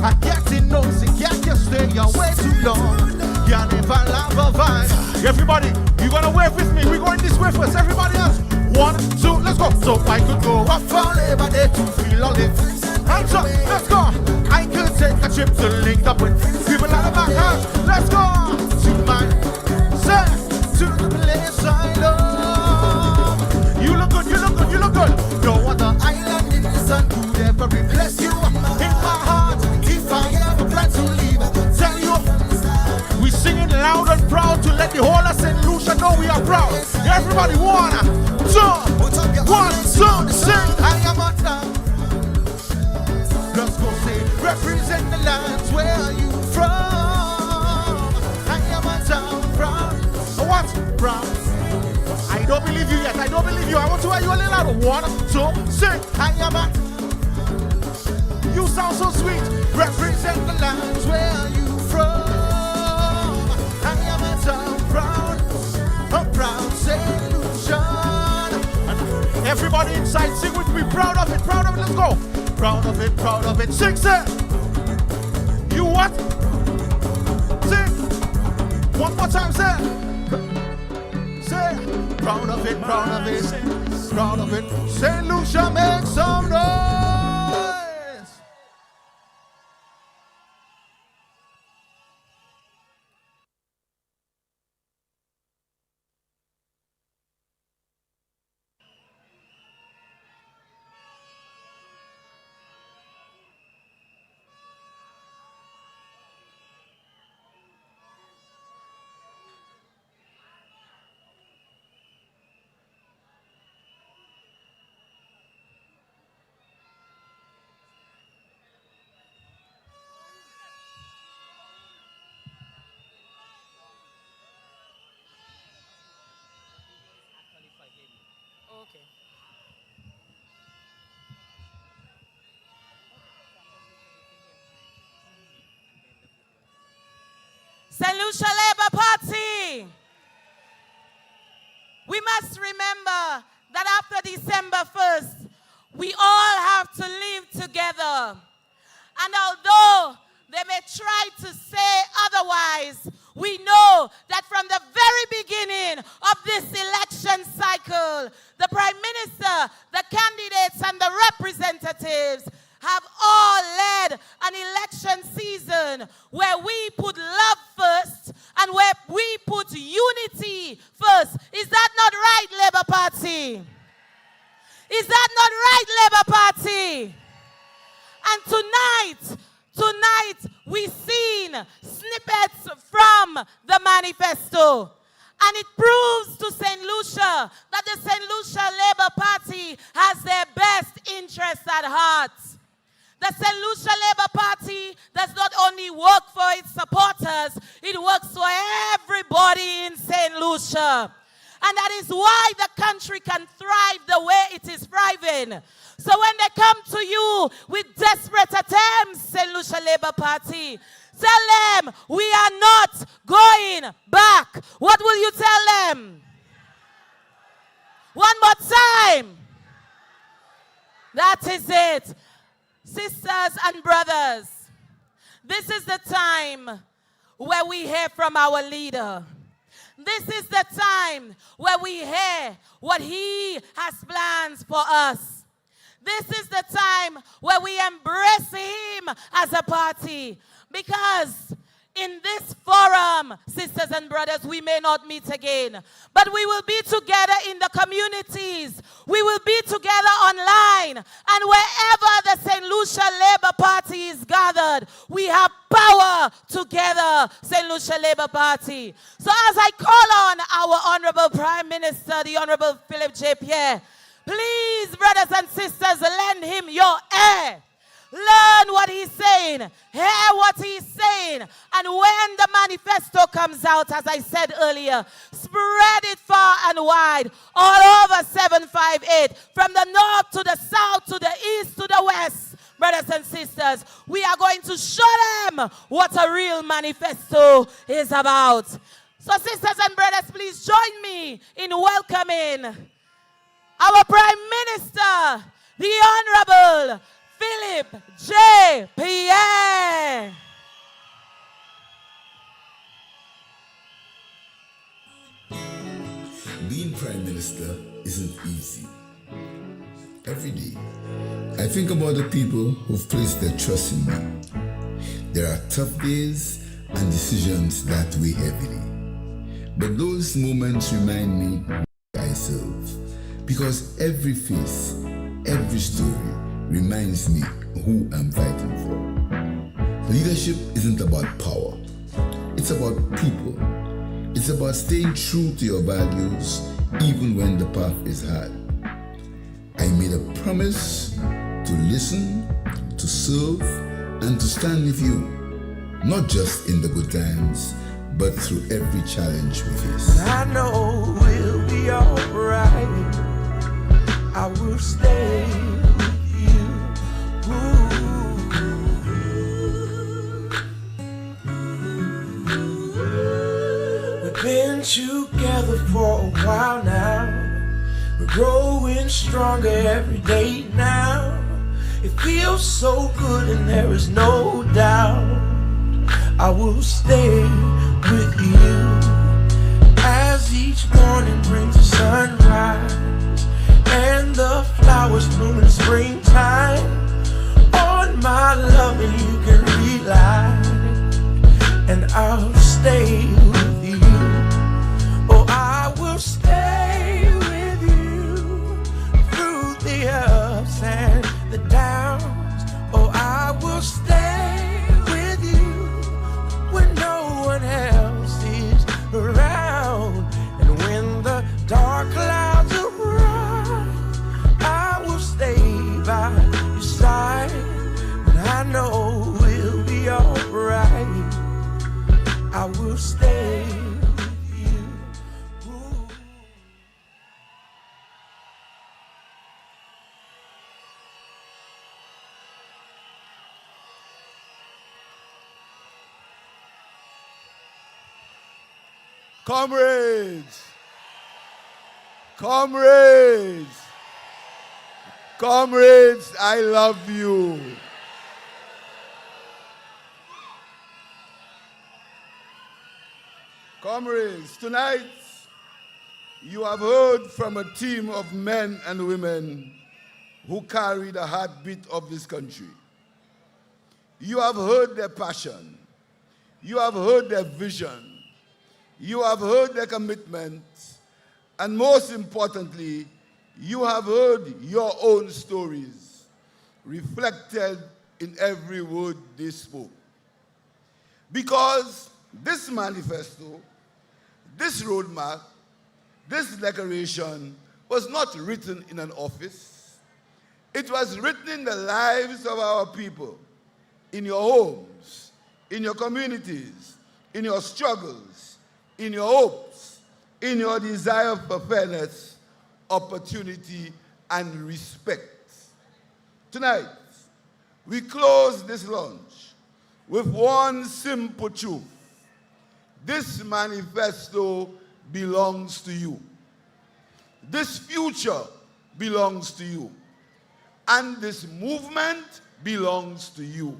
I get it nosy, can't you stay away too long. You never love a vibe. Everybody, you gonna wave with me. We're going this way first. Everybody else. 1, 2, let's go. So I could go up for Labor Day to feel all it. Hands up, let's go. I could take a trip to link up with people out of my house. Let's go to my set, to the place I love. You look good, you look good, you look good. No other island in the sun could ever replace you. In my heart, if I ever plan to leave, tell you, we singing loud and proud to let the whole of Saint Lucia know we are proud. Everybody wanna, 2, 1, 2, sing. I am a town. Let's go say, represent the lands where you from. I am a town proud. What? Proud. I don't believe you yet. I don't believe you. I want to hear you a little louder. 1, 2, sing. I am a. You sound so sweet. Represent the lands where you from. I am a town proud. A proud Saint Lucian. And everybody inside, sing with me. Proud of it. Proud of it. Let's go. Proud of it. Proud of it. Sing, say. You what? Sing. One more time, say. Say. Proud of it. Proud of it. Proud of it. Saint Lucia, make some noise. Saint Lucia Labour Party. We must remember that after December 1st, we all have to live together. And although they may try to say otherwise, we know that from the very beginning of this election cycle, the Prime Minister, the candidates, and the representatives have all led an election season where we put love first and where we put unity first. Is that not right, Labour Party? Is that not right, Labour Party? And tonight we've seen snippets from the manifesto. And it proves to Saint Lucia that the Saint Lucia Labour Party has their best interests at heart. The Saint Lucia Labour Party does not only work for its supporters, it works for everybody in Saint Lucia. And that is why the country can thrive the way it is thriving. going. So when they come to you with desperate attempts, Saint Lucia Labour Party, tell them we are not going back. What will you tell them? One more time. That is it. Sisters and brothers, this is the time where we hear from our leader. This is the time where we hear what he has plans for us. This is the time where we embrace him as a party. Because in this forum, sisters and brothers, we may not meet again, but we will be together in the communities. We will be together online. And wherever the Saint Lucia Labour Party is gathered, we have power together, Saint Lucia Labour Party. So as I call on our Honorable Prime Minister, the Honorable Philip J. Pierre, please, brothers and sisters, lend him your ear. Learn what he's saying. Hear what he's saying. And when the manifesto comes out, as I said earlier, spread it far and wide, all over 758, from the north to the south, to the east, to the west. Brothers and sisters, we are going to show them what a real manifesto is about. So sisters and brothers, please join me in welcoming our Prime Minister, the Honorable Philip J. Pierre. Being Prime Minister isn't easy. Every day, I think about the people who've placed their trust in me. There are tough days and decisions that weigh heavily. But those moments remind me who I serve. Because every face, every story reminds me who I'm fighting for. Leadership isn't about power. It's about people. It's about staying true to your values even when the path is hard. I made a promise to listen, to serve, and to stand with you, not just in the good times, but through every challenge we face. I know we'll be alright. I will stay with you. We've been together for a while now. We're growing stronger every day now. It feels so good and there is no doubt I will stay with you. As each morning brings the sunrise and the flowers bloom in springtime, on my love and you can rely, and I'll stay with you. Oh, I will stay with you through the ups and the downs. Oh, I will stay with you when no one else is around, and when the dark clouds arise, I will stay by your side, and I know we'll be alright. I will stay with you. Ooh. Comrades, comrades, comrades, I love you. Comrades, tonight you have heard from a team of men and women who carry the heartbeat of this country. You have heard their passion. You have heard their vision. You have heard their commitment, and most importantly, you have heard your own stories reflected in every word they spoke. Because this manifesto, this roadmap, this declaration was not written in an office. It was written in the lives of our people, in your homes, in your communities, in your struggles, in your hopes, in your desire for fairness, opportunity, and respect. Tonight, we close this launch with one simple truth. This manifesto belongs to you. This future belongs to you. And this movement belongs to you.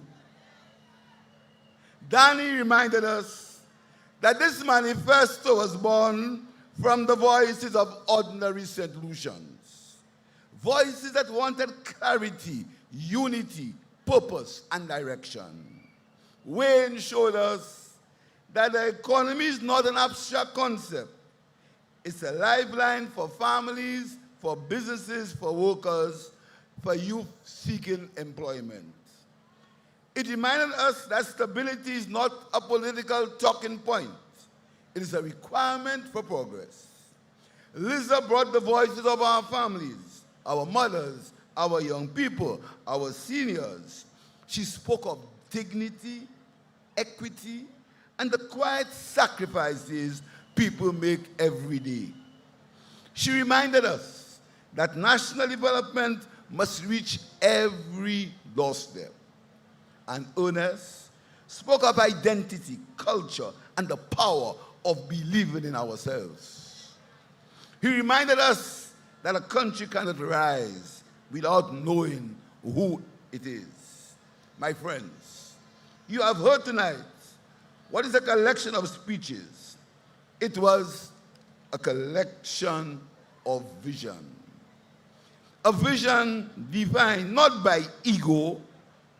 Danny reminded us that this manifesto was born from the voices of ordinary St. Lucians. Voices that wanted clarity, unity, purpose, and direction. Wayne showed us that the economy is not an abstract concept. It's a lifeline for families, for businesses, for workers, for youth seeking employment. It reminded us that stability is not a political talking point. It is a requirement for progress. Lisa brought the voices of our families, our mothers, our young people, our seniors. She spoke of dignity, equity, and the quiet sacrifices people make every day. She reminded us that national development must reach every doorstep. And Ernest spoke of identity, culture, and the power of believing in ourselves. He reminded us that a country cannot rise without knowing who it is. My friends, you have heard tonight what is a collection of speeches. It was a collection of vision. A vision defined not by ego,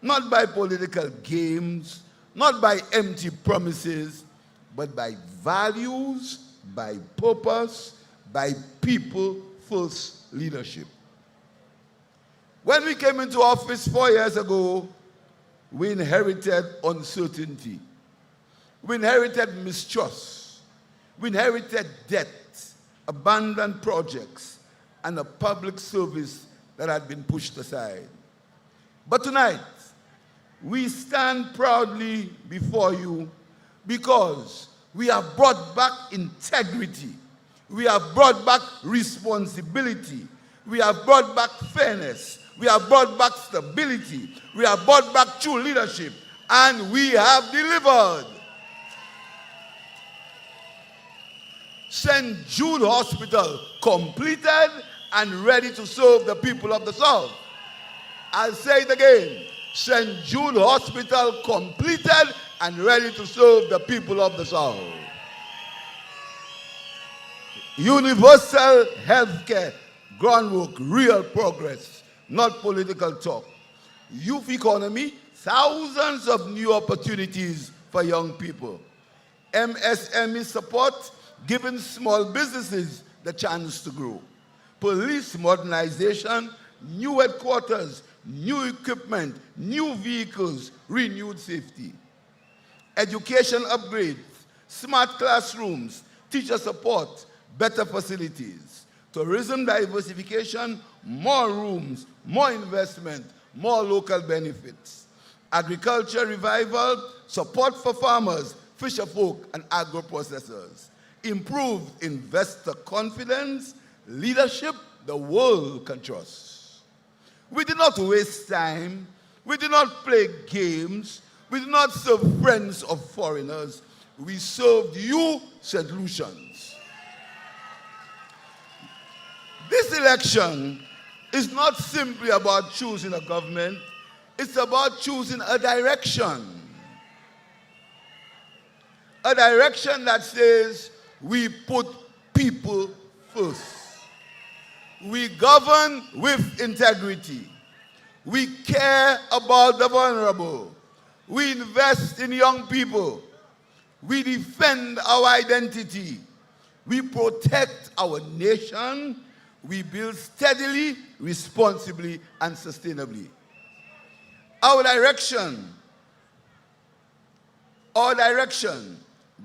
not by political games, not by empty promises, but by values, by purpose, by people-first leadership. When we came into office 4 years ago, we inherited uncertainty. We inherited mistrust. We inherited debt, abandoned projects, and a public service that had been pushed aside. But tonight, we stand proudly before you because we have brought back integrity. We have brought back responsibility. We have brought back fairness. We have brought back stability. We have brought back true leadership. And we have delivered. St. Jude Hospital completed and ready to serve the people of the South. I'll say it again. St. Jude Hospital completed and ready to serve the people of the South. Universal healthcare, groundwork, real progress, not political talk. Youth economy, thousands of new opportunities for young people. MSME support, giving small businesses the chance to grow. Police modernization, new headquarters, new equipment, new vehicles, renewed safety. Education upgrades, smart classrooms, teacher support, better facilities. Tourism diversification, more rooms, more investment, more local benefits. Agriculture revival, support for farmers, fisherfolk, and agro-processors. Improved investor confidence, leadership the world can trust. We did not waste time. We did not play games. We did not serve friends of foreigners. We served you, St. Lucians. This election is not simply about choosing a government. It's about choosing a direction. A direction that says we put people first. We govern with integrity. We care about the vulnerable. We invest in young people. We defend our identity. We protect our nation. We build steadily, responsibly, and sustainably. Our direction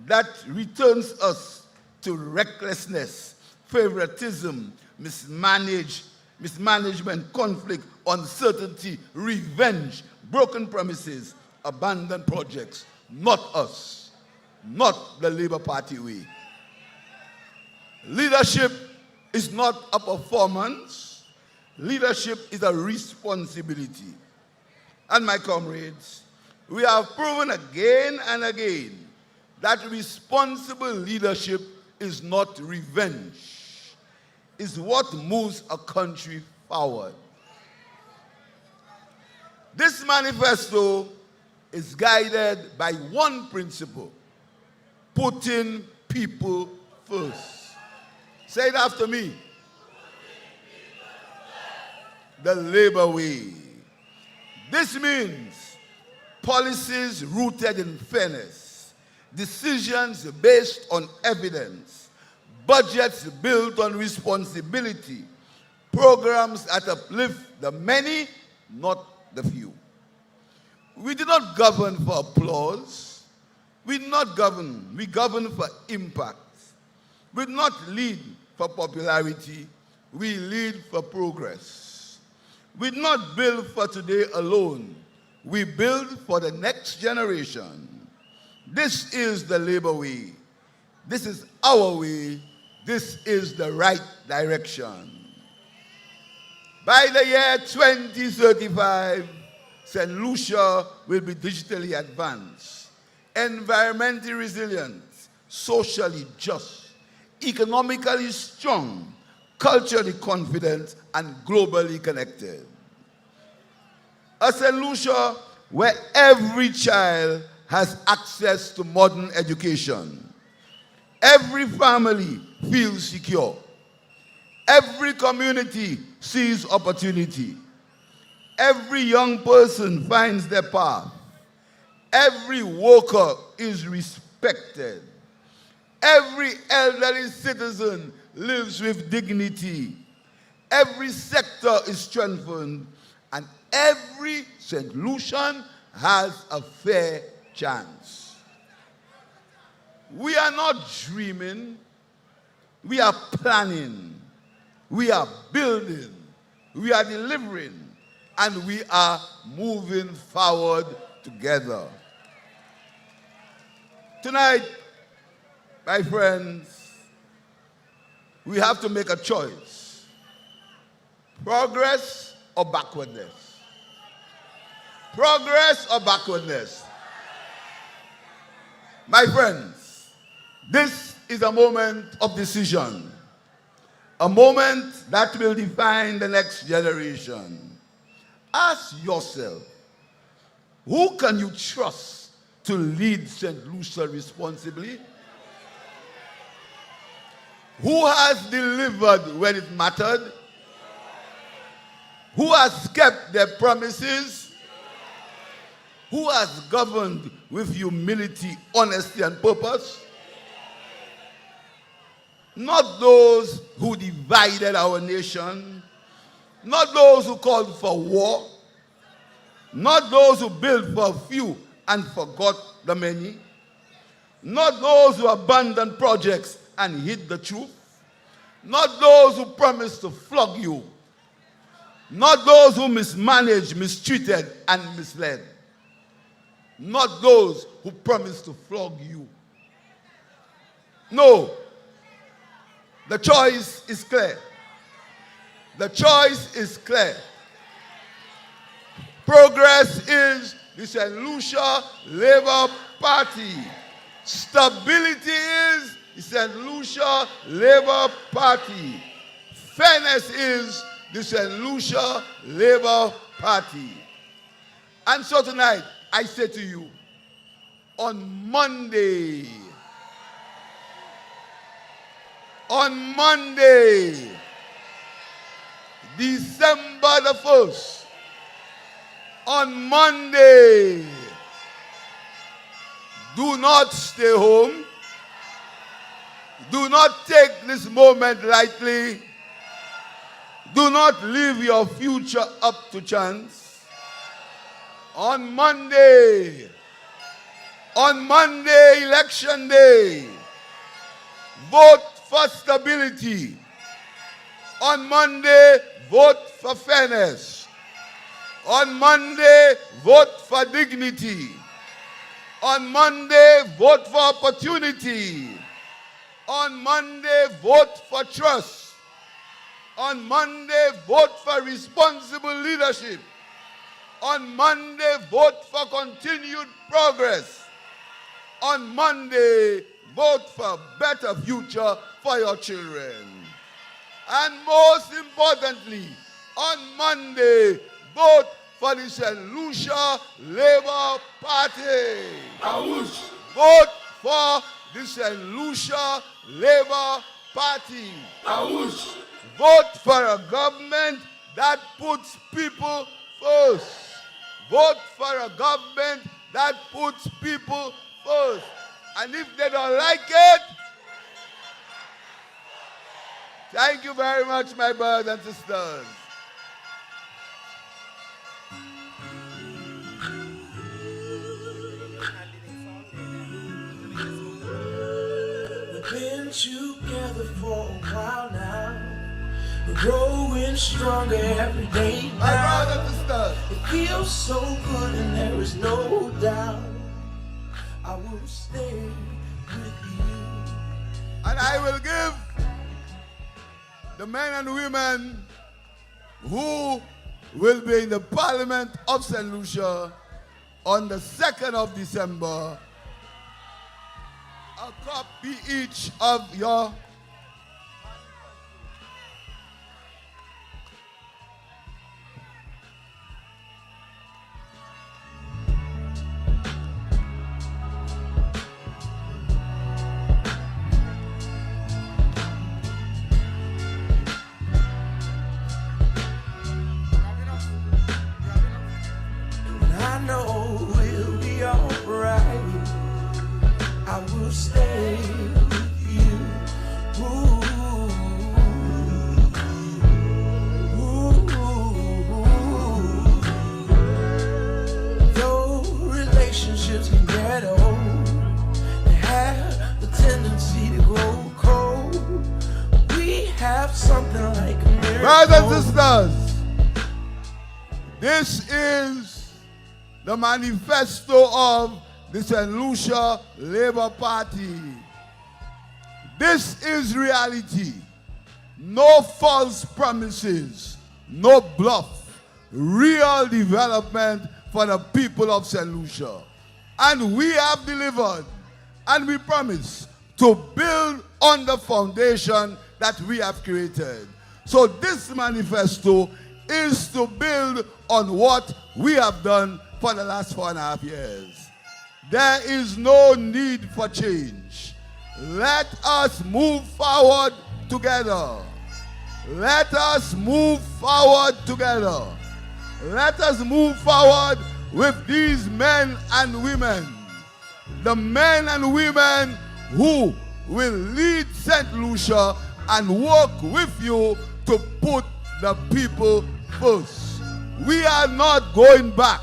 that returns us to recklessness, favoritism, mismanagement, conflict, uncertainty, revenge, broken promises, abandoned projects. Not us, not the Labour Party way. Leadership is not a performance. leadership is a responsibility. And my comrades, we have proven again and again that responsible leadership is not revenge. It's what moves a country forward. This manifesto is guided by one principle: putting people first. Say it after me. The Labour way. This means policies rooted in fairness, decisions based on evidence, budgets built on responsibility, programs that uplift the many, not the few. We do not govern for applause. We do not govern. We govern for impact. We do not lead for popularity. We lead for progress. We do not build for today alone. We build for the next generation. This is the Labour way. This is our way. This is the right direction. By the year 2035, Saint Lucia will be digitally advanced, environmentally resilient, socially just, economically strong, culturally confident, and globally connected. A Saint Lucia where every child has access to modern education. Every family feels secure. Every community sees opportunity. Every young person finds their path. Every worker is respected. Every elderly citizen lives with dignity. Every sector is strengthened, and every St. Lucian has a fair chance. We are not dreaming. We are planning. We are building. We are delivering. And we are moving forward together. Tonight, my friends, we have to make a choice. Progress or backwardness? Progress or backwardness? My friends, this is a moment of decision. A moment that will define the next generation. Ask yourself, who can you trust to lead St. Lucia responsibly? Who has delivered when it mattered? Who has kept their promises? Who has governed with humility, honesty, and purpose? Not those who divided our nation, not those who called for war, not those who built for a few and forgot the many, not those who abandoned projects and hid the truth, not those who promised to flog you, not those who mismanaged, mistreated, and misled, not those who promised to flog you. No, the choice is clear. The choice is clear. Progress is the Saint Lucia Labour Party. Stability is the Saint Lucia Labour Party. Fairness is the Saint Lucia Labour Party. And so tonight, I say to you, on Monday, December the 1st, on Monday, do not stay home. Do not take this moment lightly. Do not leave your future up to chance. On Monday, election day, vote for stability. On Monday, vote for fairness. On Monday, vote for dignity. On Monday, vote for opportunity. On Monday, vote for trust. On Monday, vote for responsible leadership. On Monday, vote for continued progress. On Monday, vote for a better future for your children. And most importantly, on Monday, vote for the Saint Lucia Labour Party. Awoosh. Vote for the Saint Lucia Labour Party. Awoosh. Vote for a government that puts people first. Vote for a government that puts people first. And if they don't like it, thank you very much, my brothers and sisters. We've been together for a while now. We're growing stronger every day now. My brothers and sisters. It feels so good and there is no doubt I will stay with you. And I will give the men and women who will be in the Parliament of St. Lucia on the 2nd of December a copy each of your I know we'll be alright. I will stay with you. Ooh, though relationships can get old, they have the tendency to grow cold. We have something like a miracle. brothers and sisters. This is the manifesto of the Saint Lucia Labour Party. This is reality. No false promises, no bluff. Real development for the people of Saint Lucia. And we have delivered, and we promise to build on the foundation that we have created. So this manifesto is to build on what we have done for the last 4.5 years. There is no need for change. Let us move forward together. Let us move forward together. Let us move forward with these men and women. The men and women who will lead St. Lucia and work with you to put the people first. We are not going back.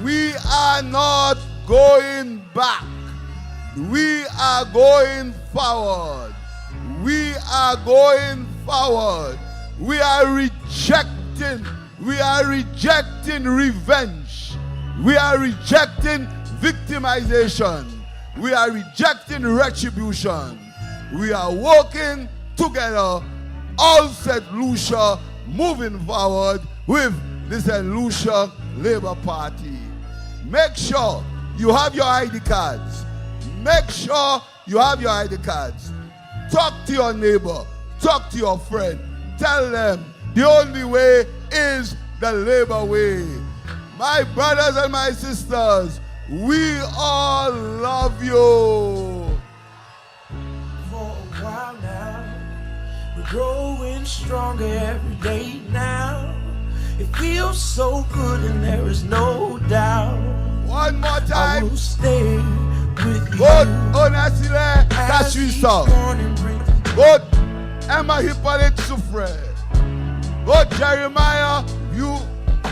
We are not going back. We are going forward. We are going forward. We are rejecting revenge. We are rejecting victimization. We are rejecting retribution. We are working together, all St. Lucia, moving forward with the Saint Lucia Labour Party. Make sure you have your ID cards. Make sure you have your ID cards. Talk to your neighbor. Talk to your friend. Tell them the only way is the Labour way. My brothers and my sisters, we all love you. For a while now, we're growing stronger every day now. It feels so good and there is no doubt. One more time. I will stay with you. Vote Ernest Hilaire, Kashrisa. Vote Emma Hippolyte Soufre. Vote Jeremiah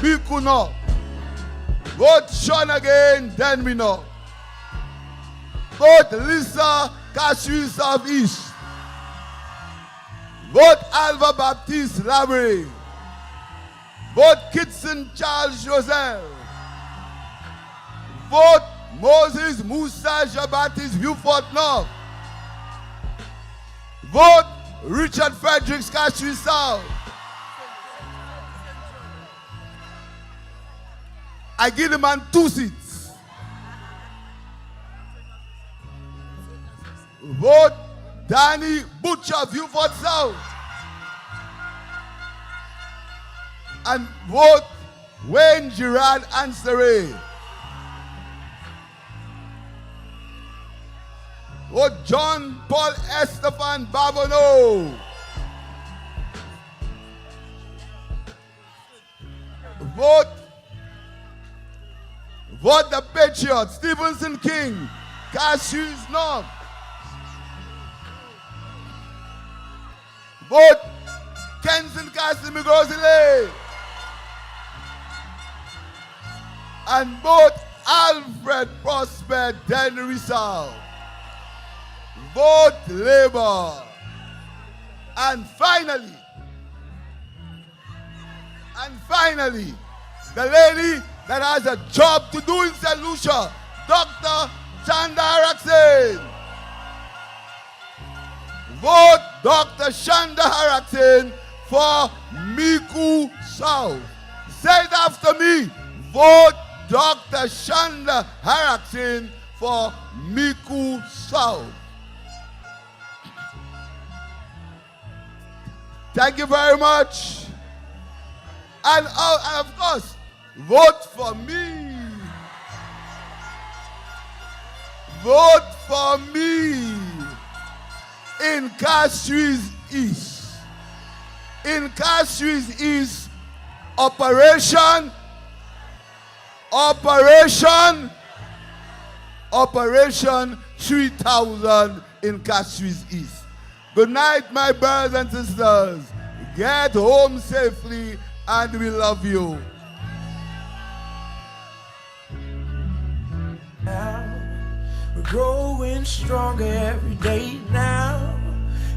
Bikuno. Vote Sean again, then we know. Vote Lisa Kashrisa of East. Vote Alva Baptiste Labrie. Vote Kitson Charles Josel. Vote Moses Musa Jean-Baptiste Vieux-Fort North. Vote Richard Fredericks, Castries South. I give the man 2 seats. Vote Danny Butcher, Viewford South. And vote Wayne Gerard Anstere. Vote John Paul Estefan Babono. Vote the Patriot, Stevenson King, Castries North. Vote Kenson Casimigosile. And vote Alfred Prosper Denry South. Vote Labour. And finally, the lady that has a job to do in Saint Lucia, Dr. Chanda Haraksen. Vote Dr. Chanda Haraksen for Miku South. Say it after me. Vote Dr. Chanda Haraksen for Miku South. Thank you very much. And of course, vote for me. Vote for me in Castries East. In Castries East, Operation 3000 in Castries East. Good night, my brothers and sisters. Get home safely, and we love you. We're growing stronger every day now.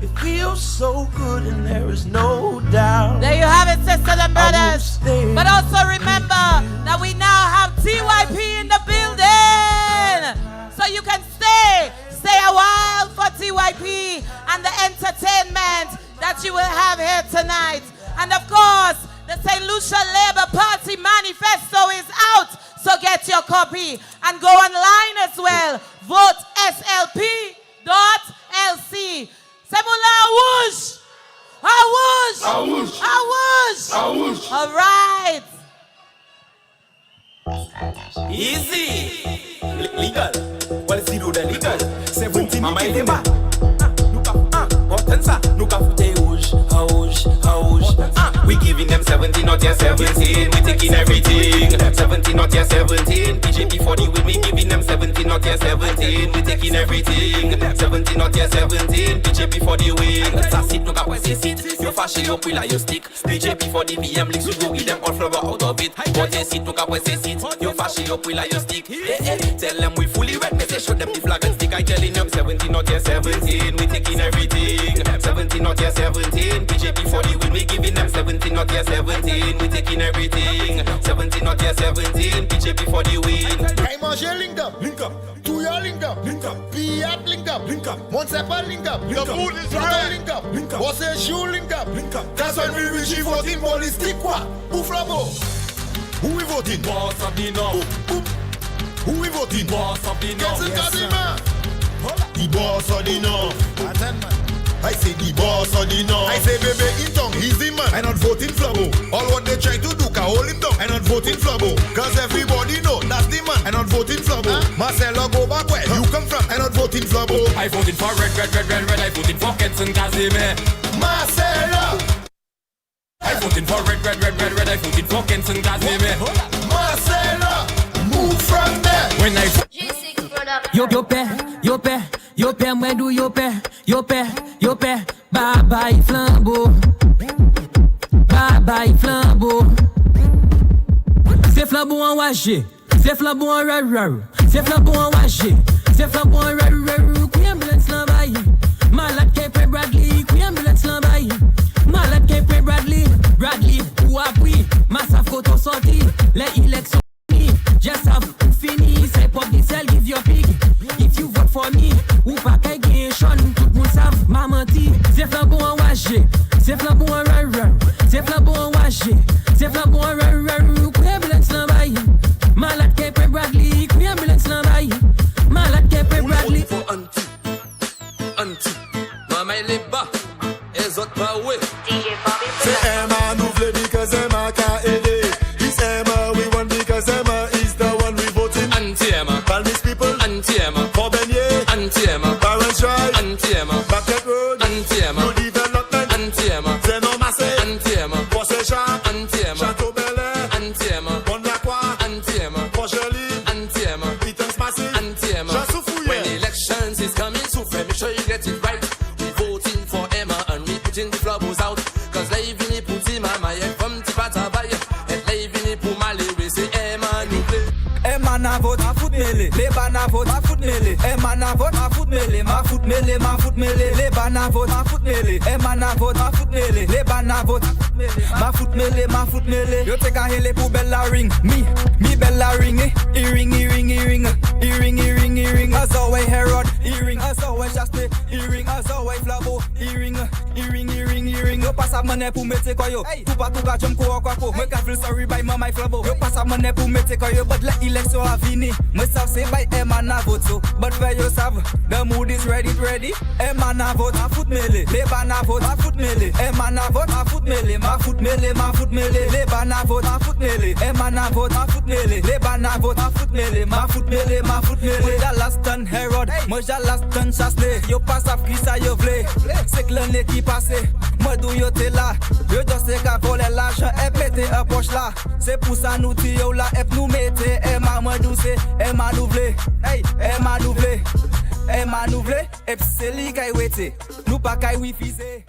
It feels so good and there is no doubt. There you have it, sisters and brothers. But also remember that we now have TYP in the building. So you can stay a while for TYP and the entertainment that you will have here tonight. And of course, the Saint Lucia Labour Party Manifesto is out. So get your copy and go online as well. Vote slp.lc. Semula whoosh! Awoosh! Awoosh! Awoosh! Awoosh! All right. Easy. Legal. What is it do the legal? 17 mama ideba. Potenza. Nuka fute whoosh. Awoosh. Awoosh. We giving them 17, not yet 17. We taking everything. 17, not yet 17. BJP 40 with me giving them 17, not yet 17. We taking everything. 17, not yet 17. BJP for the win. That's it, no cap where sit. You fashion your pillar, you stick. BJP for the VM links, we go give them all flower out of it. But they sit, no cap where sit. You fashion your pillar, you stick. Tell them we fully red, me say show them the flag and stick. I telling them 17, not yet 17. We taking everything. 17, not yet 17. BJP for the win, we giving them 17, not yet 17. We taking everything. 17, not yet 17. BJP for the win. Hey, Manger, link up. Tuya, link up. Piat, link up. Monsepa, link up. The food is right. Link up. What's a shoe, link up. That's when we Vigie voting police. Quoi? Ouflabo. Who we voting? Boss of the North. Who we voting? Boss of the North. The boss of the North. I say the boss of the North. I say baby in tongue, he's the man. I not voting Flabo. All what they try to do, can hold him down. I not voting Flabo. Cause everybody know that's the man. I not voting Flabo. Marcelo, go back where you come from. I not voting Flabo. I voted for red. I voted for Kenson Kazime. Marcelo. I voted for red. I voted for Kenson Kazime. Marcelo, move from there. When I Yo père, moi do yo père, bye bye flambeau, c'est flambeau en wagé, c'est flambeau en rare, c'est flambeau en wagé, c'est flambeau en rare, qui ambulance l'envahi, malade qui peut Bradley, qui ambulance l'envahi, malade qui peut Bradley, ou appui, massaf koto sorti, les élections. Just have fini, say publicly give your pig. If you vote for me, ou pas qu'à gain, tout le monde savent, maman ti, c'est flambeau en waje. Se flabo an raru. Se flabo an waje. Se flabo an raru. Kwe ambulance nan bayi. Malade kepe Bradley. Kwe ambulance nan bayi. Malade kepe Bradley. Anti, mama il est bas, les autres pas ouais. C'est Emma nous voulons because Emma can aider. It's Emma we want because Emma is the one we voting. Anti-Emma, Palmis people. Anti-Emma, For Beignet. Anti-Emma, Parents Drive. Anti-Emma, Bucket Road. Anti-Emma, No development. Anti-Emma, Zeno Massé. Anti-Emma, Possession. Anti-Emma, Château Bel-Air. Anti-Emma, Bon la Croix. Anti-Emma, Port-Joli. Anti-Emma, Pitons Massé. Anti-Emma. Jean Soufouye. When elections is coming to fair, make sure you get it right. We voting for Emma and we putting the flowers out. Cause live in the puti mama, yeah, from Tipata Baye. And live in the Pumale, we say Emma nous play. Emma na vote, ma foot mêlée. Les na vote, ma foot mêlée. Emma na vote, ma foot mêlée. Ma foot mêlée, ma foot mêlée. Les na vote, ma foot mêlée. Emma na vote, ma foot mêlée. Les na vote, ma foot mêlée, ma foot mêlée. Yo te ka hele pou bella ring. Me bella ring, eh. Earring. As always Herod, earring. As always Chaste, earring. As always Flabo, earring. Yo pass up money pou mette koyo. Tout pas tout ka jump ko ko. Me ka feel sorry by mama Flabo. Yo pass up money pou mette koyo, but let election a fini. Me sav say by Emma na vote so, but for you sav, the mood is ready. Emma na vote, ma foot mêlée. Les na vote, ma foot mêlée. Emma na vote, ma foot mêlée. Ma foot mêlée. Les na vote, ma foot mêlée. Emma na vote, ma foot mêlée. Les na vote, ma foot mêlée. Ma foot mêlée. Moi j'ai last ton Herod, moi j'ai last ton Chaste. Yo pass up qui ça yo vle. C'est que l'année qui passe. Moi d'où yo t'es là. Yo just sais qu'à voler l'argent et péter un poche là. C'est pour ça nous tire là et nous mettez. Emma moi douce, Emma nous vle. Hey, Emma nous vle. Emma nous vle. Et puis c'est lui qui wete. Nous pas qui wifi c'est.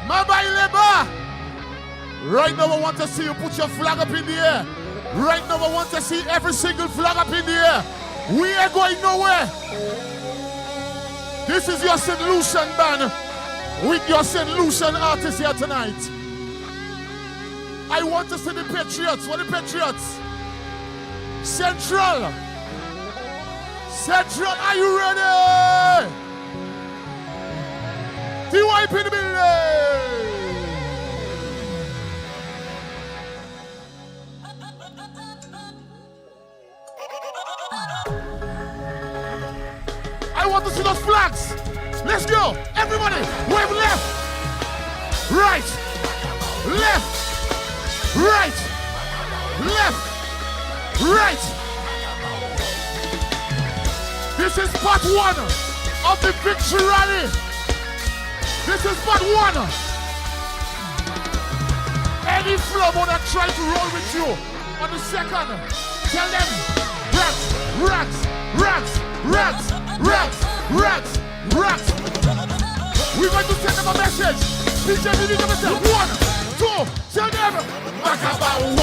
Mama Ileba. Right now I want to see you put your flag up in the air. Right now I want to see every single flag up in the air. We ain't going nowhere. This is your Saint Lucian band with your Saint Lucian artists here tonight. I want to see the Patriots. What are the Patriots? Central. Central, are you ready? TYP in the building. I want to see those flags. Let's go. Everybody, wave left, right, left, right, left, right. This is part one of the victory rally. This is part one. Any flubber that try to roll with you on the second, tell them rats. We're going to send them a message. DJ, you need to say 1, 2, tell them Macabau 1,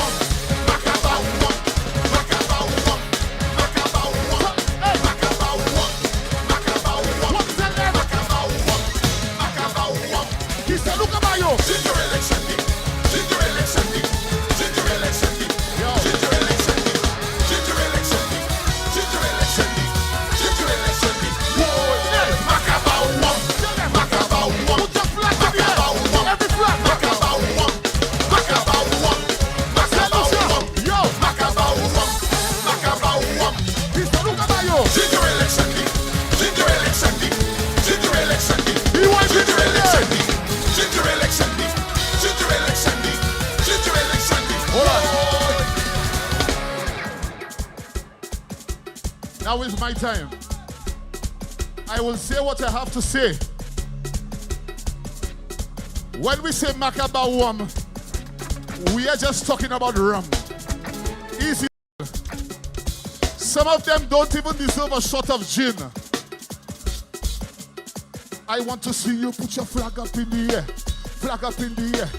Macabau 1, Macabau 1, Macabau 1, hey, Macabau 1, Macabau 1. What tell them Macabau 1, Macabau 1. He said, look at you. Ginger election day, ginger election day, ginger election day, ginger election day, ginger election day, ginger election day, ginger election day. Whoa, yeah, Macabau 1, Macabau 1. Put your flag up here. Every flag. Macabau 1, Macabau 1, Macabau 1. Yo, Macabau 1, Macabau 1. He said, look at you. Ginger election day, ginger election day, ginger election day. He wants ginger election day, ginger election day, ginger election day, ginger election day. Hold on. Now is my time. I will say what I have to say. When we say Macabauam, we are just talking about rum. Easy. Some of them don't even deserve a shot of gin. I want to see you put your flag up in the air. Flag up in the air.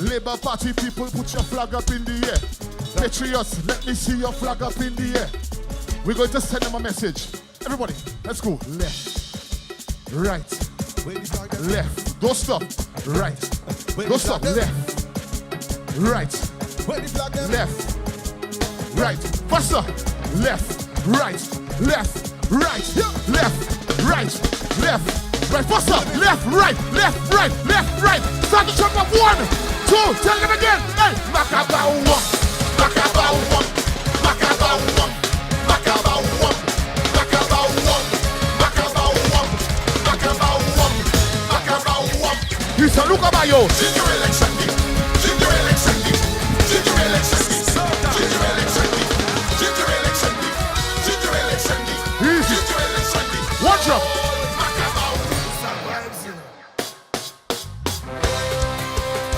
Labour Party people, put your flag up in the air. Patriots, let me see your flag up in the air. We're going to send them a message. Everybody, let's go. Left, right, left. Don't stop. Right. Don't stop. Left, right, left, right. Faster. Left, right, left, right, right. What's up? Left, right. Start the jump up. 1, 2. Tell them again. Hey, Macabau. He's a look about you. Ginger election. Easy. Watch up.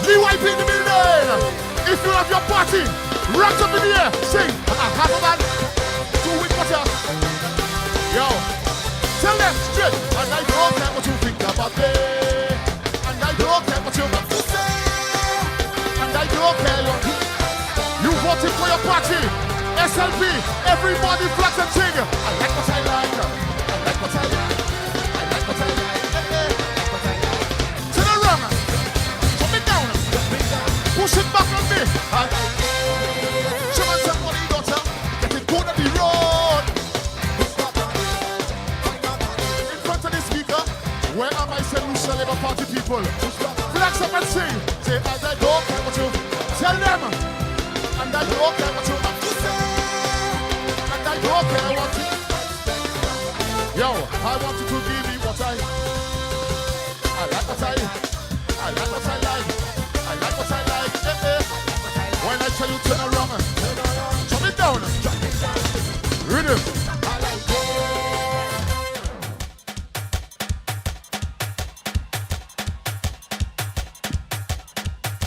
DYP in the building. If you have your party, rock up in the air. Sing. Half a man. 2 with water. Yo. Tell them straight. And I don't care what you think about me. And I don't care what you want to say. And I don't care. You voted for your party. SLP. Everybody flex and sing. I like what I like. I like what I like. I like what I like. To the run. Put me down. Push it back on me. Show us somebody, daughter. Get it good on the road. In front of the speaker, where are my Saint Lucia Labour Party people? Flex up and sing. Say, and I don't care what you tell them. And I don't care what you have to say. And I don't care what you. Yo, I want you to give me what I like what I like what I like. I like what I like. When I tell you turn around, drop it down. Rhythm.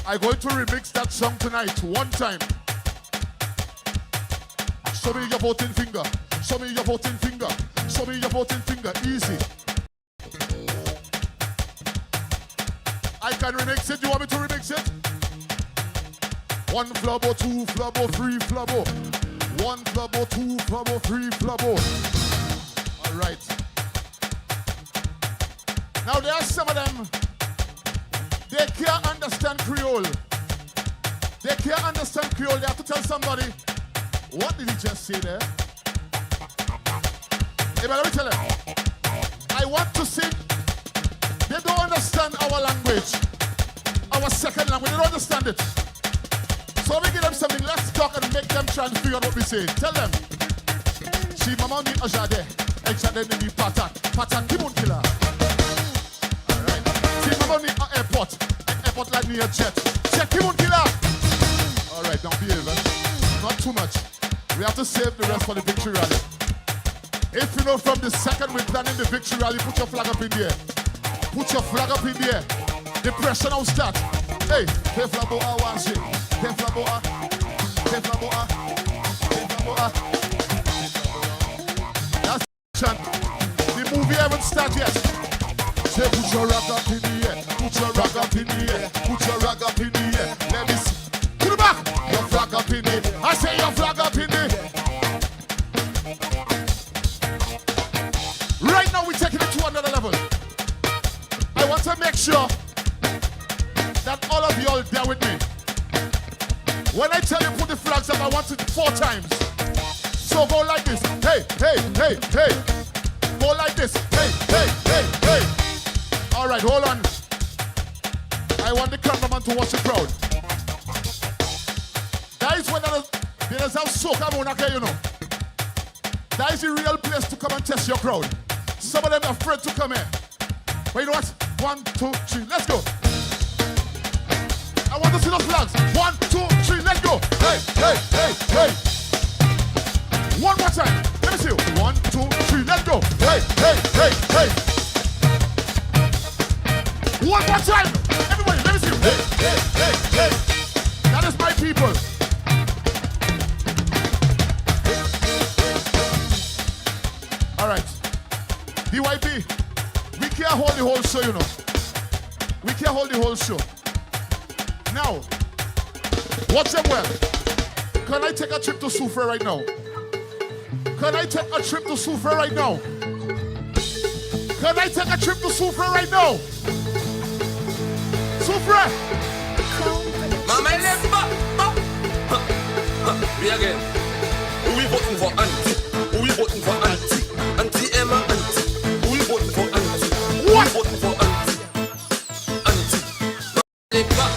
I'm going to remix that song tonight, one time. Show me your voting finger. Show me your voting finger. Show me your voting finger. Easy. I can remix it. You want me to remix it? 1 flubbo, 2 flubbo, 3 flubbo. 1 flubbo, 2 flubbo, 3 flubbo. All right. Now there are some of them. They can't understand Creole. They can't understand Creole. They have to tell somebody. What did he just say there? Hey, but let me tell them. I want to sing. They don't understand our language. Our second language. They don't understand it. So let me give them something. Let's talk and make them try and figure out what we say. Tell them. Si maman ni ajade. Ajade ni patak. Patak kibun killer. Alright. Si maman ni airport. Airport like ni a jet. Jet kibun killer. Alright, don't behave. Not too much. We have to save the rest for the victory rally. If you know from the second we're planning the victory rally, put your flag up in the air. Put your flag up in the air. The pressure now start. Hey, hey flabo a wash it. Hey flabo a. Hey flabo a. Hey flabo a. That's the movie haven't started yet. Say put your rag up in the air. Put your rag up in the air. Put your rag up in the air. Let me see. To the back. Your flag up in it. I say your flag up in it. Right now we're taking it to another level. I want to make sure that all of you all there with me. When I tell you put the flags up, I want it 4 times. So go like this. Hey, hey, hey, hey. Go like this. Hey, hey, hey, hey. All right, hold on. I want the cameraman to watch the crowd. That is when there's a soca monarchy, you know. That is the real place to come and test your crowd. Some of them are afraid to come here. But you know what? 1, 2, 3, let's go. I want to see those flags. 1, 2, 3, let's go. Hey, hey, hey, hey. One more time. Let me see you. 1, 2, 3, let's go. Hey, hey, hey, hey. One more time. Everybody, let me see you. Hey, hey, hey, hey. That is my people. All right. DYP, we can't hold the whole show, you know. We can't hold the whole show. Now, watch them well. Can I take a trip to Soufre right now? Can I take a trip to Soufre right now? Can I take a trip to Soufre right now? Soufre! Mama, me again. Who we voting for? Who we voting for? n'est pas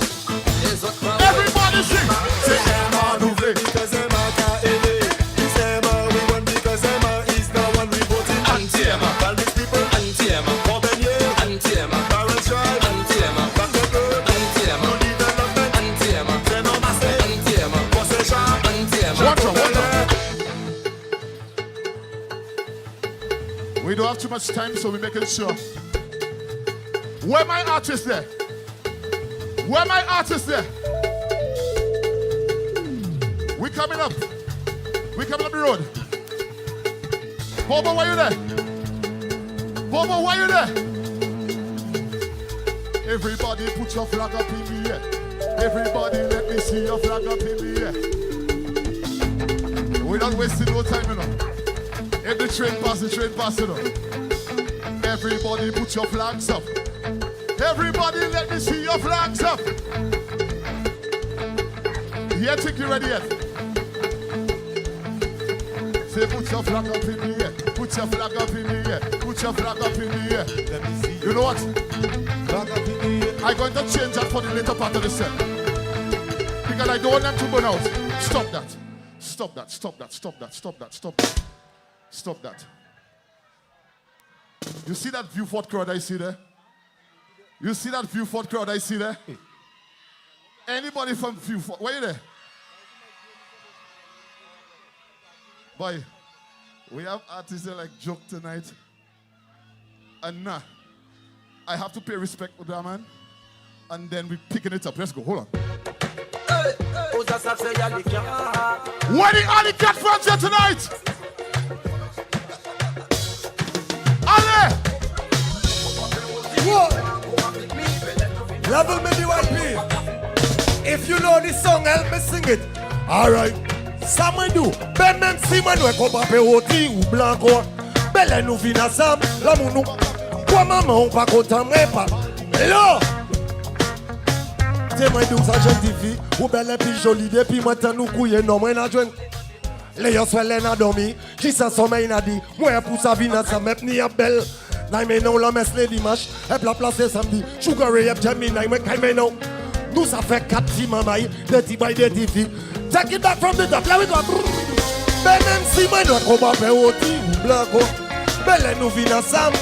les autres paroles. Everybody sing. C'est Emma Nouveau. Because Emma can't aimer. It's Emma we want because Emma is the one we voting. Anti-Emma. Tell these people. Anti-Emma. For Ben yeah. Anti-Emma. Parents tribe. Anti-Emma. Back to good. Anti-Emma. No development. Anti-Emma. C'est non massé. Anti-Emma. Possession. Anti-Emma. Watch out. We don't have too much time, so we're making sure. Where my artists there? Where my artists there? We coming up. We coming up the road. Bobo, why you there? Bobo, why you there? Everybody put your flag up in the air. Everybody let me see your flag up in the air. We're not wasting no time, you know. If the train pass, you know. Everybody put your flags up. Everybody let me see your flags up. Yeah, think you ready yet? Say put your flag up in the air. Put your flag up in the air. Put your flag up in the air. Let me see. You know what? Flag up in the air. I'm going to change that for the later part of the set. Because I don't want them to burn out. Stop that. Stop that. Stop that. Stop that. Stop that. Stop that. Stop that. You see that Viewfort crowd I see there? You see that Viewfort crowd I see there? Anybody from Viewfort? Where you there? Boy, we have artists that like joke tonight. And nah, I have to pay respect to that man. And then we picking it up. Let's go. Hold on. Where the alley cat fans here tonight? Allez! Level me the YP. If you know this song, help me sing it. Alright. Samuel do. Ben même si manou ko pa pe oti ou blanco. Belle nou vina sam. La mounou. Kwa maman ou pa kontan mwen pa. Hello! Te mwen dou sa gentil ou belle pi jolie depuis maintenant nous couiller non mwen na joindre. Les yon swelle na dormi, qui s'en sommeil na di. Moi pour sa vie na sa mep ni a belle. Na me non la messe les dimanche, et la place samedi. Sugar ray up Jamie na me kai me non. Nous ça fait 4 petits mamai, des petits by des petits filles. Take it back from the top, là we go. Ben même si moi doit qu'on va faire oti ou blanco. Belle nous vient ensemble.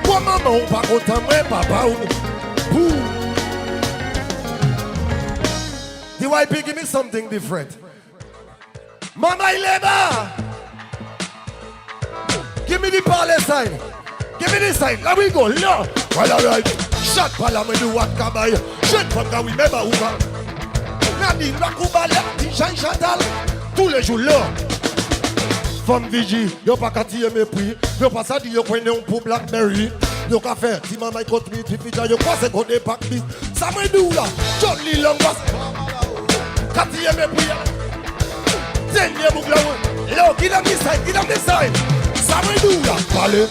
Quoi maman ou pas content moi papa ou. The YP give me something different. Mama Labour! Give me the parley sign. Give me this sign. Let we go. Là. Well, all right. Shot pala me do what kabay. Shot panga we remember who va. Nadine Rakouba le Jean Chantal. Tous les jours là. Femme Vigie, yo pas qu'à tirer mes prix. Yo pas ça dit yo connaît un pour Blackberry. Yo ka faire si maman côté mi pita yo quoi c'est qu'on est pas bis. Ça me dou là. Johnny Longas. Qu'à tirer mes prix. Send me a book now. Yo, give them this side, give them this side. Samuel do that. Pale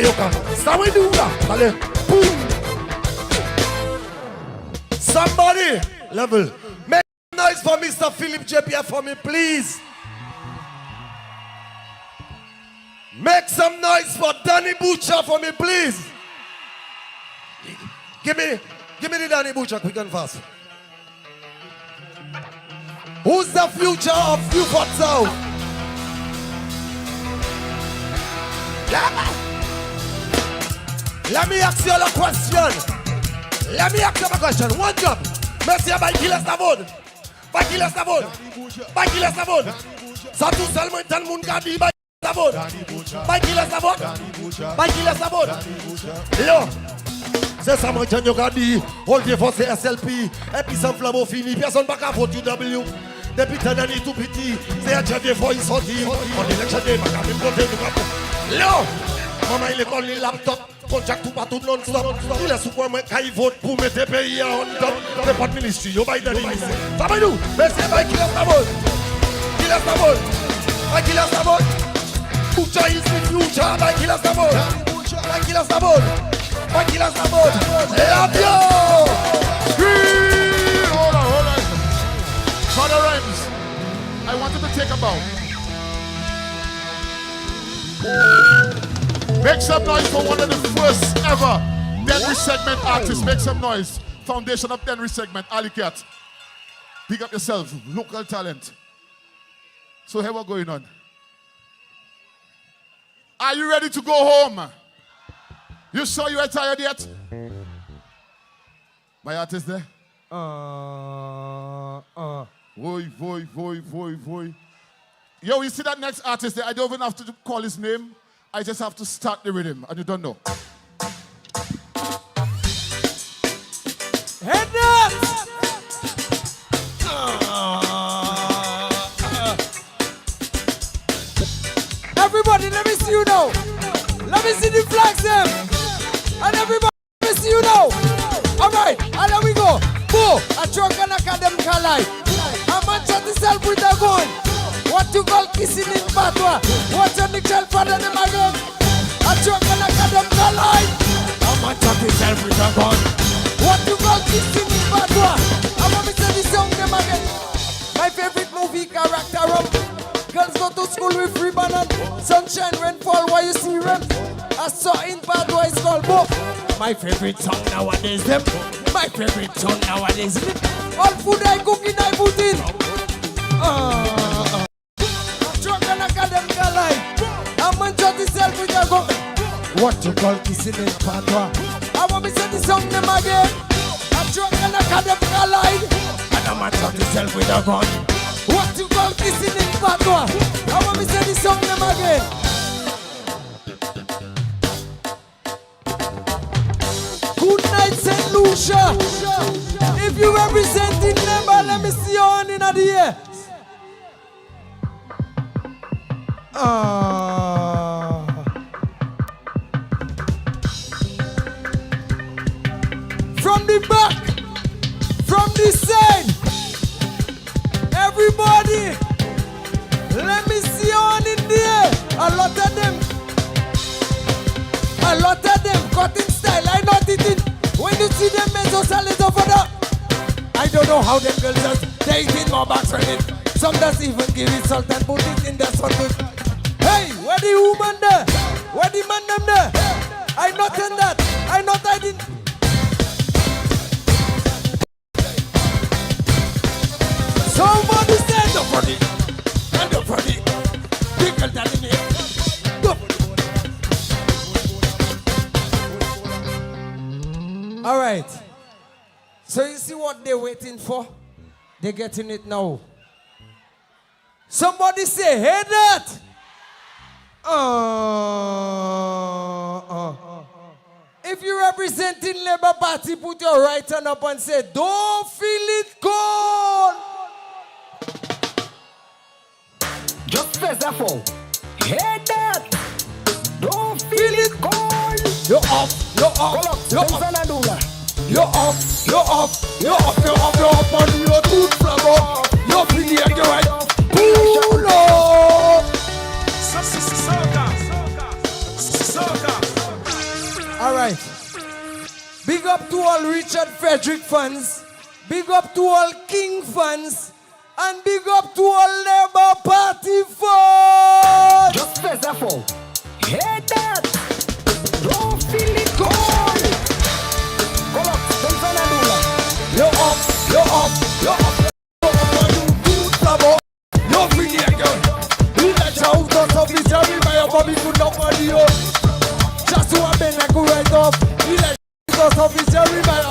yoka. Samuel do that. Pale. Boom. Somebody, level. Make noise for Mr. Philip JPF for me, please. Make some noise for Danny Butcher for me, please. Give me the Danny Butcher quick and fast. Who's the future of Viewfort South? Let me ask you a question. One job. Merci à Baikilas Davod. Ça tout seulement dans le monde qui a dit Baikilas Davod. Là. C'est ça, moi, John Yogadi. On vient forcer SLP. Et puis, sans flambeau fini. Personne n'a qu'à voter W. Depuis tant d'années tout petit. C'est un janvier, faut y sortir. On est l'élection, pas qu'à même voter. Là, maman, il est con les laptops. Contract tout partout non-stop. Il est sous quoi, moi, quand il vote pour mettre les pays en top. C'est pas de ministre. Yo, Biden, ça va nous. Merci, Baikilas Davod. Baikilas Davod. Future is the future. Baikilas Davod. Baikilas Davod. Love you. Hold on. Father Rhymes, I wanted to take a bow. Make some noise for one of the first ever Denry segment artists, make some noise. Foundation of Denry segment, Alicat. Pick up yourself, local talent. So here what's going on. Are you ready to go home? You sure you are tired yet? My artist there? Voy. Yo, you see that next artist there? I don't even have to call his name. I just have to start the rhythm, and you don't know. Head up! Everybody, let me see you now. Let me see the flags them. And everybody, let me see you now. All right, and there we go. Go, a drunk and academical life. A man shot himself with a gun. What you call kissing in Patwa? What's your child father them again? A drunk and academical life. A man shot himself with a gun. What you call kissing in Patwa? I want me to say the song them again. My favorite movie character girls go to school with free banana. Sunshine, rainfall, why you see them? I saw in Patwa, it's called book. My favorite song nowadays them. My favorite song nowadays them. All food I cook in, I put in. Drunk and academical life. A man shot himself with a gun. What you call kissing in Patwa? I want me to say the song them again. I'm drunk and academical life. And a man shot himself with a gun. What you call kissing in Patwa? I want me to say the song them again. Good night, Saint Lucia. If you representing Labour, let me see your hand in the air. From the back, from this side, everybody, let me see your hand in the air. A lot of them cutting style, I not it in. When you see them mezzo salads over there, I don't know how them girls just, they eating more bags from it. Some does even give it salt and put it in the sandwich. Hey, where the woman there? Where the man them there? I not in that, I not hiding. Somebody stand up for it. Stand up for it. Big girl down in here. All right. So you see what they're waiting for? They're getting it now. Somebody say, hey that. If you're representing Labour Party, put your right hand up and say, don't feel it cold. Just first of all, hey that. Don't feel it cold. You're up, you're up, you're up. You're up, you're up, you're up, you're up, you're up on your tooth flower. You're feeling like you're right. Pull up. All right. Big up to all Richard Frederick fans. Big up to all King fans. And big up to all Labour Party fans. Just first of all, hey that. Don't feel it cold. Come up, you're up, you're up, you're up. You're free again. You let your out of office, you buy a bobby good up on the old. Just to a man I go right off. You let your out of office, you buy a.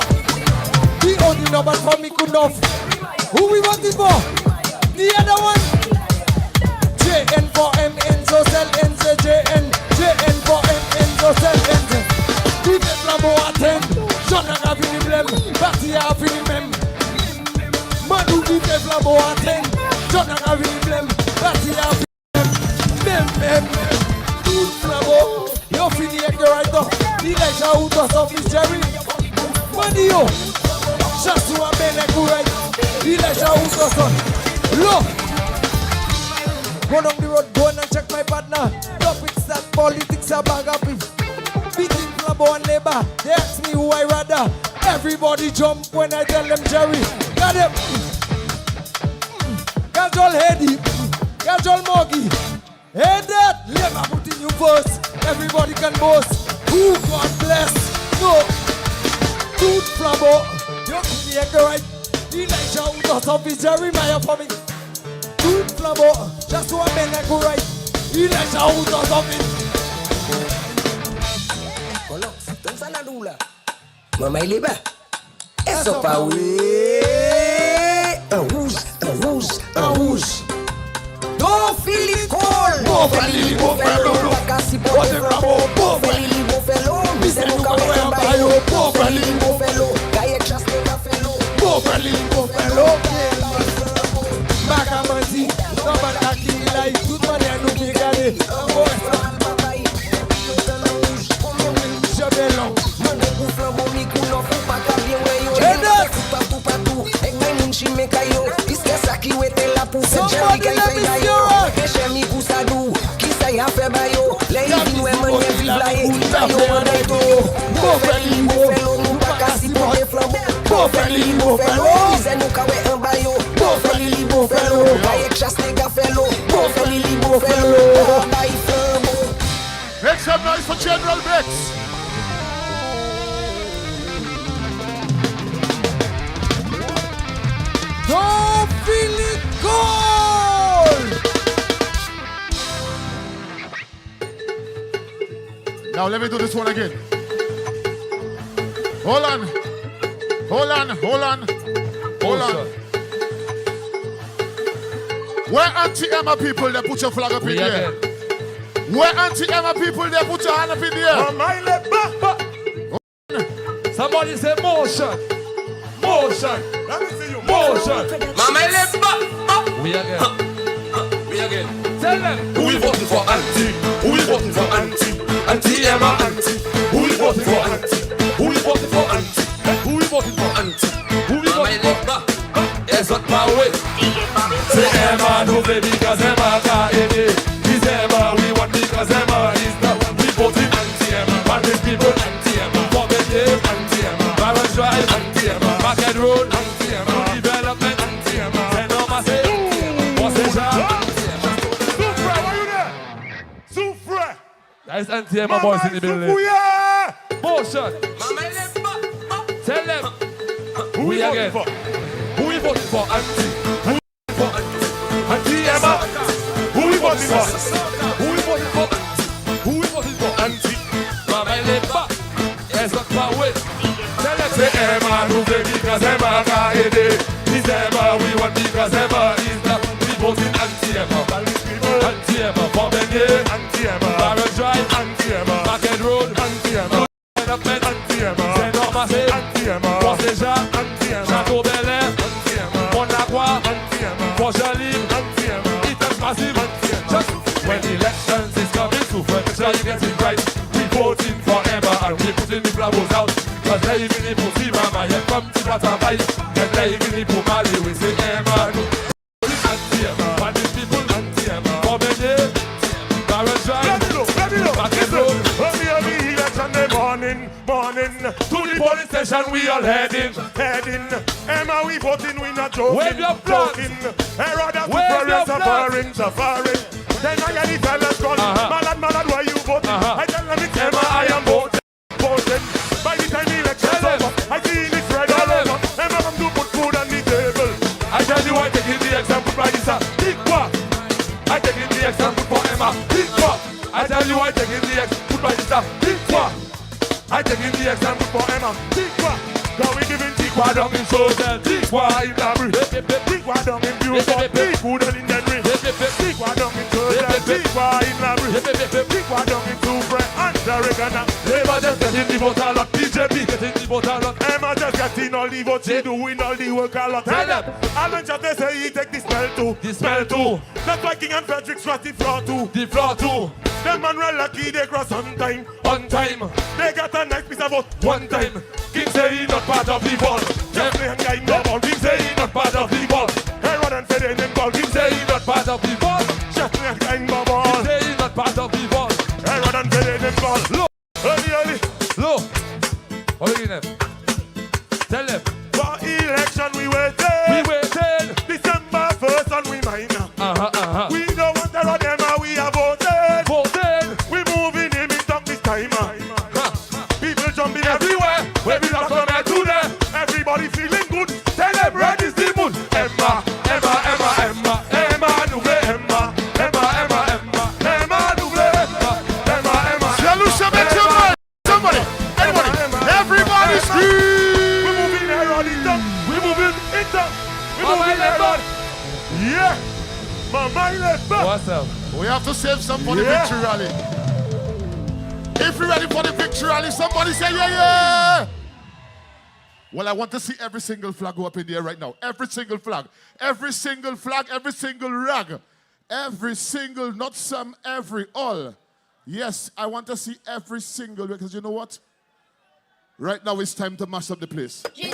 The only number for me good enough. Who we wanted for? The other one. JN for MN, so sell NZ, JN. JN for MN, so sell NZ. We get Labo attend. John and have in the blame. Batty have in the mem. Madu we get Labo attend. John and have in the blame. Batty have in the mem. Dude Labo. You're feeling like you're right up. The guys are out of office, Jerry. Money yo. Just to a man like you right. The guys are out of office. Look. Go down the road, go and check my partner. Stop it, start politics, a bag up it. Beating Flabo and Labour, they ask me who I rather. Everybody jump when I tell them Jerry. Got him. Casual Heady, Casual Moggy. Hey that, Labour putting you first. Everybody can boast. Who God bless. No. Jude Flabo, you can hear right. Election does office Jeremiah for me. Jude Flabo, just one man I go right. Election does office. Mama Liba, eso pa oui. Un rouge. Don't feel it cold. Bon feli, bon fellow. Bakasi bon fellow. Bon feli, bon fellow. Mise nou ka wè bayo. Bon feli, bon fellow. Gaye chaste ka fellow. Bon feli, bon fellow. Makamanzi, non man akini la yi. Tout man ya nou ki gade. Je belong. Somebody let me Make some noise for General Bex. Don't feel it cold. Now let me do this one again. Hold on. Where Auntie Emma people, they put your flag up in there. Where Auntie Emma people, they put your hand up in there. Somebody say motion. Let me see you. Motion. Mama left back. We again. Tell them who we voting for Auntie. Who we voting for Auntie. Auntie Emma Auntie. Who we voting for Auntie. Who we voting for Auntie. Who we voting for Auntie. Who we voting for Auntie. Yes, what power. Say Emma no baby cause Emma can't aider. This Emma we want because Emma is the one. We voting Auntie Emma. Paris people Auntie Emma. Forbid Dave Auntie Emma. Barron Drive Auntie Emma. Market Road Auntie Emma. Development Auntie Emma. Senoma say Auntie Emma. Possession Auntie Emma. Soufre, why you there? Soufre. That is Auntie Emma boys in the building. Motion. Tell them who we again. Who we voting for Auntie? Auntie Emma. Who we voting for? Who we voting for? Who we voting for? Auntie. Mama Lepa. Yes, what power. Tell them say Emma no baby because Emma can't aider. This Emma we want because Emma is the we voting Auntie Emma. Auntie Emma. Forbid Auntie Emma. Barron Drive Auntie Emma. Market Road Auntie Emma. Development Auntie Emma. Senoma say Auntie Emma. Possession Auntie Emma. Chateau Bel Air Auntie Emma. Monagua Auntie Emma. Forgeline Auntie Emma. Eaton's Massive Just when elections is coming to make sure you get it right. We voting for Emma and we putting the flowers out. Cause they even if you see Mama yet come to Patabai. And they even if you Mali we say Emma Auntie Emma. And these people Auntie Emma. Forbidden Barron Drive Market Road. Early election day morning. To the police station we all heading. Emma we voting, we not joking. Wave your flag. Herod Wave your flag. suffering. Then I get the fellas call. Malad, why you voting? I tell them it's Emma, I am voting. By the time the election's over, I see this red all over. Emma come to put food on the table. I tell you I taking the example by this big what? I taking the example for Emma. Big what? I tell you I taking the example by this big what? I taking the example for Emma. Big what? Now we giving Tikwa down in Sotel, Tikwa in Labri, Tikwa down in Beaufort, Tikwa in Denry, Tikwa down in Sotel, Tikwa in Labri, Tikwa down in Soufre, and Darigana. Labour just getting the vote a lot, BJP getting the vote a lot. Emma just getting all the votes, she doing all the work a lot. Tell them. Alan just they say he take the smell too. The smell too. That's why King and Frederick's got the floor too. The floor too. Them man were lucky they cross on time. On time. They got a nice piece of vote. One time. King say he not part of the ball. Jeffrey and guy no ball. King say he not part of the ball. Herod and Fede in ball. King say he not part of the ball. Jeffrey and guy no ball. King say he not part of the ball. Herod and Fede in ball. Look. Early. Look. How you them? Tell them. For election we waiting. December 1st and we mine. We don't want Herod Emma, we are voting. We moving him in talk this time. People jumping everywhere. Where we not come here to Everybody feeling good. Celebrate this the moon. Emma, Emma, Emma, Emma, Emma, double Emma, Emma, Emma, Emma, Emma, double Emma, Emma, Emma. Saint Lucia, make some noise. Somebody, anybody, everybody scream. We're moving here on the top. We're moving in top. We're moving here on. Yeah. Mama left. What's up? We have to save some for the victory rally. If you're ready for the victory rally, somebody say yeah, yeah. Well, I want to see every single flag go up in the air right now. Every single flag. Every single flag, every single rag. Every single, not some, every, all. Yes, I want to see every single, because you know what? Right now it's time to mash up the place. Yo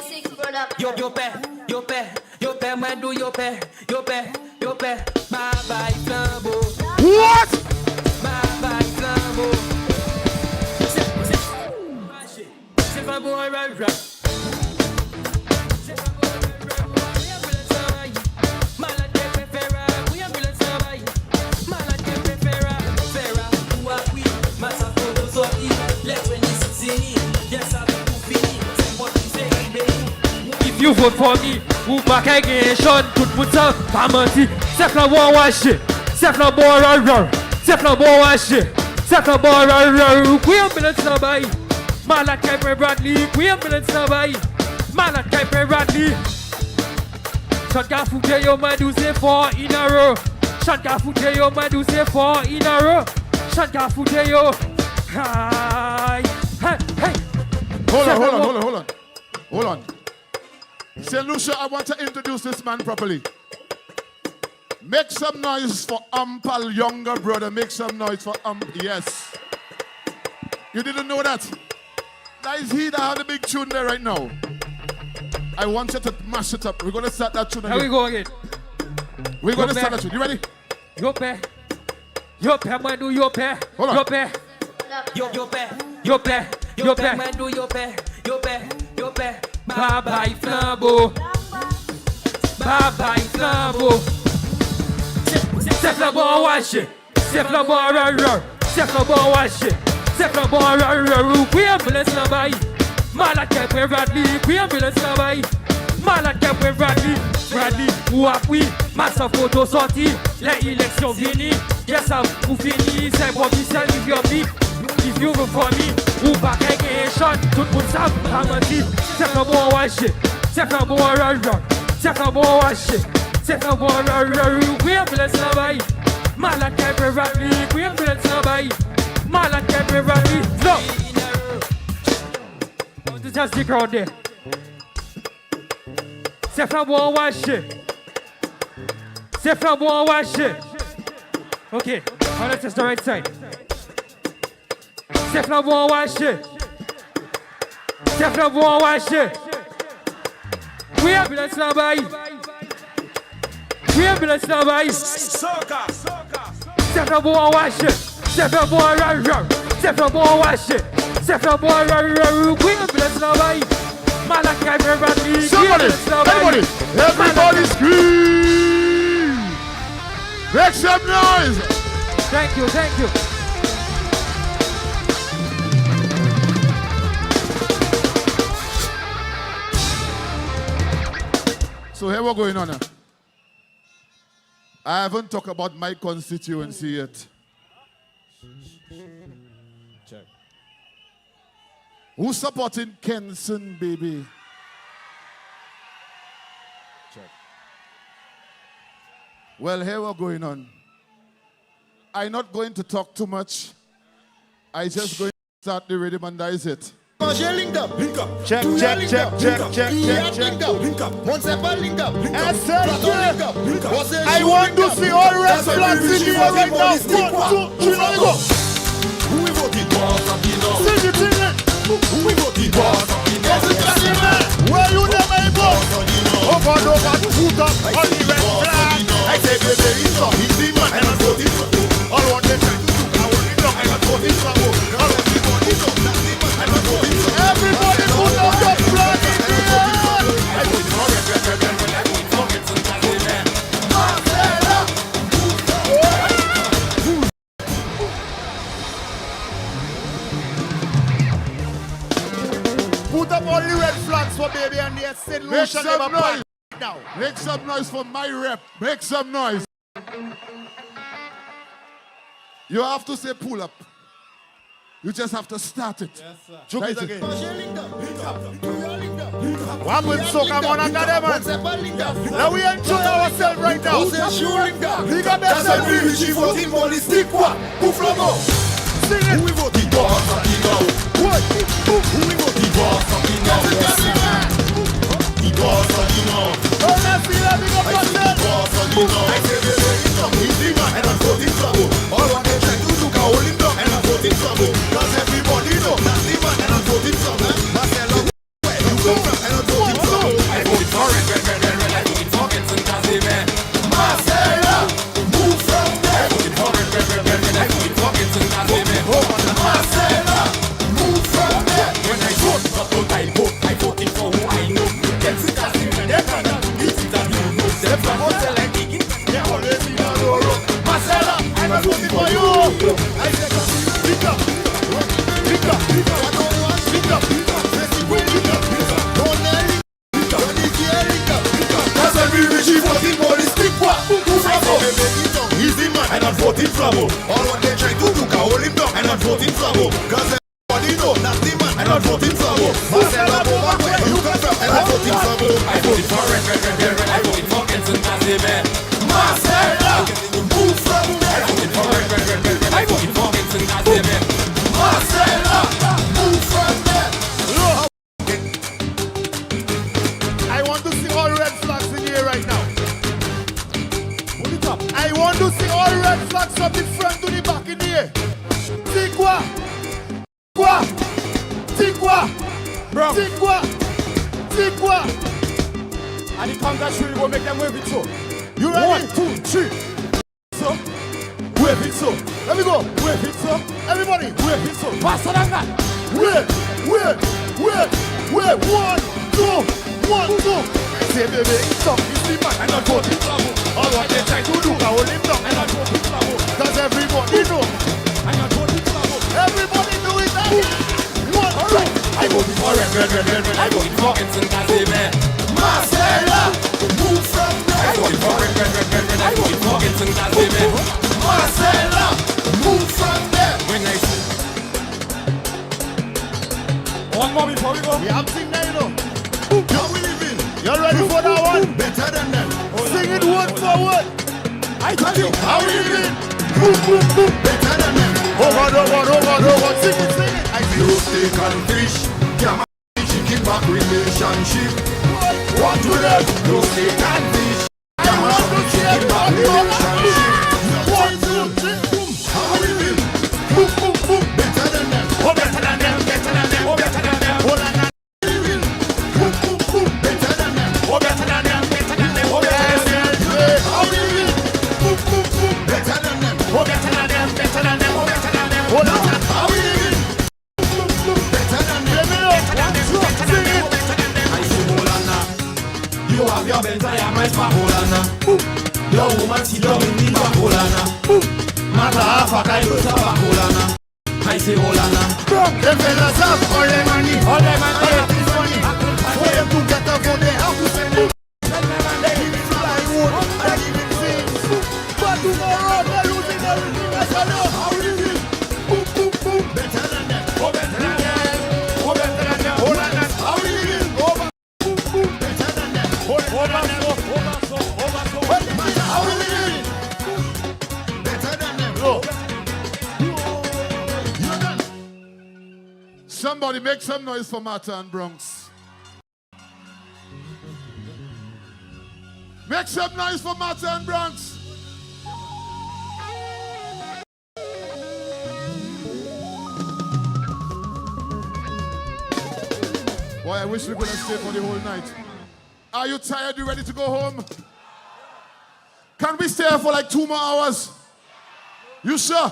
père, moi do yo père, bye bye flambeau. What? Bye bye flambeau. C'est pas bon, right. If you vote for me, ou pas qu'un Sean, tout le monde ça, pas menti. C'est flambeau waché, c'est flambeau rare, c'est flambeau waché, c'est flambeau rare. Oui, ambulance là-bas, malade Captain Bradley. Oui, ambulance là-bas, malade Captain Bradley. Shot car fouté yo man do say 4 in a row. Shot car fouté yo man do say 4 in a row. Shot car fouté yo. Hi, hey. Hold on. Saint Lucia, I want to introduce this man properly. Make some noise for Ampal, younger brother. Make some noise for yes. You didn't know that? That is he that had the big tune there right now. I want you to mash it up. We're going to start that tune again. Here we go again. We're going to start that tune. You ready? Yo père, man do yo père. Hold on. Yo père, Man do yo père. bye bye flambeau. Bye bye flambeau. C'est flambeau waché, c'est flambeau rare, c'est flambeau waché, c'est flambeau rare. Oui, ambulance là-bas, malade Captain Bradley. Oui, ambulance là-bas, malade Captain Bradley. Ou oui, masse photo sortie, les élections finies. Yes, ça vous fini, c'est bon qui s'en live your beat. If you vote for me, ou pas qu'un shot, tout le monde savent, pas menti. C'est flambeau waché, c'est flambeau rare, c'est flambeau waché, c'est flambeau rare. Oui, ambulance là-bas, malade Captain Bradley. Oui, ambulance là-bas, malade Captain Bradley. No! I want to just stick around there. C'est flambeau waché. C'est flambeau waché. Okay, now let's test the right side. C'est flambeau waché. C'est flambeau waché. Oui, ambulance là-bas. Oui, ambulance là-bas. C'est flambeau waché. C'est flambeau rare. C'est flambeau waché. C'est flambeau rare. Oui, ambulance là-bas. Malade Captain Bradley. Somebody, everybody scream! Make some noise! Thank you. So here we're going on. I haven't talked about my constituency yet. Check. Who's supporting Kenson, baby? Check. Well, here we're going on. I'm not going to talk too much. I just going to start the rhythm and that is it. Link up. Check. Link up. One step, link up. I want to see all restaurants in here right now. 1, 2, 3, now you go. Who we voting? Sing it. Who we voting? Where you never go? Over, put up on the red flag. I say, baby, it's not easy, man. I'm not voting for you. All what they try to do, I want it done. I'm not voting for you. All what they want is done. I'm not voting for you. Everybody put up the flag in the air. I vote for it. When I vote for it, sometimes they let Put up all the red flags for baby and the Saint Lucia Labour Party now. Make some noise for my rep. Make some noise. You have to say pull up. You just have to start it. Yes, sir. Choke it again. What with soca man and man? Now we enjoy ourselves right now. Big up yourself. Vigie voting pour les stick quoi? Pour Flamand. Sing it. We vote the boss fucking out. What? We vote the boss fucking out. The boss fucking out. Ernest Hilaire, big up yourself. The boss fucking out. I say easy man and I'm voting trouble. All what they try to do can hold him down and I'm voting trouble. Cause everybody know that's the man and I'm voting trouble. Marcelo, where you come from and I'm voting trouble. I voted for red. I voted for Kenton Casimir. Marcelo, move from there. I voted for red. I voted for Kenton Casimir. Marcelo, move from there. When I vote, not don't I vote. I voted for who I know. Kenton Casimir, they're gonna eat it and you know. They're from hotel and digging. They're always in a row. Marcelo, I'm voting for you. I say, pick up. That's why we Vigie voting for the stick what? He's the man and I'm voting trouble. All what they try to do can hold him down and I'm voting trouble. Cause everybody know that's the man and I'm voting trouble. Marcelo, go back where you come from and I'm voting trouble. I voted for red. I voted for Kenton Casimir. Marcelo, move from there. I voted for red. I voted for Kenton Casimir. Marcelo, move from there. I want to see all red flags in here right now. Put it up. I want to see all red flags from the front to the back in here. C'est quoi? Bro. C'est quoi? And the count that three, we go make them wave it so. You ready? 1, 2, 3. So, wave it so. Let me go. Wave it so. Everybody. Wave it so. Faster than that. Wait. 1, 2. Say baby, stop this the man and I'm voting trouble. All what they try to do, I hold him down and I'm voting trouble. Cause everybody know. And I'm voting trouble. Everybody do it again. 1, 2. I voted for red. I voted for Kenton Casimir. Marcelo, move from there. I voted for red. I voted for Kenton Casimir. Marcelo, move from there. When I one more before we go. We have sing now, you know. How we living? You ready for that one? Better than them. Sing it word for word. I tell you. How we living? Boom. Better than them. Over. Sing it. I feel steak and fish. Yama chicken back relationship. What to them? No steak and fish. Yama chicken back relationship. 1, 2, 3, boom. How we living? Boom. Better than them. Oh, better than them. Oh, better than them. Hold on. Living. Boom. Better than them. Oh, better than them. Oh, better than them. How we living? Boom. Better than them. Oh, better than them. Oh, better than them. Hold on. How we living? Better than them. I see Holanda. You have your belt, I have my spa Holanda. Your woman sit down in the back Holanda. Matter half a kind of back Holanda. I say Holanda. Them fellas have all their money. All this money. For them to get up on their house and they give it plywood, they give it things. But tomorrow they're losing everything as I know. How it is. Boom. Better than them. Oh, better than them. Oh, better than them. Hold on. How we living? Boom. Better than them. How we living? Better than them. You're done. Somebody make some noise for Martha and Bronx. Make some noise for Martha and Bronx. Boy, I wish we could have stayed for the whole night. Are you tired? You ready to go home? Can we stay here for like 2 more hours? You sure?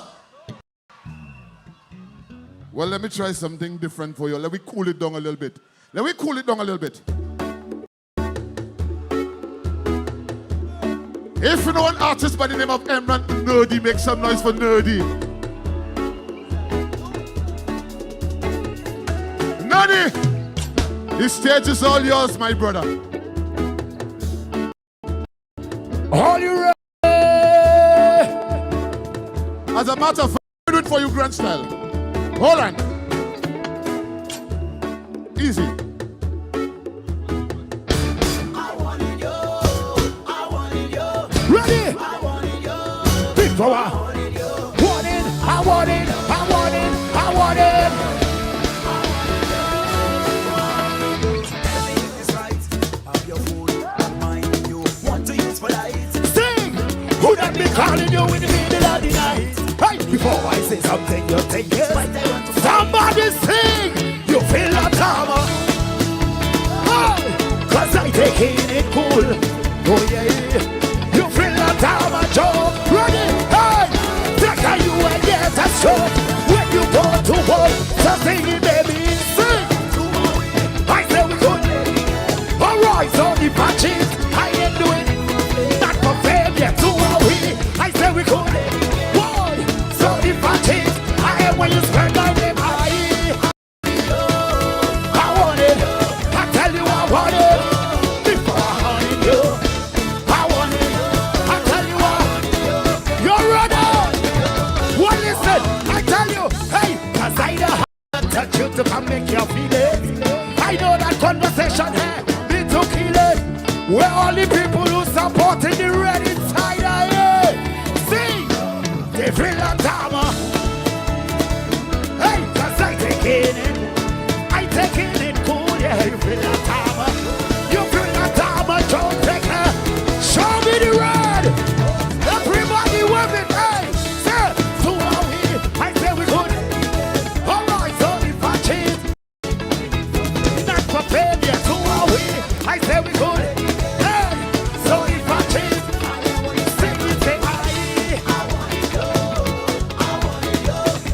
Well, let me try something different for you. Let me cool it down a little bit. If you know an artist by the name of Emran Nerdy, make some noise for Nerdy. Nerdy! The stage is all yours, my brother. All you ready? As a matter of fact, we do it for you, grand style. Hold on. Easy. Ready? Big power. Want it, I want it, I want it, I want it. Sing! Who that be calling you in the middle of the night? Hey, before I say something, you take it. Somebody sing! You feel a drama. Hey! Cause I taking it cool. Oh yeah, you feel a drama, Joe. Ready? Hey! Take how you and get a stroke. When you go to work, so sing it, baby, sing! I say we could. Alright, so the patches, I ain't doing not for fame yet, so are we. I say we could. Boy, so the patches, I am when you spend my name. I want it. I tell you I want it. Before I honey you, I want it. I tell you you're ready. What is it? I tell you, hey, cause I know how to touch you to come make you feel it. I know that conversation here, me to kill it. We're all the people who supporting the red inside of it. See, they feel a drama. Hey, cause I taking it cool, yeah, you feel a drama. You feel a drama, don't take her. Show me the red. Everybody with it, hey, say, so are we, I say we could. Alright, so the patches, not prepared yet, so are we, I say we could. Hey, so the patches, sing it, say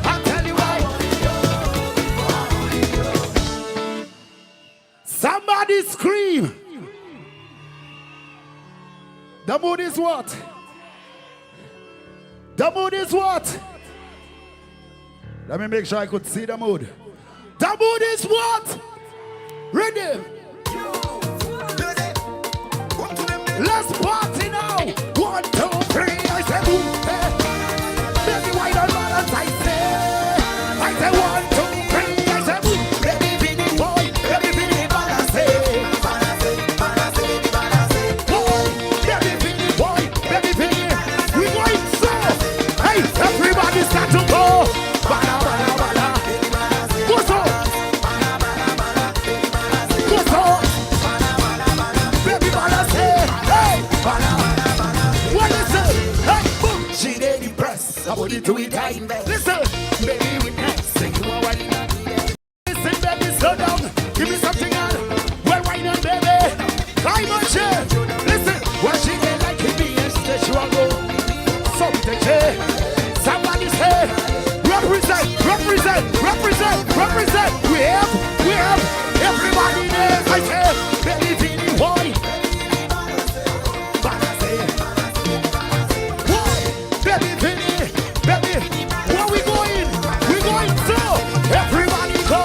I'll tell you why. Somebody scream. The mood is what? The mood is what? Let me make sure I could see the mood. The mood is what? Ready? Let's party now. 1, 2, 3. I say boom. Hey. Baby, why don't balance? I say 1, 2, 3. I say boom. Baby, Vinny boy. Baby, Vinny balance. Boy, baby, Vinny boy. Baby, Vinny. We going so. Hey, everybody start to go. Bala, bala, bala. Go so. Go so. Baby, balance. Hey, bala. What is it? Hey, boom. She did the press. I want it to eat. Listen, baby, with next. Sing you a whine. Listen, baby, slow down. Give me something on. Well, wine on, baby. I'm on chair. Listen, what she did like it be and say she will go. Something, hey. Somebody say, represent, represent, represent, represent. We have, everybody there. I say, baby, Vinny, boy. Baby, Vinny, baby, where we going? We going so. Everybody go.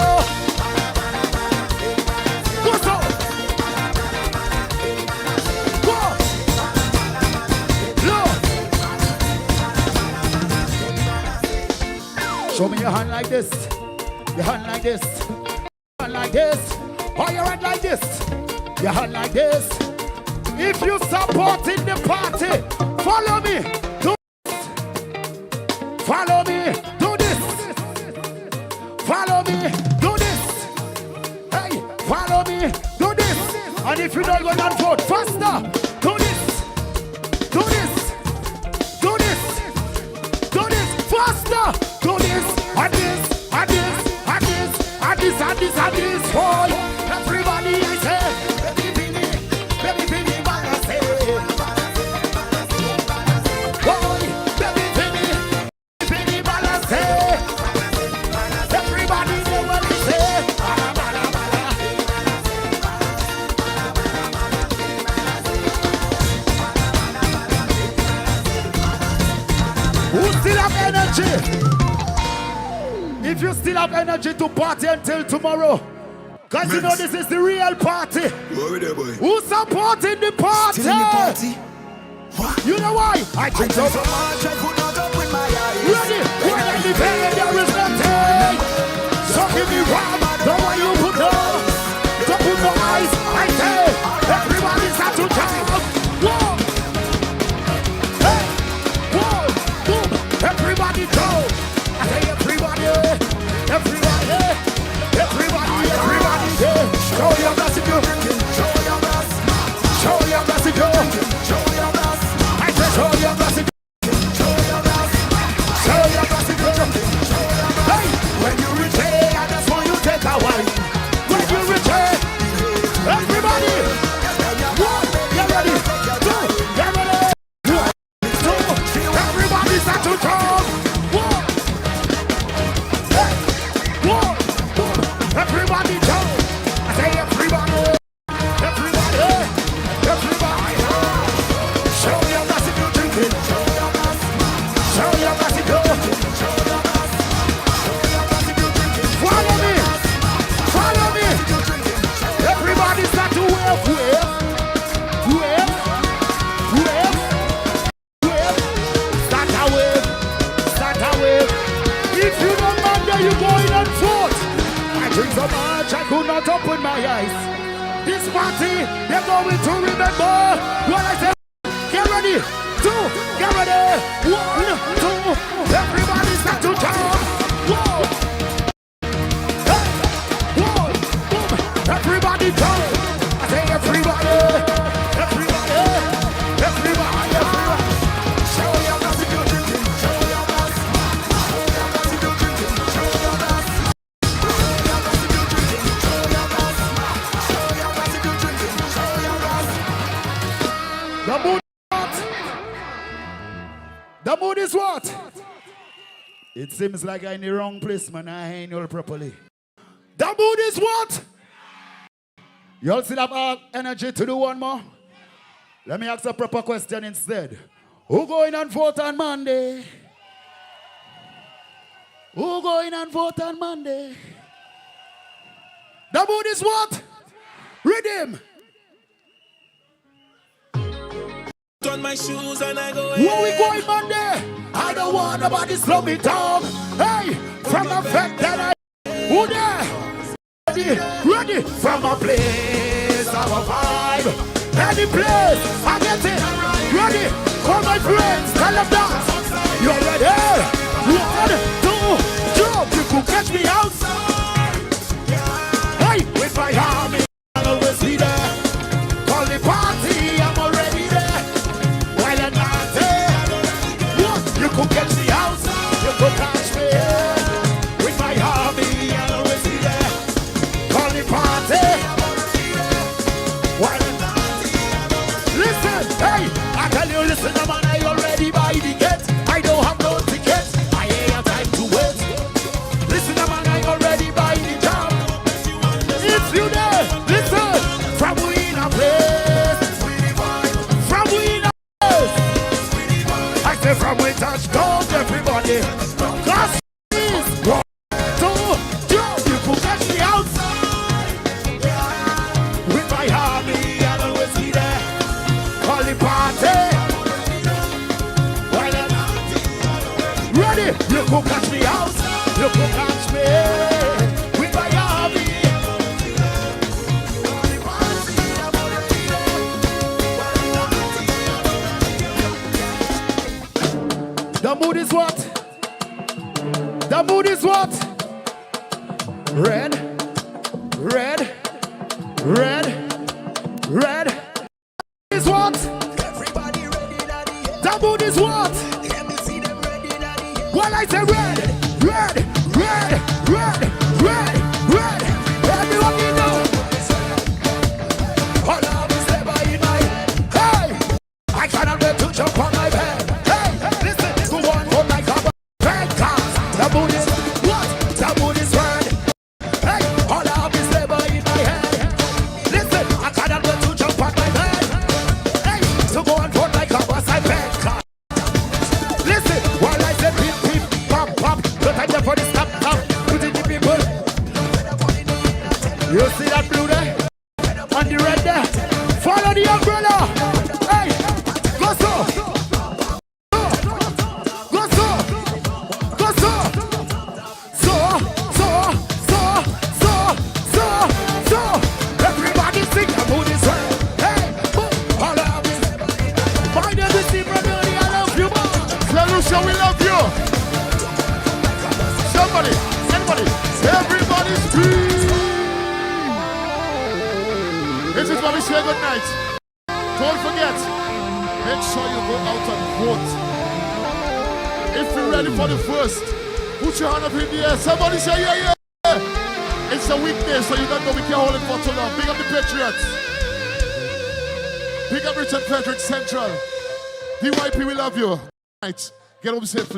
Go so. Go. Look. Show me your hand like this. Your hand like this. Your hand like this. Or your hand like this. Your hand like this. If you supporting the party, follow me. Follow me, do this. Follow me, do this. Hey, follow me, do this. And if you don't go down vote faster, do this. Do this. Do this. Do this faster. Do this. And this. And this. And this. And this. And this. And this. Boy, everybody I say, baby Vinny, balance. Boy, baby Vinny. Everybody know what they say. Who still have energy? If you still have energy to party until tomorrow, Cause you know this is the real party. Who's supporting the party? Still in the party. You know why? I drink so much I could not open my eyes. Ready? When I depend, there is nothing. So give me rum, the one you put on. Don't put no eyes. I say, everybody's got to jump. Whoa. Hey. Whoa. Boom. Everybody go. I say everybody. Everybody. Everybody. Everybody. Show your glass if you're drinking. Show your glass. Show your glass if you're drinking. Show your glass. I said show your glass if you're drinking. Show your glass. Show your glass if you're drinking. Hey, when you return, I just want you to take a wine. When you return, everybody, one, get ready, two, get ready, one, two, everybody start to talk. One, hey, one, everybody talk. I say everybody, everybody, everybody. Show your glass if you're drinking. Show your glass. Show your glass if you're drinking. Show your glass. Follow me. Follow me. Everybody start to wave, wave, wave, wave, wave. Start a wave. Start a wave. If you don't mind there, you go in and vote. I drink so much I could not open my eyes. This party, they're going to remember what I said. Get ready, two, get ready, one, two, everybody start to jump. Whoa, hey, whoa, boom, everybody jump. I say everybody, everybody, everybody, everybody. Show your glass if you're drinking. Show your glass. Show your glass if you're drinking. Show your glass. Show your glass if you're drinking. Show your glass. Show your glass if you're drinking. Show your glass. The mood. The mood is what? It seems like I'm in the wrong place, man. I ain't all properly. The mood is what? You all still have energy to do one more? Let me ask a proper question instead. Who going and vote on Monday? Who going and vote on Monday? The mood is what? Rhythm. On my shoes and I go. Where we going Monday? I don't want nobody slow me down. Hey, from a fact that I who there? Ready, ready. From a place of a vibe. Any place, I get it. Ready, call my friends, tell them that. You're ready. 1, 2, jump. You could catch me outside. Hey, with my army, I'll always be there. Call the party, I'm already there. You could catch me outside, you could catch me with my army, I'll always be there. Call the party. Listen, hey, I tell you, listen, man, I already buy the gate. I don't have no ticket, I ain't have time to wait. Listen, man, I already buy the job. It's you there, listen, from we in a place. From we in a place. I say from we touch down, everybody. Cause is 1, 2, jump. You could catch me outside. With my army, I'll always be there. Call the party. Ready? You could catch me outside. You could catch me with my army. The mood is what? The mood is what? Red, red, red, red. Is what? Everybody ready, daddy. The mood is what? Let me see them ready, daddy. Well, I say red, red, red, red, red, red. Everybody know. All of us never in my head. Hey, I cannot wait to jump on my bed. The mood is what? The mood is red. Hey, all of this labor in my head. Listen. You see that blue there? And the red there? Follow the umbrella. Hey, go so. Go so. Go so. So. Everybody sing about this. Hey, all of this. My name is Ibrahim, I love you. Saint Lucia, we love you. Somebody, anybody, everybody scream. This is what we say good night. Don't forget, make sure you go out and vote. If you're ready for the first, put your hand up in the air. Somebody say yeah, yeah. It's a weekday, so you don't know we can't hold it for too long. Big up the Patriots. Big up Richard Frederick Central. DYP, we love you. Right. Get home safely.